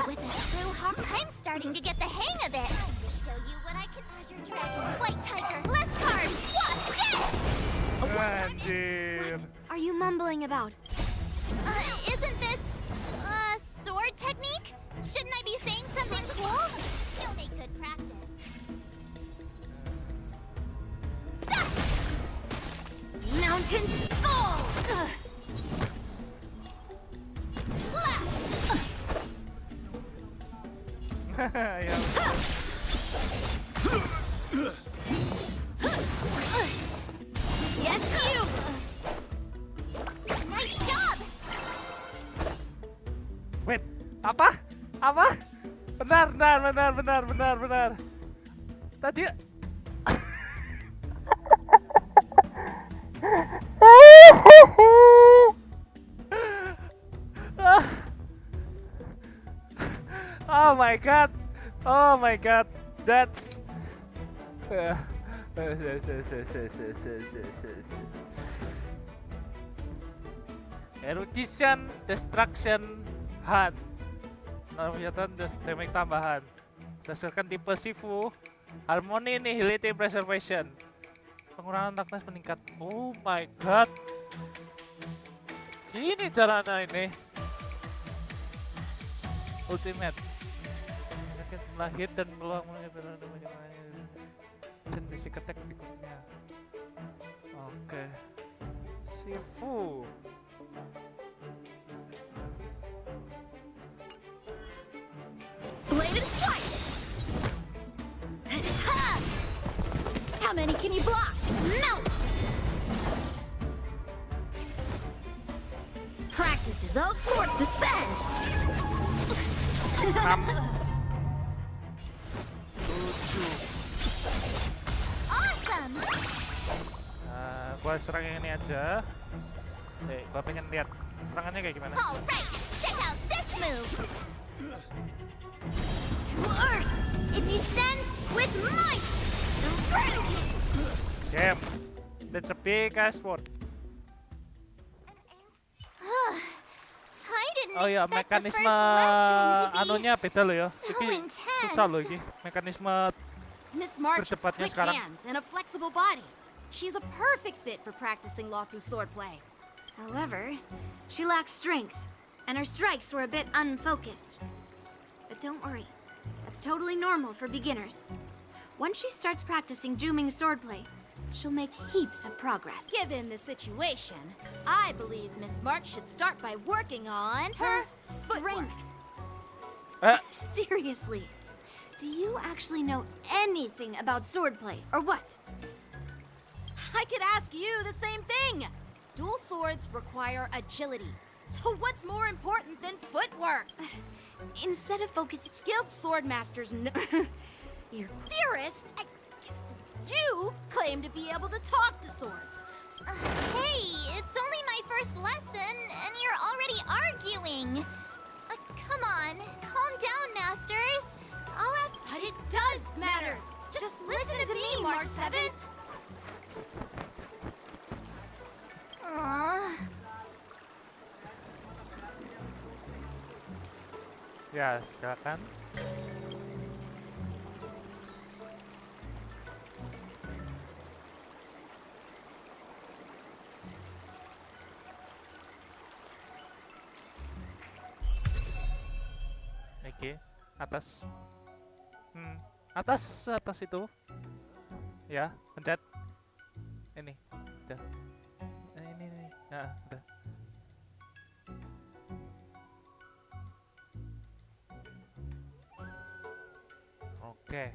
With a true heart, I'm starting to get the hang of it. I'm gonna show you what I can measure dragon, white tiger, less cards, what? Death!
Anjir.
Are you mumbling about?
Isn't this, sword technique? Shouldn't I be saying something cool? You'll make good practice.
Mountains fall!
Ya.
Yes, you!
Nice job!
Wait, apa? Benar. Tadi Oh my god. That's Erudition, Destruction, Hunt. Penjatan damage tambahan. Berdasarkan tipe Shifu, Harmony, Nihility, Preservation. Pengurangan toughness meningkat. Oh my god. Gini caranya ini. Ultimate. Menaikkan jumlah hit dan peluang jenis attack berikutnya. Oke. Shifu.
Bladed strike! How many can you block? Melt! Practice as all swords descend! Awesome!
Gua serang yang ini aja. Gua pengen lihat serangannya kayak gimana.
Alright, check out this move! To Earth! It descends with might! Eradicate!
Damn! That's a big ass sword.
I didn't
Oh ya,
expect the first
mekanisme
lesson to be
anunya beda loh ya.
so
Ini
intense.
susah loh ini. Mekanisme
Miss March has
berdebatnya
quick
sekarang.
hands and a flexible body. She's a perfect fit for practicing Lawfu swordplay.
However, she lacks strength, and her strikes were a bit unfocused. But don't worry, that's totally normal for beginners. Once she starts practicing Juming swordplay, she'll make heaps of progress.
Given the situation, I believe Miss March should start by working on her footwork.
Seriously, do you actually know anything about swordplay, or what?
I could ask you the same thing. Dual swords require agility. So what's more important than footwork?
Instead of focusing...
Skilled sword masters
You're...
Theorist? You claim to be able to talk to swords.
Hey, it's only my first lesson, and you're already arguing. Come on, calm down, masters. I'll have...
But it does matter. Just listen to me, March 7th.
Ya, silakan. Oke, atas. Atas itu. Ya, pencet. Ini, udah. Ini. Nah, udah. Oke.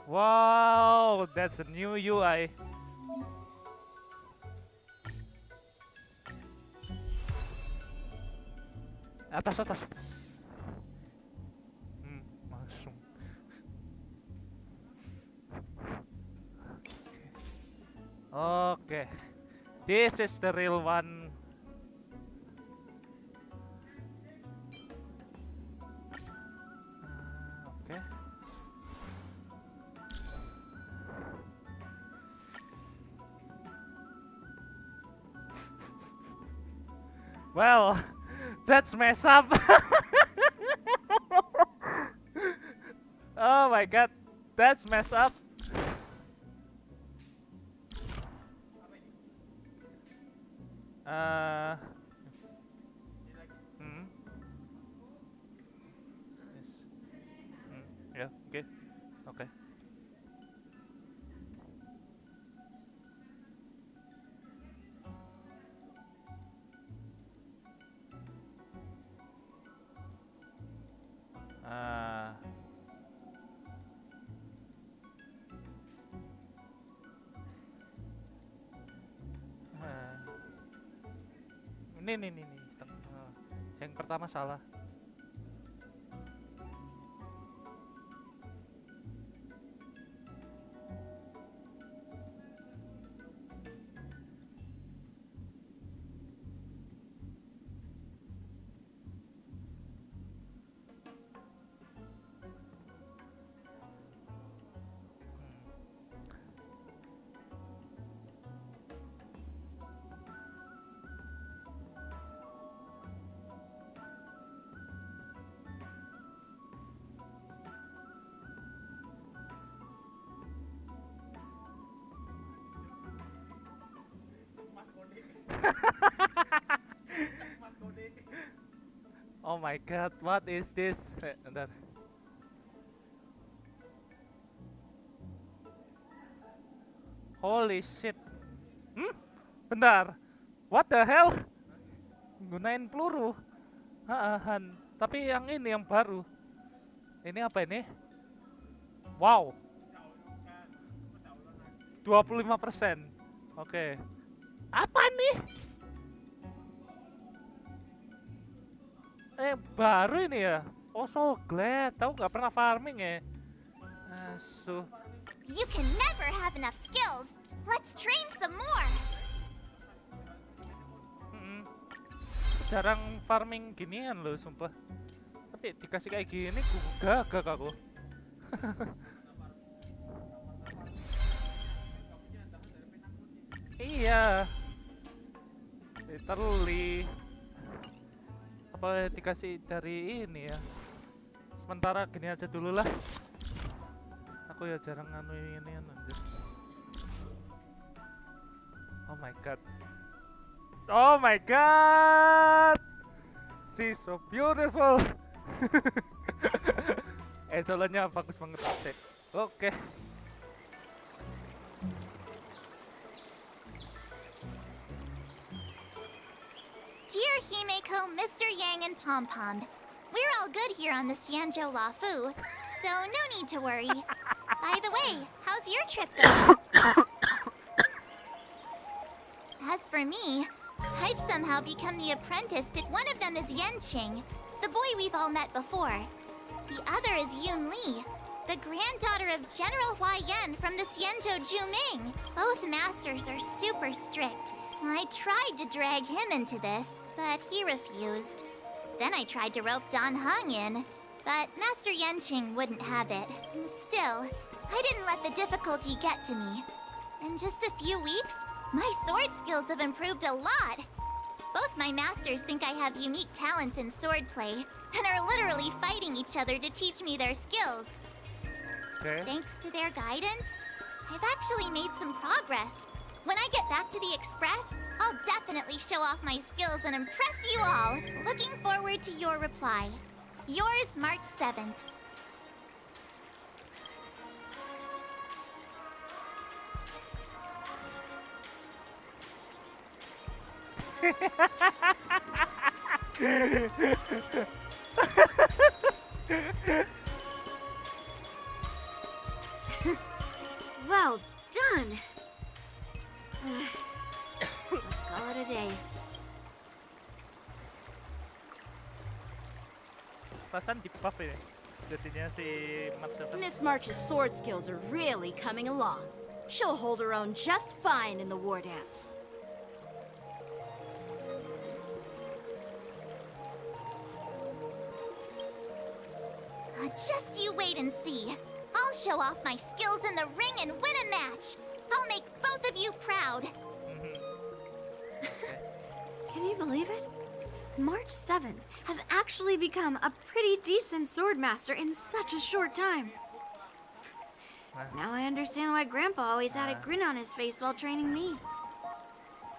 Wow, that's a new UI. Atas. Langsung. Oke. This is the real one. Oke. Well, that's mess up. Oh my god, that's mess up. Yes. Yeah, okay. Ini. Yang pertama salah. Oh my god, what is this? Bentar. Holy shit. Bentar. What the hell? Gunain peluru. Han. Tapi yang ini yang baru. Ini apa ini? Wow. 25%. Oke. Apa nih? Baru ini ya? Oh, so glad. Tahu nggak pernah farming ya? Asuh.
You can never have enough skills. Let's train some more.
Jarang farming ginian loh, sumpah. Tapi dikasih kayak gini, gagak aku. Iya. Literally. Apa dikasih dari ini ya? Sementara gini aja dulu lah. Aku ya jarang nganu ini anjir. Oh my god. Oh my god. She's so beautiful. Edolannya bagus banget sih. Oke.
Dear Himeko, Mr. Yang, and Pom Pom, we're all good here on the Xianzhou Lafu, so no need to worry. By the way, how's your trip going? As for me, I've somehow become the apprentice to one of them is Yanqing, the boy we've all met before. The other is Yun Li, the granddaughter of General Hua Yan from the Xianzhou Juming. Both masters are super strict. I tried to drag him into this, but he refused. Then I tried to rope Dan Heng in, but Master Yanqing wouldn't have it. Still, I didn't let the difficulty get to me. In just a few weeks, my sword skills have improved a lot. Both my masters think I have unique talents in swordplay, and are literally fighting each other to teach me their skills.
Okay.
Thanks to their guidance, I've actually made some progress. When I get back to the Express, I'll definitely show off my skills and impress you all. Looking forward to your reply. Yours, March 7th.
Well done. Let's call it a day.
Perasaan di buff ini. Jadinya si March 7.
Miss March's sword skills are really coming along. She'll hold her own just fine in the war dance.
Just you wait and see. I'll show off my skills in the ring and win a match. I'll make both of you proud.
Can you believe it? March 7th has actually become a pretty decent swordmaster in such a short time. Now I understand why Grandpa always had a grin on his face while training me.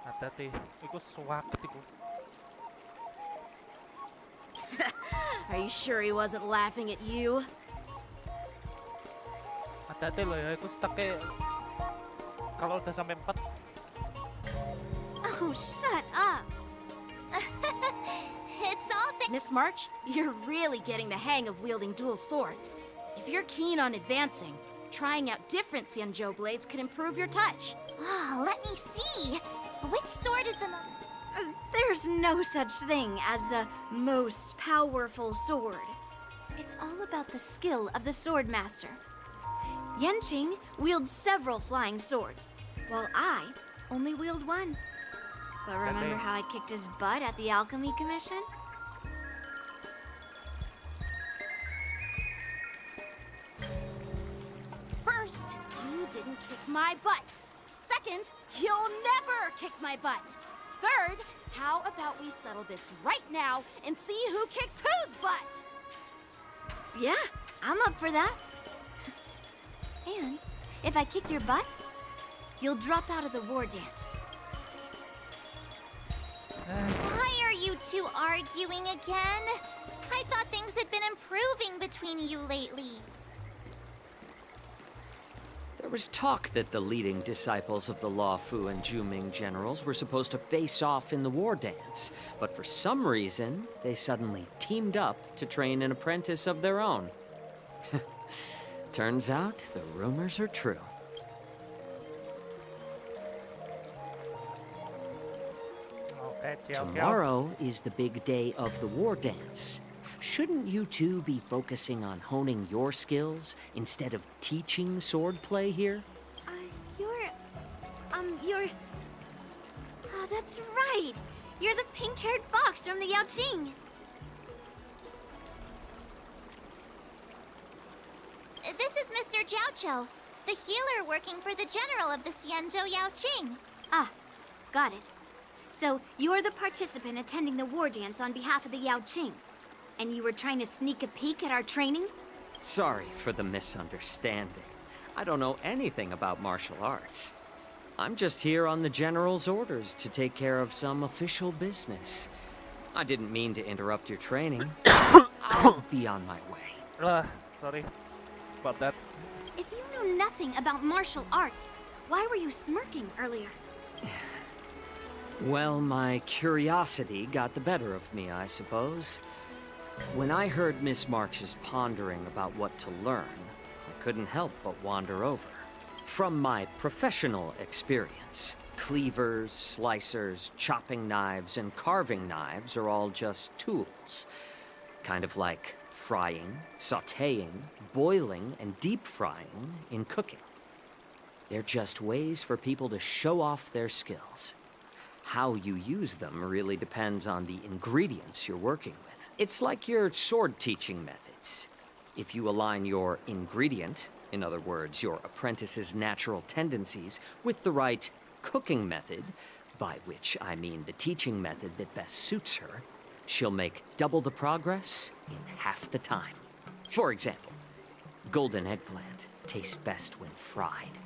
Hati-hati, iku swakit iku.
Are you sure he wasn't laughing at you?
Hati-hati loh ya, iku stuck-nya kalau udah sampai 4.
Oh, shut up!
It's all
Miss March, you're really getting the hang of wielding dual swords. If you're keen on advancing, trying out different Xianzhou blades could improve your touch.
Oh, let me see. Which sword is the
There's no such thing as the most powerful sword. It's all about the skill of the swordmaster. Yanqing wields several flying swords, while I only wield one. But remember how I kicked his butt at the Alchemy Commission?
First, you didn't kick my butt. Second, you'll never kick my butt. Third, how about we settle this right now and see who kicks whose butt?
Yeah, I'm up for that. And if I kick your butt, you'll drop out of the war dance.
Why are you two arguing again? I thought things had been improving between you lately.
There was talk that the leading disciples of the Luofu and Juming generals were supposed to face off in the war dance, but for some reason, they suddenly teamed up to train an apprentice of their own. Turns out, the rumors are true.
Okay,
Tomorrow is the big day of the war dance. Shouldn't you two be focusing on honing your skills instead of teaching swordplay here?
You're... Oh, that's right. You're the pink-haired fox from the Yaoqing.
This is Mr. Jiaoqiu, the healer working for the general of the Xianzhou Yaoqing.
Ah, got it. So, you're the participant attending the war dance on behalf of the Yaoqing. And you were trying to sneak a peek at our training?
Sorry for the misunderstanding. I don't know anything about martial arts. I'm just here on the general's orders to take care of some official business. I didn't mean to interrupt your training. I'll be on my way.
Sorry about that.
If you know nothing about martial arts, why were you smirking earlier?
Well, my curiosity got the better of me, I suppose. When I heard Miss March's pondering about what to learn, I couldn't help but wander over. From my professional experience, cleavers, slicers, chopping knives, and carving knives are all just tools. Kind of like frying, sautéing, boiling, and deep frying in cooking. They're just ways for people to show off their skills. How you use them really depends on the ingredients you're working with. It's like your sword teaching methods. If you align your ingredient, in other words, your apprentice's natural tendencies, with the right cooking method, by which I mean the teaching method that best suits her, she'll make double the progress in half the time. For example, golden eggplant tastes best when fried,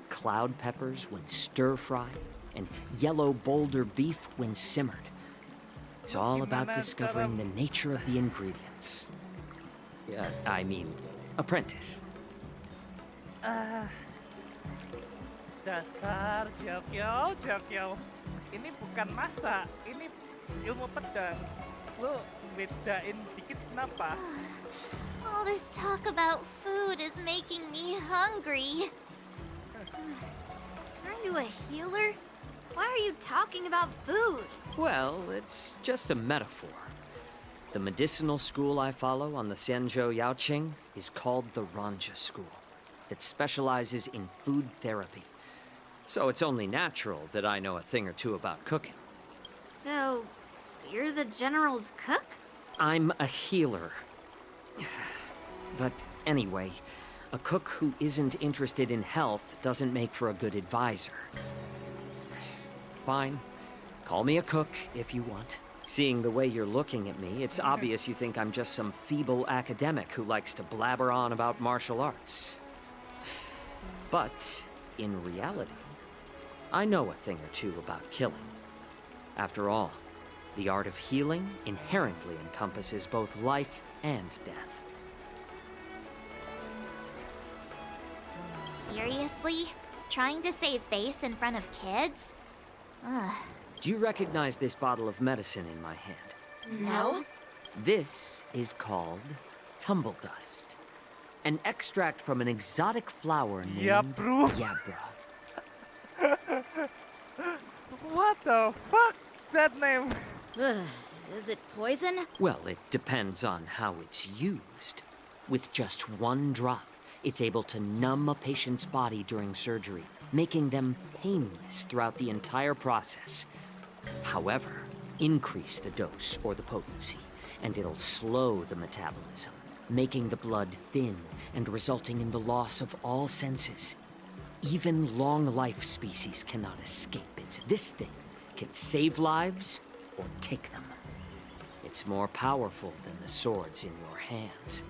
cloud peppers when stir-fried, and yellow boulder beef when simmered. It's all about discovering the nature of the ingredients. I mean, apprentice.
Dasar Jiaoqiu. Ini bukan masak, ini ilmu pedang. Lu bedain dikit kenapa?
All this talk about food is making me hungry.
Aren't you a healer? Why are you talking about food?
Well, it's just a metaphor. The medicinal school I follow on the Xianzhou Yaoqing is called the Ranja School, that specializes in food therapy. So it's only natural that I know a thing or two about cooking.
So, you're the general's cook?
I'm a healer. But anyway, a cook who isn't interested in health doesn't make for a good advisor. Fine. Call me a cook if you want. Seeing the way you're looking at me, it's obvious you think I'm just some feeble academic who likes to blabber on about martial arts. But, in reality, I know a thing or two about killing. After all, the art of healing inherently encompasses both life and death.
Seriously? Trying to save face in front of kids? Ugh.
Do you recognize this bottle of medicine in my hand?
No?
This is called tumble dust. An extract from an exotic flower named Yabra.
What the fuck? That name?
Is it poison?
Well, it depends on how it's used. With just one drop, it's able to numb a patient's body during surgery, making them painless throughout the entire process. However, increase the dose or the potency, and it'll slow the metabolism, making the blood thin and resulting in the loss of all senses. Even long-life species cannot escape it. This thing can save lives or take them. It's more powerful than the swords in your hands.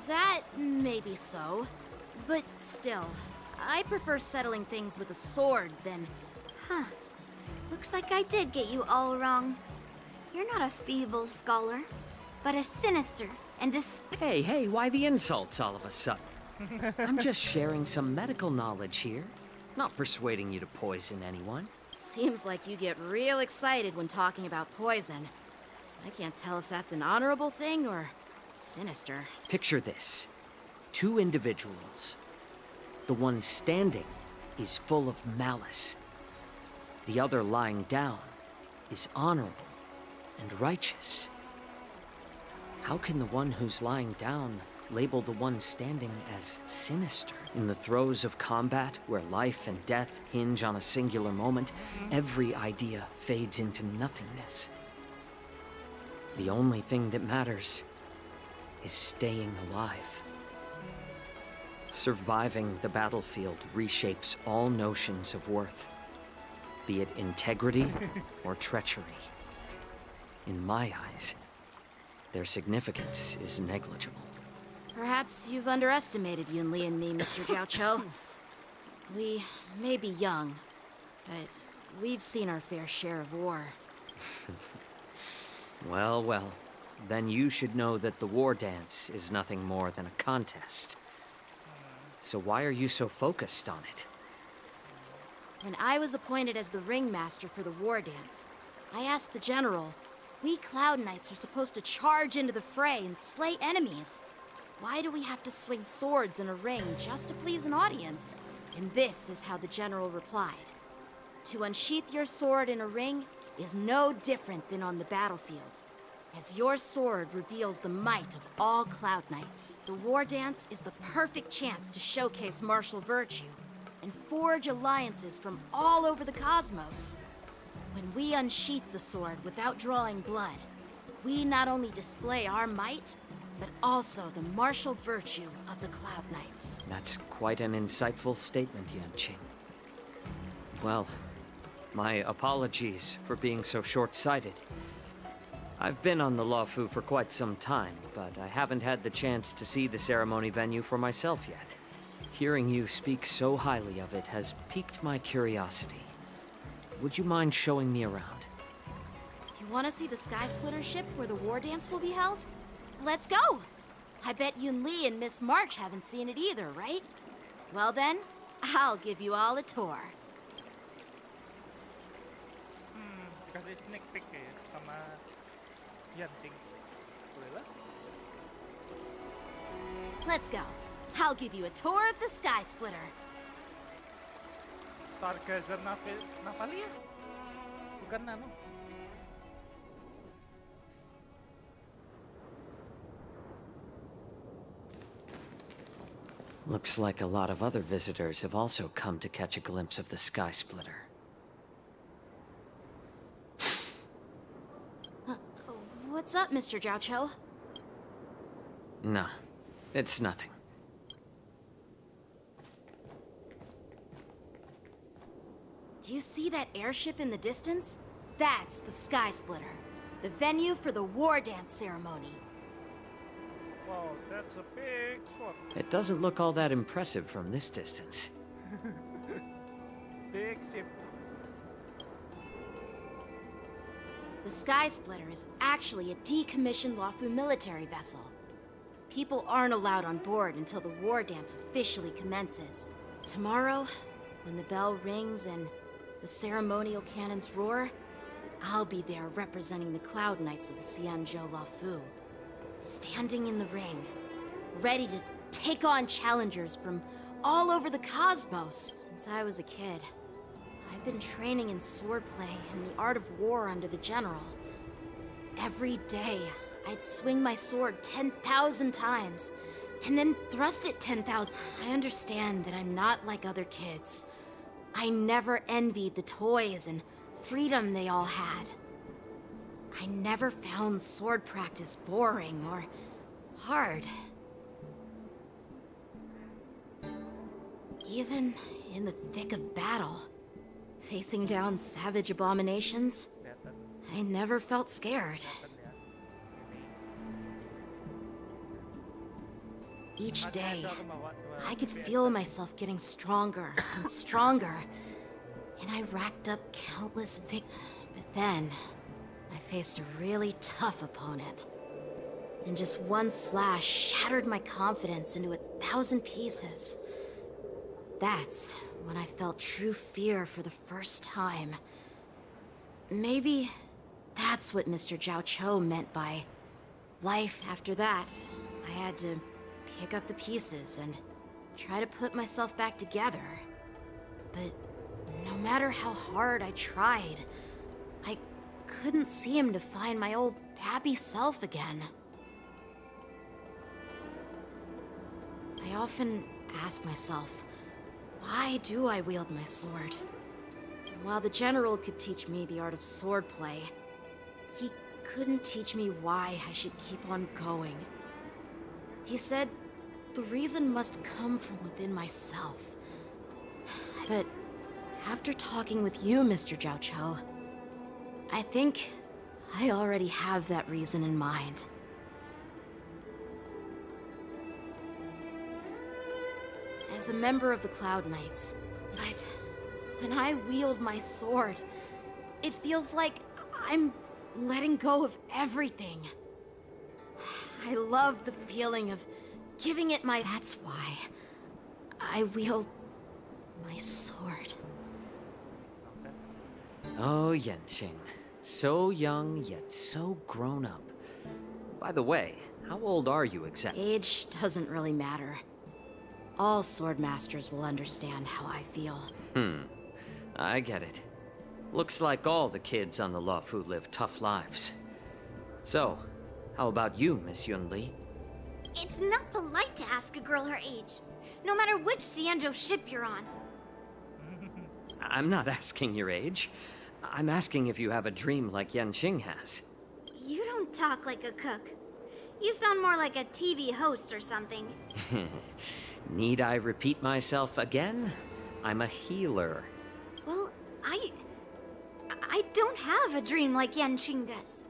That may be so, but still, I prefer settling things with a sword than...
Looks like I did get you all wrong. You're not a feeble scholar, but a sinister and
Hey, why the insults all of a sudden? I'm just sharing some medical knowledge here, not persuading you to poison anyone.
Seems like you get real excited when talking about poison. I can't tell if that's an honorable thing or sinister.
Picture this. Two individuals. The one standing is full of malice. The other lying down is honorable and righteous. How can the one who's lying down label the one standing as sinister? In the throes of combat, where life and death hinge on a singular moment, every idea fades into nothingness. The only thing that matters is staying alive. Surviving the battlefield reshapes all notions of worth, be it integrity or treachery. In my eyes, their significance is negligible.
Perhaps you've underestimated Yunli and me, Mr. Jiaoqiu. We may be young, but we've seen our fair share of war.
Well, then you should know that the war dance is nothing more than a contest. So why are you so focused on it?
When I was appointed as the ringmaster for the war dance, I asked the general, we Cloud Knights are supposed to charge into the fray and slay enemies. Why do we have to swing swords in a ring just to please an audience? And this is how the general replied. To unsheath your sword in a ring is no different than on the battlefield, as your sword reveals the might of all Cloud Knights. The war dance is the perfect chance to showcase martial virtue and forge alliances from all over the cosmos. When we unsheath the sword without drawing blood, we not only display our might, but also the martial virtue of the Cloud Knights.
That's quite an insightful statement, Yanqing. Well, my apologies for being so short-sighted. I've been on the Luofu for quite some time, but I haven't had the chance to see the ceremony venue for myself yet. Hearing you speak so highly of it has piqued my curiosity. Would you mind showing me around?
You want to see the Sky Splitter ship where the war dance will be held? Let's go! I bet Yunli and Miss March haven't seen it either, right? Well then, I'll give you all a tour.
Kasih sneak peek ya sama Yanqing. Boleh lah.
Let's go. I'll give you a tour of the Sky Splitter.
Stargazer Navalia? Bukan anu.
Looks like a lot of other visitors have also come to catch a glimpse of the Sky Splitter.
What's up, Mr. Jiaoqiu?
No, it's nothing.
Do you see that airship in the distance? That's the Sky Splitter, the venue for the war dance ceremony.
Wow, that's a big sword.
It doesn't look all that impressive from this distance.
Big ship.
The Sky Splitter is actually a decommissioned Luofu military vessel. People aren't allowed on board until the war dance officially commences. Tomorrow, when the bell rings and the ceremonial cannons roar, I'll be there representing the Cloud Knights of the Xianzhou Luofu. Standing in the ring, ready to take on challengers from all over the cosmos. Since I was a kid, I've been training in swordplay and the art of war under the general. Every day, I'd swing my sword 10,000 times, and then thrust it 10,000. I understand that I'm not like other kids. I never envied the toys and freedom they all had. I never found sword practice boring or hard. Even in the thick of battle, facing down savage abominations, I never felt scared. Each day, I could feel myself getting stronger and stronger. and I racked up countless But then, I faced a really tough opponent. And just one slash shattered my confidence into 1,000 pieces. That's when I felt true fear for the first time. Maybe that's what Mr. Jiao Cho meant by life. After that, I had to pick up the pieces and try to put myself back together. But no matter how hard I tried, I couldn't seem to find my old happy self again. I often ask myself, why do I wield my sword? And while the general could teach me the art of swordplay, he couldn't teach me why I should keep on going. He said the reason must come from within myself. But after talking with you, Mr. Jiao Cho, I think I already have that reason in mind. As a member of the Cloud Knights, but when I wield my sword, it feels like I'm letting go of everything. I love the feeling of giving it my... That's why I wield my sword.
Oh, Yanqing. So young, yet so grown up. By the way, how old are you exactly?
Age doesn't really matter. All sword masters will understand how I feel.
I get it. Looks like all the kids on the Luofu live tough lives. So, how about you, Miss Yunli?
It's not polite to ask a girl her age, no matter which Xianzhou ship you're on.
I'm not asking your age. I'm asking if you have a dream like Yanqing has.
You don't talk like a cook. You sound more like a TV host or something.
Need I repeat myself again? I'm a healer.
Well, I don't have a dream like Yanqing does.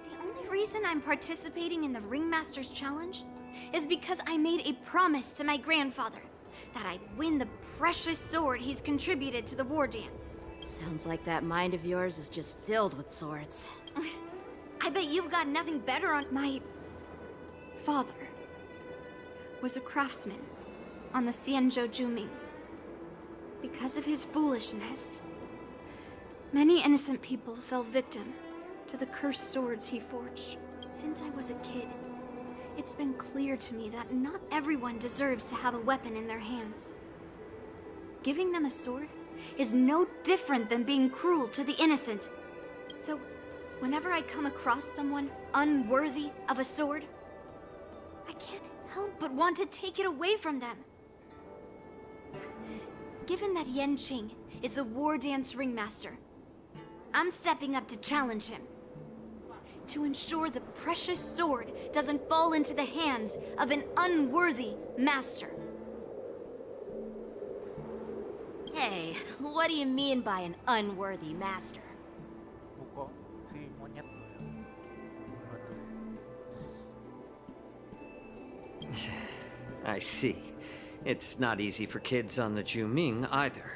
The only reason I'm participating in the Ringmaster's Challenge is because I made a promise to my grandfather that I'd win the precious sword he's contributed to the war dance.
Sounds like that mind of yours is just filled with swords.
I bet you've got nothing better on... My father was a craftsman on the Xianzhou Juming. Because of his foolishness, many innocent people fell victim to the cursed swords he forged. Since I was a kid, it's been clear to me that not everyone deserves to have a weapon in their hands. Giving them a sword is no different than being cruel to the innocent. So, whenever I come across someone unworthy of a sword, I can't help but want to take it away from them. Given that Yanqing is the war dance ringmaster, I'm stepping up to challenge him. To ensure the precious sword doesn't fall into the hands of an unworthy master.
Hey, what do you mean by an unworthy master?
Buko si monyet.
I see. It's not easy for kids on the Juming either.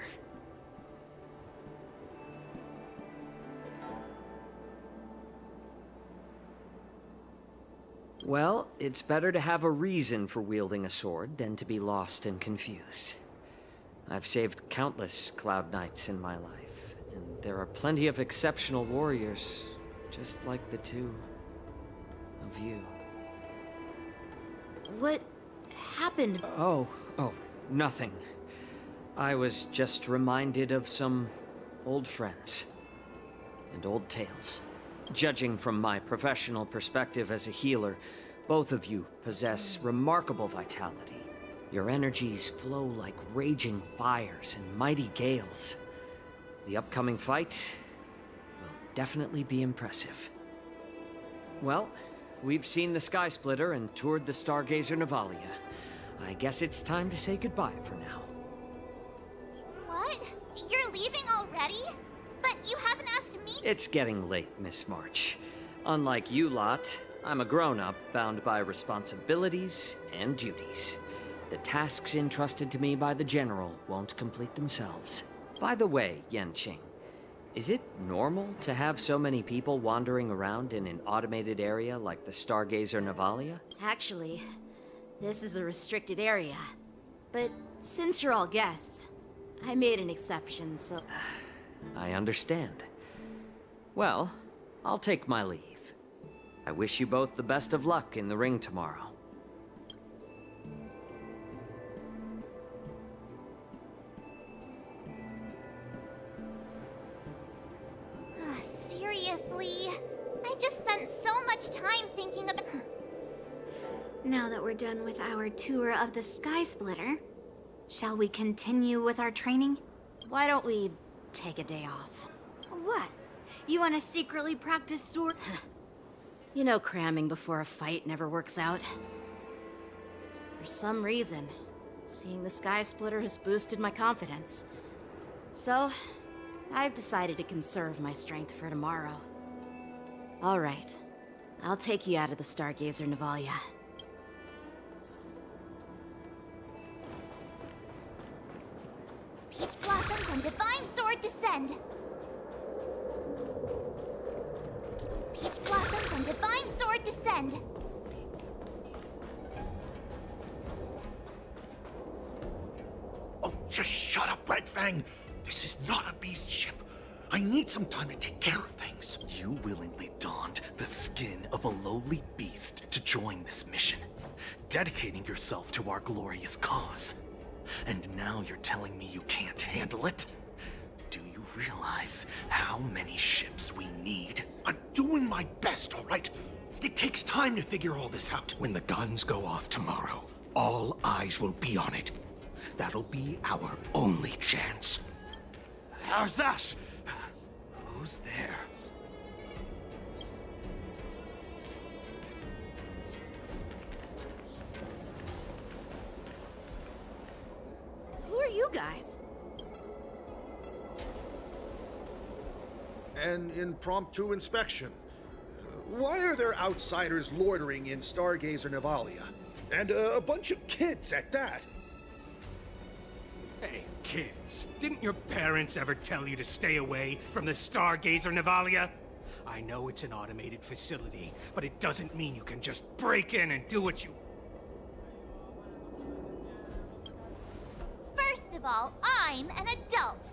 Well, it's better to have a reason for wielding a sword than to be lost and confused. I've saved countless Cloud Knights in my life, and there are plenty of exceptional warriors, just like the two of you.
What happened?
Oh, nothing. I was just reminded of some old friends and old tales. Judging from my professional perspective as a healer, both of you possess remarkable vitality. Your energies flow like raging fires and mighty gales. The upcoming fight will definitely be impressive. Well, we've seen the Sky Splitter and toured the Stargazer Navalia. I guess it's time to say goodbye for now.
What? You're leaving already? But you haven't asked me.
It's getting late, Miss March. Unlike you lot, I'm a grown-up bound by responsibilities and duties. The tasks entrusted to me by the General won't complete themselves. By the way, Yanqing, is it normal to have so many people wandering around in an automated area like the Stargazer Navalia?
Actually, this is a restricted area. But since you're all guests, I made an exception, so...
I understand. Well, I'll take my leave. I wish you both the best of luck in the ring tomorrow.
Seriously? I just spent so much time thinking about...
Now that we're done with our tour of the Sky Splitter, shall we continue with our training?
Why don't we take a day off?
What? You want to secretly practice sword?
You know cramming before a fight never works out. For some reason, seeing the Sky Splitter has boosted my confidence. So, I've decided to conserve my strength for tomorrow. All right. I'll take you out of the Stargazer Navalia.
Peach Blossoms and Divine Sword descend! Peach Blossoms and Divine Sword descend!
Oh, just shut up, Red Fang! This is not a beast ship. I need some time to take care of things. You willingly donned the skin of a lowly beast to join this mission, dedicating yourself to our glorious cause. And now you're telling me you can't handle it? Do you realize how many ships we need? I'm doing my best, all right? It takes time to figure all this out. When the guns go off tomorrow, all eyes will be on it. That'll be our only chance. How's that? Who's there?
Who are you guys?
An impromptu inspection. Why are there outsiders loitering in Stargazer Navalia? And a bunch of kids at that.
Hey, kids, didn't your parents ever tell you to stay away from the Stargazer Navalia? I know it's an automated facility, but it doesn't mean you can just break in and do what you...
First of all, I'm an adult.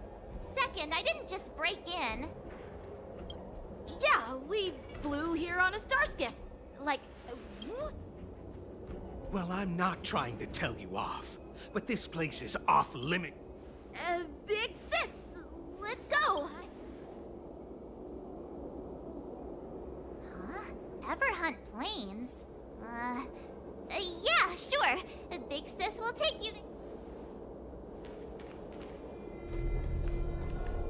Second, I didn't just break in.
Yeah, we flew here on a star skiff. Like,
Well, I'm not trying to tell you off, but this place is off limit.
Big sis, let's go.
Huh? Ever hunt planes? Yeah, sure. Big sis will take you.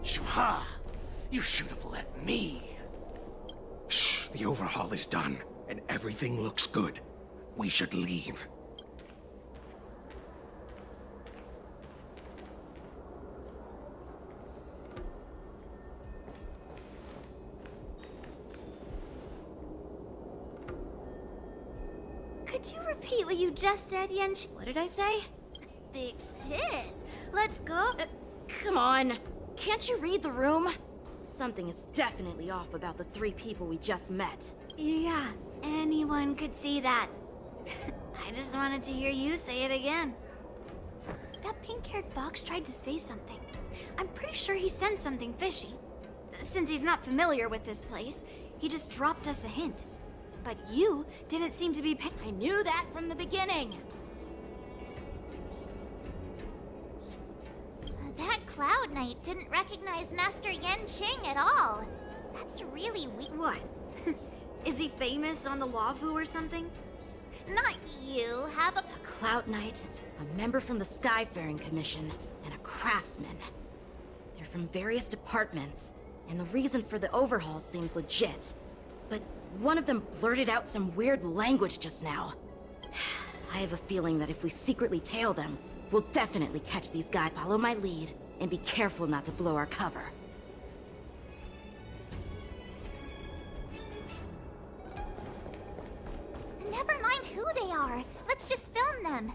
Shuha! You should have let me. Shh, the overhaul is done, and everything looks good. We should leave.
Could you repeat what you just said, Yench?
What did I say?
Big sis, let's go.
Come on. Can't you read the room? Something is definitely off about the 3 people we just met.
Yeah, anyone could see that. I just wanted to hear you say it again. That pink-haired fox tried to say something. I'm pretty sure he sensed something fishy. Since he's not familiar with this place, he just dropped us a hint. But you didn't seem to be
I knew that from the beginning.
That Cloud Knight didn't recognize Master Yanqing at all. That's really weird.
What? Is he famous on the Lavu or something?
Not you. Have a
Cloud Knight, a member from the Skyfaring Commission, and a craftsman. They're from various departments, and the reason for the overhaul seems legit. But one of them blurted out some weird language just now. I have a feeling that if we secretly tail them, we'll definitely catch these guys. Follow my lead, and be careful not to blow our cover.
Never mind who they are. Let's just film them.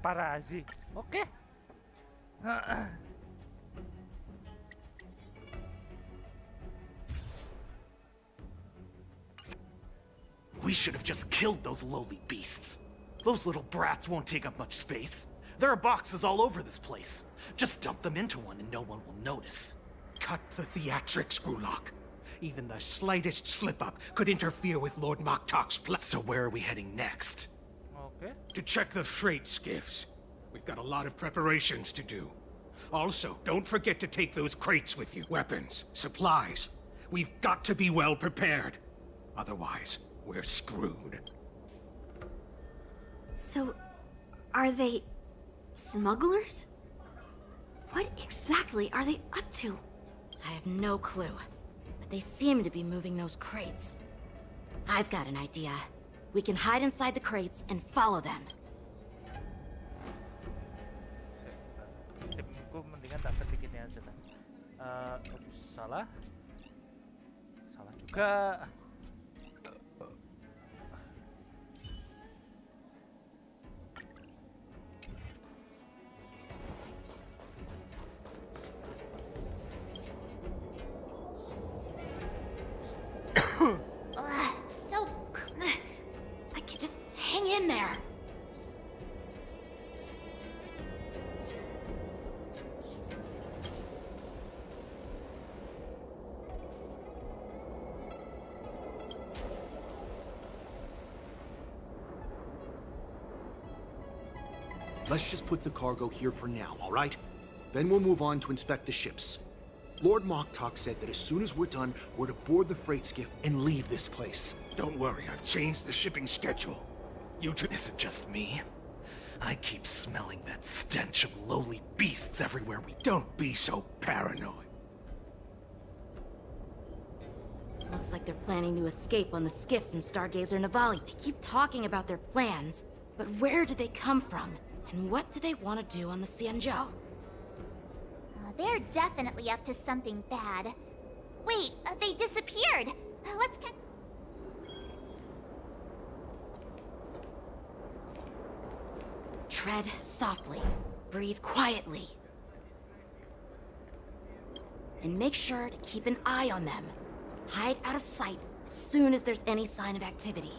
paparazi. Oke.
We should have just killed those lowly beasts. Those little brats won't take up much space. There are boxes all over this place. Just dump them into one and no one will notice.
Cut the theatrics, Grulok. Even the slightest slip-up could interfere with Lord Moktok's plan.
So where are we heading next?
Okay.
To check the freight skiffs. We've got a lot of preparations to do. Also, don't forget to take those crates with you. Weapons, supplies. We've got to be well prepared. Otherwise, we're screwed.
So, are they smugglers? What exactly are they up to?
I have no clue, but they seem to be moving those crates. I've got an idea. We can hide inside the crates and follow them.
Timku mendingan tak ketik ini aja lah. Ups, salah. Salah juga.
So... I can just hang in there.
Let's just put the cargo here for now, all right? Then we'll move on to inspect the ships. Lord Moktok said that as soon as we're done, we're to board the freight skiff and leave this place.
Don't worry, I've changed the shipping schedule. You two...
Is it just me? I keep smelling that stench of lowly beasts everywhere we...
Don't be so paranoid.
Looks like they're planning to escape on the skiffs in Stargazer Navalia. They keep talking about their plans, but where do they come from? And what do they want to do on the Xianzhou?
They're definitely up to something bad. Wait, they disappeared. Let's catch...
Tread softly. Breathe quietly. And make sure to keep an eye on them. Hide out of sight as soon as there's any sign of activity.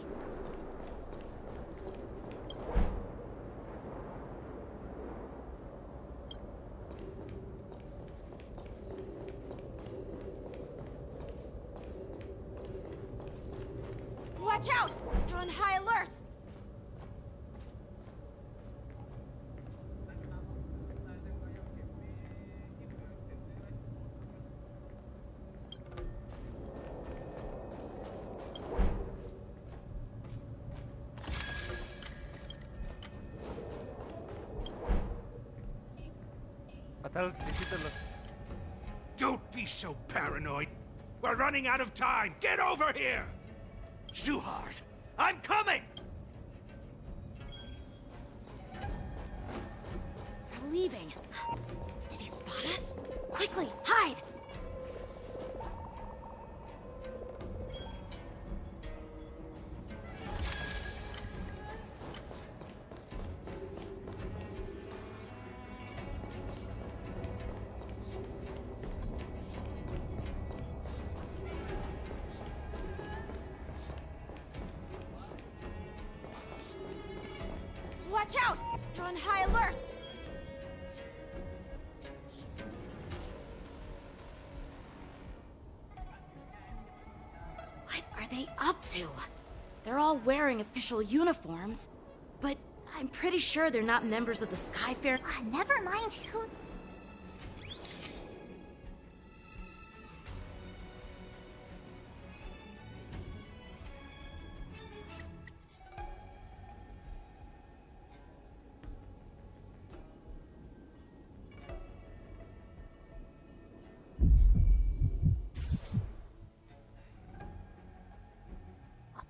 Watch out! They're on high alert!
Padahal di situ loh.
Don't be so paranoid. We're running out of time. Get over here!
Zuhard, I'm coming!
They're leaving. Did he spot us? Quickly, hide! Watch out! They're on high alert! What are they up to? They're all wearing official uniforms, but I'm pretty sure they're not members of the Skyfair.
Never mind who...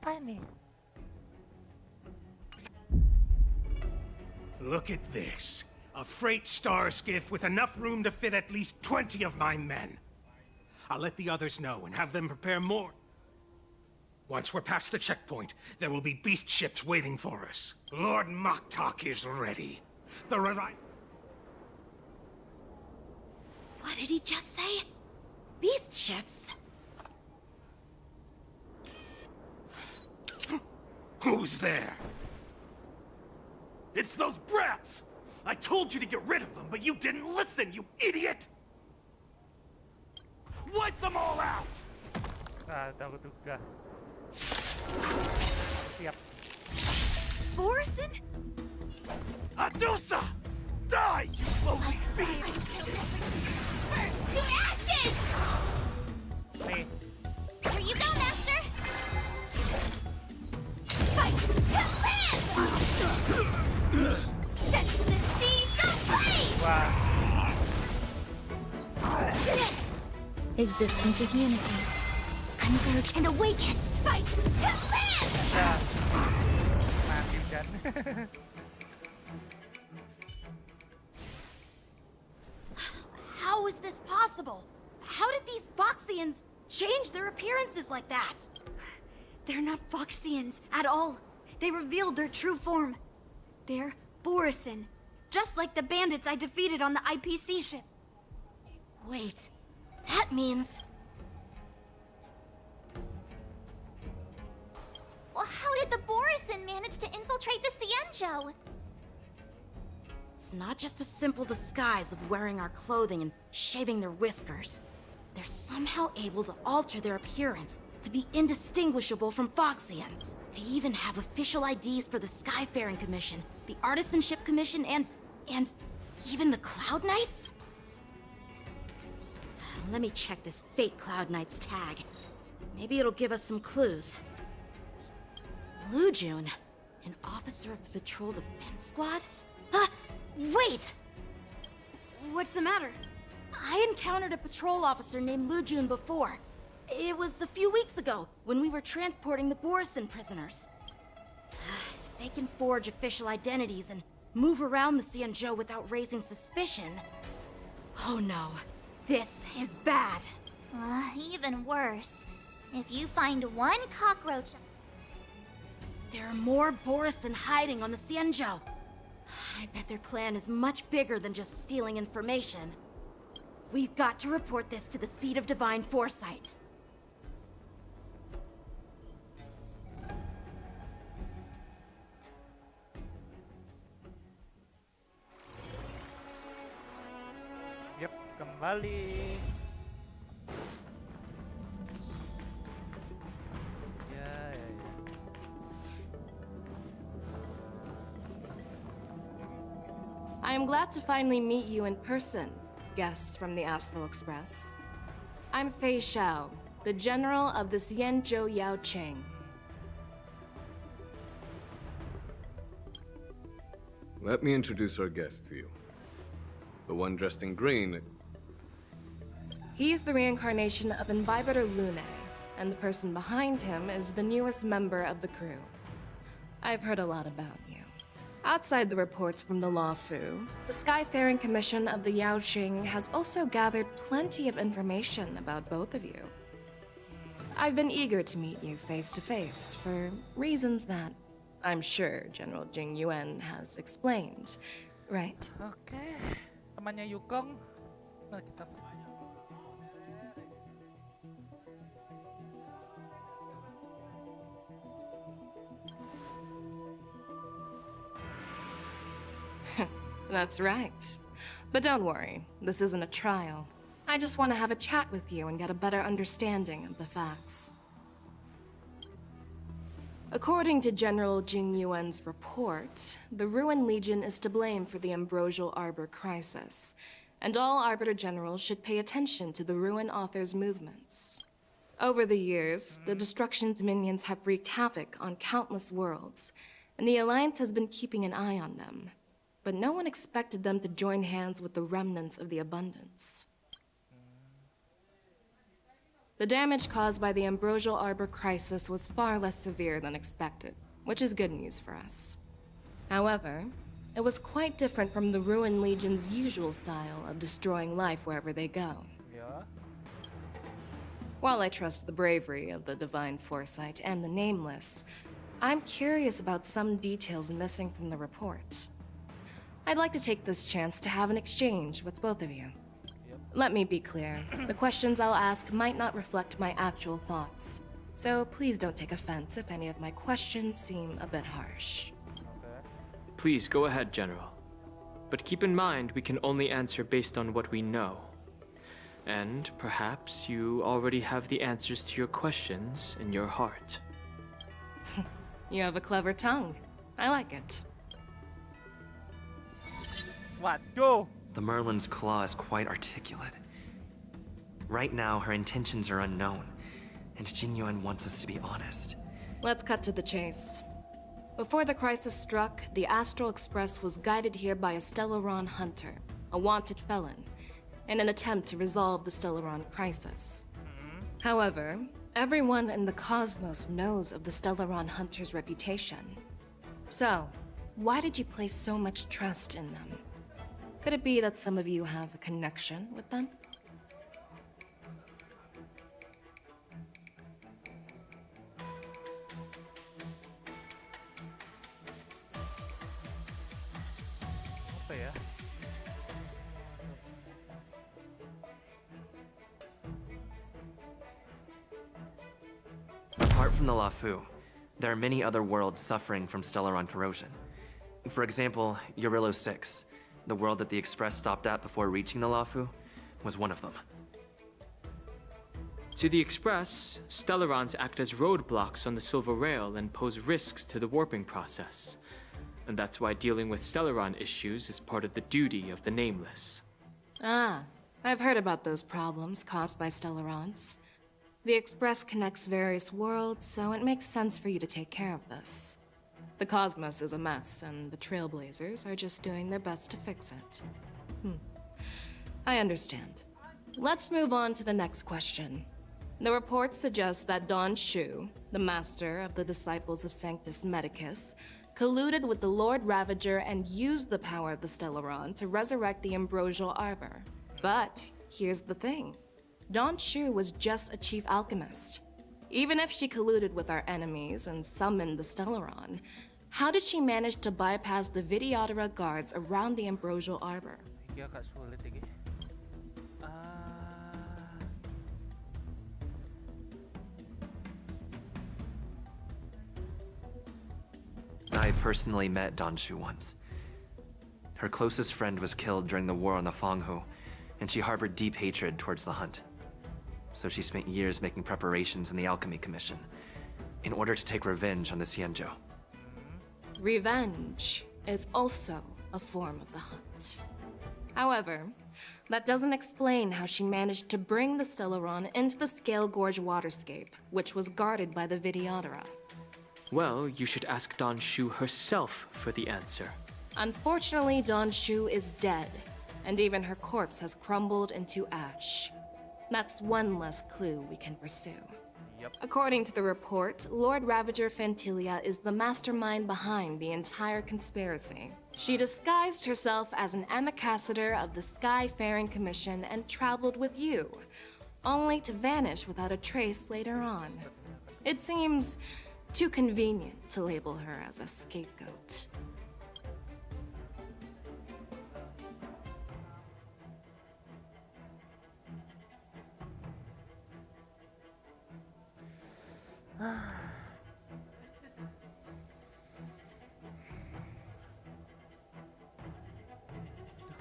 Apa ini?
Look at this. A freight star skiff with enough room to fit at least 20 of my men. I'll let the others know and have them prepare more. Once we're past the checkpoint, there will be beast ships waiting for us. Lord Moktok is ready. The Resi...
What did he just say? Beast ships?
Who's there? It's those brats! I told you to get rid of them, but you didn't listen, you idiot! Wipe them all out!
Ah, tahu duga. Siap.
Borison?
Adusa! Die, you lowly beast!
To ashes!
Nih,
Here you go, Master! Fight to live! Set the seas aflame!
wah.
Existence is unity.
Converge and awaken! Fight to live!
Ya. Mati kan.
How is this possible? How did these Foxians change their appearances like that?
They're not Foxians at all. They revealed their true form. They're Borison, just like the bandits I defeated on the IPC ship.
Wait, that means...
Well, how did the Borison manage to infiltrate the Cienjo?
It's not just a simple disguise of wearing our clothing and shaving their whiskers. They're somehow able to alter their appearance to be indistinguishable from Foxians. They even have official IDs for the Skyfaring Commission, the Artisanship Commission, and even the Cloud Knights? Let me check this fake Cloud Knight's tag. Maybe it'll give us some clues. Lujun, an officer of the Patrol Defense Squad? Wait!
What's the matter?
I encountered a patrol officer named Lujun before. It was a few weeks ago, when we were transporting the Borison prisoners. If they can forge official identities and move around the Cienjo without raising suspicion... Oh no, this is bad.
Even worse. If you find one cockroach...
There are more Borison hiding on the Cienjo. I bet their plan is much bigger than just stealing information. We've got to report this to the Seat of Divine Foresight.
Yep, kembali. Ya.
I am glad to finally meet you in person, guests from the Astral Express. I'm Fei Xiao, the General of the Cienjo Yao Cheng.
Let me introduce our guest to you. The one dressed in green.
He's the reincarnation of Imbibitor Lune, and the person behind him is the newest member of the crew. I've heard a lot about you. Outside the reports from the Law Fu, the Skyfaring Commission of the Yao Qing has also gathered plenty of information about both of you. I've been eager to meet you face to face for reasons that I'm sure General Jing Yuan has explained, right?
Oke, temannya Yukong. Mari kita.
That's right. But don't worry, this isn't a trial. I just want to have a chat with you and get a better understanding of the facts. According to General Jing Yuan's report, the Ruin Legion is to blame for the Ambrosial Arbor crisis, and all Arbiter Generals should pay attention to the Ruin Author's movements. Over the years, the Destruction's minions have wreaked havoc on countless worlds, and the Alliance has been keeping an eye on them. But no one expected them to join hands with the remnants of the Abundance. The damage caused by the Ambrosial Arbor crisis was far less severe than expected, which is good news for us. However, it was quite different from the Ruin Legion's usual style of destroying life wherever they go.
Yeah.
While I trust the bravery of the Divine Foresight and the Nameless, I'm curious about some details missing from the report. I'd like to take this chance to have an exchange with both of you. Let me be clear. The questions I'll ask might not reflect my actual thoughts. So please don't take offense if any of my questions seem a bit harsh.
Please go ahead, General. But keep in mind, we can only answer based on what we know. And perhaps you already have the answers to your questions in your heart.
You have a clever tongue. I like it.
Waduh.
The Merlin's claw is quite articulate. Right now, her intentions are unknown, and Jingyuan wants us to be honest.
Let's cut to the chase. Before the crisis struck, the Astral Express was guided here by a Stellaron hunter, a wanted felon, in an attempt to resolve the Stellaron crisis. However, everyone in the cosmos knows of the Stellaron hunter's reputation. So, why did you place so much trust in them? Could it be that some of you have a connection with them?
Apa ya?
Apart from the Lafu, there are many other worlds suffering from Stellaron corrosion. For example, Eurillo 6, the world that the Express stopped at before reaching the Lafu, was one of them.
To the Express, Stellarons act as roadblocks on the Silver Rail and pose risks to the warping process. And that's why dealing with Stellaron issues is part of the duty of the Nameless.
Ah, I've heard about those problems caused by Stellarons. The Express connects various worlds, so it makes sense for you to take care of this. The cosmos is a mess, and the Trailblazers are just doing their best to fix it. I understand. Let's move on to the next question. The reports suggest that Don Shu, the master of the Disciples of Sanctus Medicus, colluded with the Lord Ravager and used the power of the Stellaron to resurrect the Ambrosial Arbor. But here's the thing. Don Shu was just a chief alchemist. Even if she colluded with our enemies and summoned the Stellaron, how did she manage to bypass the Videodora guards around the Ambrosial Arbor?
Iki agak sulit iki.
I personally met Don Shu once. Her closest friend was killed during the war on the Fanghu, and she harbored deep hatred towards the hunt. So she spent years making preparations in the Alchemy Commission, in order to take revenge on the Xianzhou.
Revenge is also a form of the hunt. However, that doesn't explain how she managed to bring the Stellaron into the Scale Gorge waterscape, which was guarded by the Videodora.
Well, you should ask Don Shu herself for the answer.
Unfortunately, Don Shu is dead, and even her corpse has crumbled into ash. That's one less clue we can pursue. According to the report, Lord Ravager Fantilia is the mastermind behind the entire conspiracy. She disguised herself as an ambassador of the Skyfaring Commission and traveled with you, only to vanish without a trace later on. It seems too convenient to label her as a scapegoat.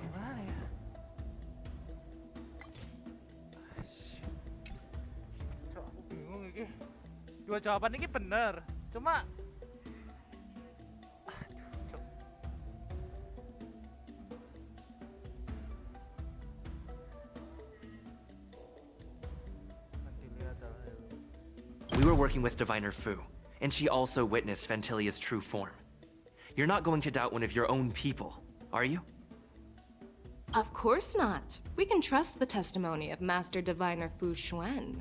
Gimana ya? Cok, aku bingung iki. Dua jawaban ini bener, cuma
We were working with Diviner Fu, and she also witnessed Fantilia's true form. You're not going to doubt one of your own people, are you?
Of course not. We can trust the testimony of Master Diviner Fu Xuan.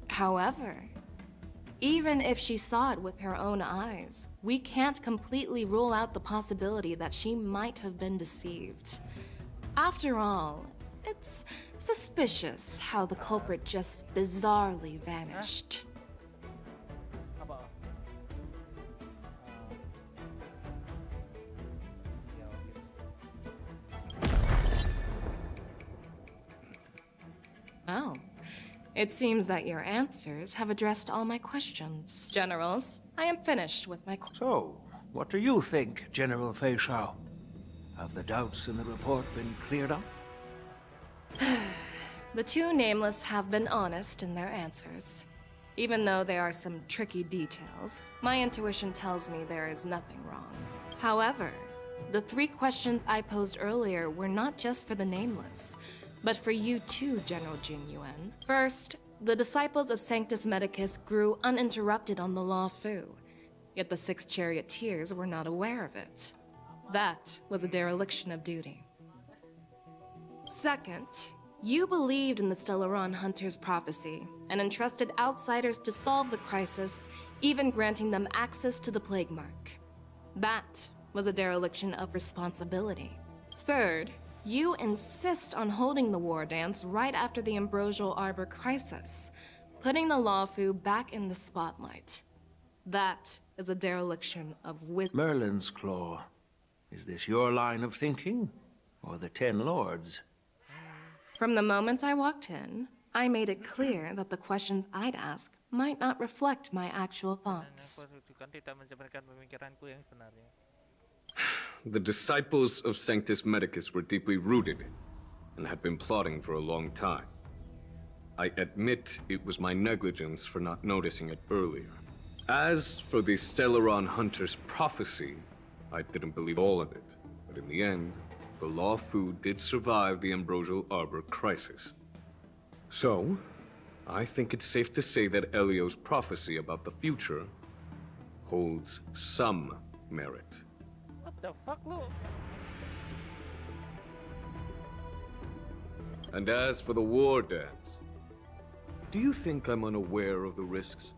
However, even if she saw it with her own eyes, we can't completely rule out the possibility that she might have been deceived. After all, it's suspicious how the culprit just bizarrely vanished. Oh. It seems that your answers have addressed all my questions. Generals, I am finished with my
So, what do you think, General Fei Shao? Have the doubts in the report been cleared up?
The two nameless have been honest in their answers. Even though there are some tricky details, my intuition tells me there is nothing wrong. However, the 3 questions I posed earlier were not just for the nameless, but for you too, General Jing Yuan. First, the disciples of Sanctus Medicus grew uninterrupted on the Law Fu, yet the 6 charioteers were not aware of it. That was a dereliction of duty. Second, you believed in the Stellaron Hunter's prophecy and entrusted outsiders to solve the crisis, even granting them access to the Plague Mark. That was a dereliction of responsibility. Third, you insist on holding the war dance right after the Ambrosial Arbor crisis, putting the Lawfu back in the spotlight. That is a dereliction of wisdom.
Merlin's Claw. Is this your line of thinking, or the Ten Lords?
From the moment I walked in, I made it clear that the questions I'd ask might not reflect my actual thoughts.
The disciples of Sanctus Medicus were deeply rooted and had been plotting for a long time. I admit it was my negligence for not noticing it earlier. As for the Stellaron Hunter's prophecy, I didn't believe all of it, but in the end, the Law Fu did survive the Ambrosial Arbor crisis. So, I think it's safe to say that Elio's prophecy about the future holds some merit.
What the fuck, Lu?
And as for the war dance, do you think I'm unaware of the risks?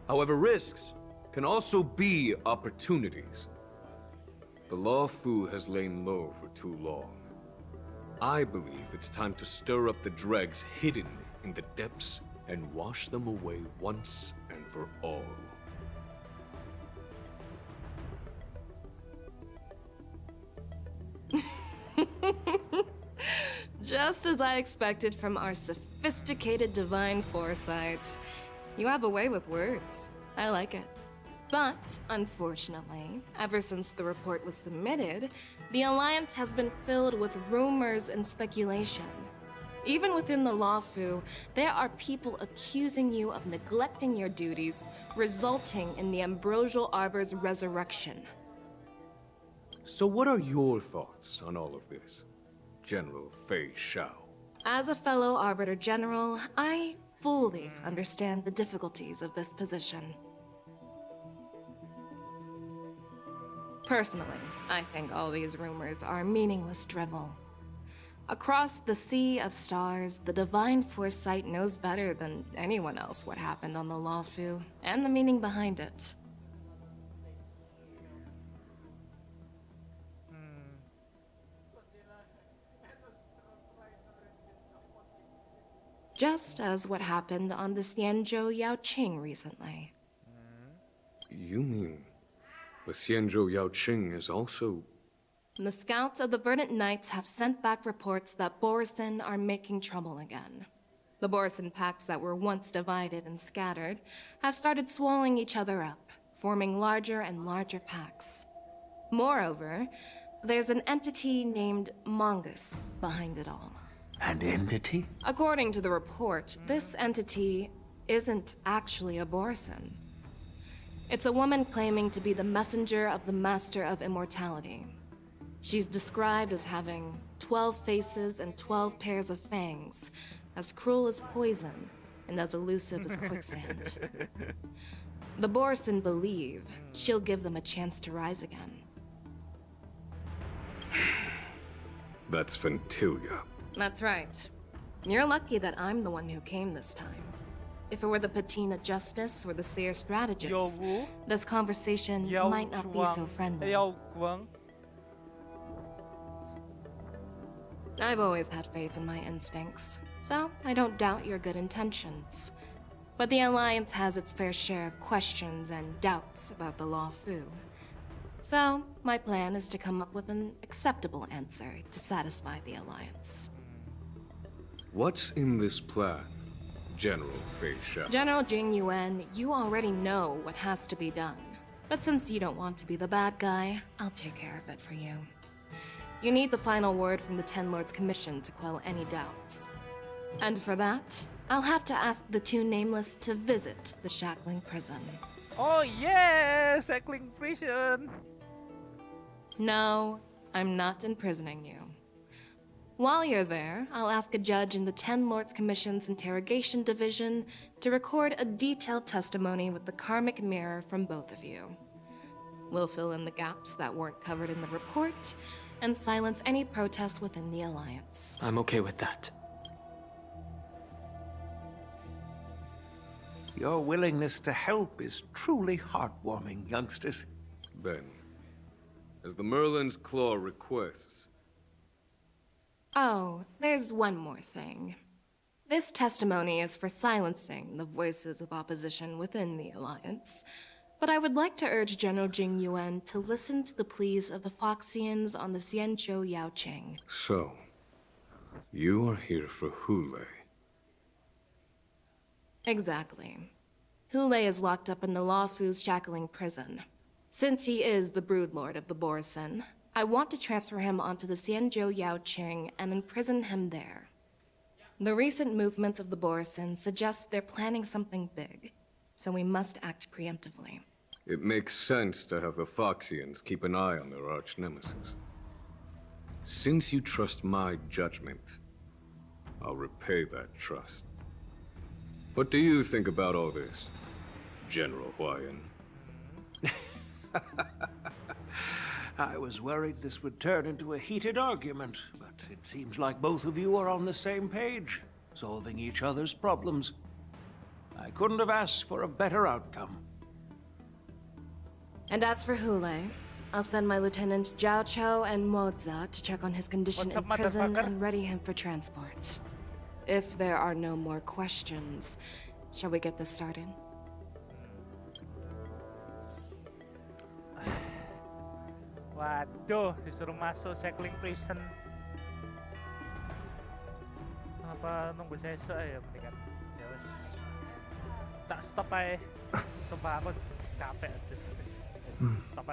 However, risks can also be opportunities. The Law Fu has lain low for too long. I believe it's time to stir up the dregs hidden in the depths and wash them away once and for all.
Just as I expected from our sophisticated divine foresight. You have a way with words. I like it. But, unfortunately, ever since the report was submitted, the Alliance has been filled with rumors and speculation. Even within the Lawfu, there are people accusing you of neglecting your duties, resulting in the Ambrosial Arbor's resurrection.
So what are your thoughts on all of this, General Fei Shao?
As a fellow Arbiter General, I fully understand the difficulties of this position. Personally, I think all these rumors are meaningless drivel. Across the sea of stars, the divine foresight knows better than anyone else what happened on the Lawfu, and the meaning behind it. Just as what happened on the Xianzhou Yaoqing recently.
You mean the Xianzhou Yaoqing is also...
The scouts of the Verdant Knights have sent back reports that Borisin are making trouble again. The Borisin packs that were once divided and scattered have started swallowing each other up, forming larger and larger packs. Moreover, there's an entity named Mongus behind it all.
An entity?
According to the report, this entity isn't actually a Borisin. It's a woman claiming to be the messenger of the Master of Immortality. She's described as having 12 faces and 12 pairs of fangs, as cruel as poison, and as elusive as quicksand. The Borisin believe she'll give them a chance to rise again.
That's Ventilia.
That's right. You're lucky that I'm the one who came this time. If it were the Patina Justice or the Seer Strategist, this conversation might not be so friendly. I've always had faith in my instincts, so I don't doubt your good intentions. But the Alliance has its fair share of questions and doubts about the Lawfu. So, my plan is to come up with an acceptable answer to satisfy the Alliance.
What's in this plan, General Fei Sha?
General Jing Yuan, you already know what has to be done. But since you don't want to be the bad guy, I'll take care of it for you. You need the final word from the Ten Lords Commission to quell any doubts. And for that, I'll have to ask the two Nameless to visit the Shackling Prison.
Oh yeah, Shackling Prison.
No, I'm not imprisoning you. While you're there, I'll ask a judge in the Ten Lords Commission's Interrogation Division to record a detailed testimony with the karmic mirror from both of you. We'll fill in the gaps that weren't covered in the report, and silence any protests within the Alliance.
I'm okay with that.
Your willingness to help is truly heartwarming, youngsters.
Then, as the Merlin's Claw requests...
Oh, there's one more thing. This testimony is for silencing the voices of opposition within the Alliance, but I would like to urge General Jing Yuan to listen to the pleas of the Foxians on the Xianzhou Yaoqing.
So, you are here for Hule.
Exactly. Hule is locked up in the Luofu's Shackling Prison. Since he is the Broodlord of the Borison, I want to transfer him onto the Xianzhou Yaoqing and imprison him there. The recent movements of the Borison suggest they're planning something big, so we must act preemptively.
It makes sense to have the Foxians keep an eye on their arch-nemesis. Since you trust my judgment, I'll repay that trust. What do you think about all this, General Huayan?
I was worried this would turn into a heated argument, but it seems like both of you are on the same page, solving each other's problems. I couldn't have asked for a better outcome.
And as for Hule, I'll send my lieutenants Zhao Chou and Moza to check on his condition
What's
in
up,
prison
motherfucker?
and ready him for transport. If there are no more questions, shall we get this started?
Waduh, disuruh masuk Shackling Prison. Apa nunggu sesok ya mendingan. Ya wes. Tak stop aja. Sumpah aku capek. Stop aja.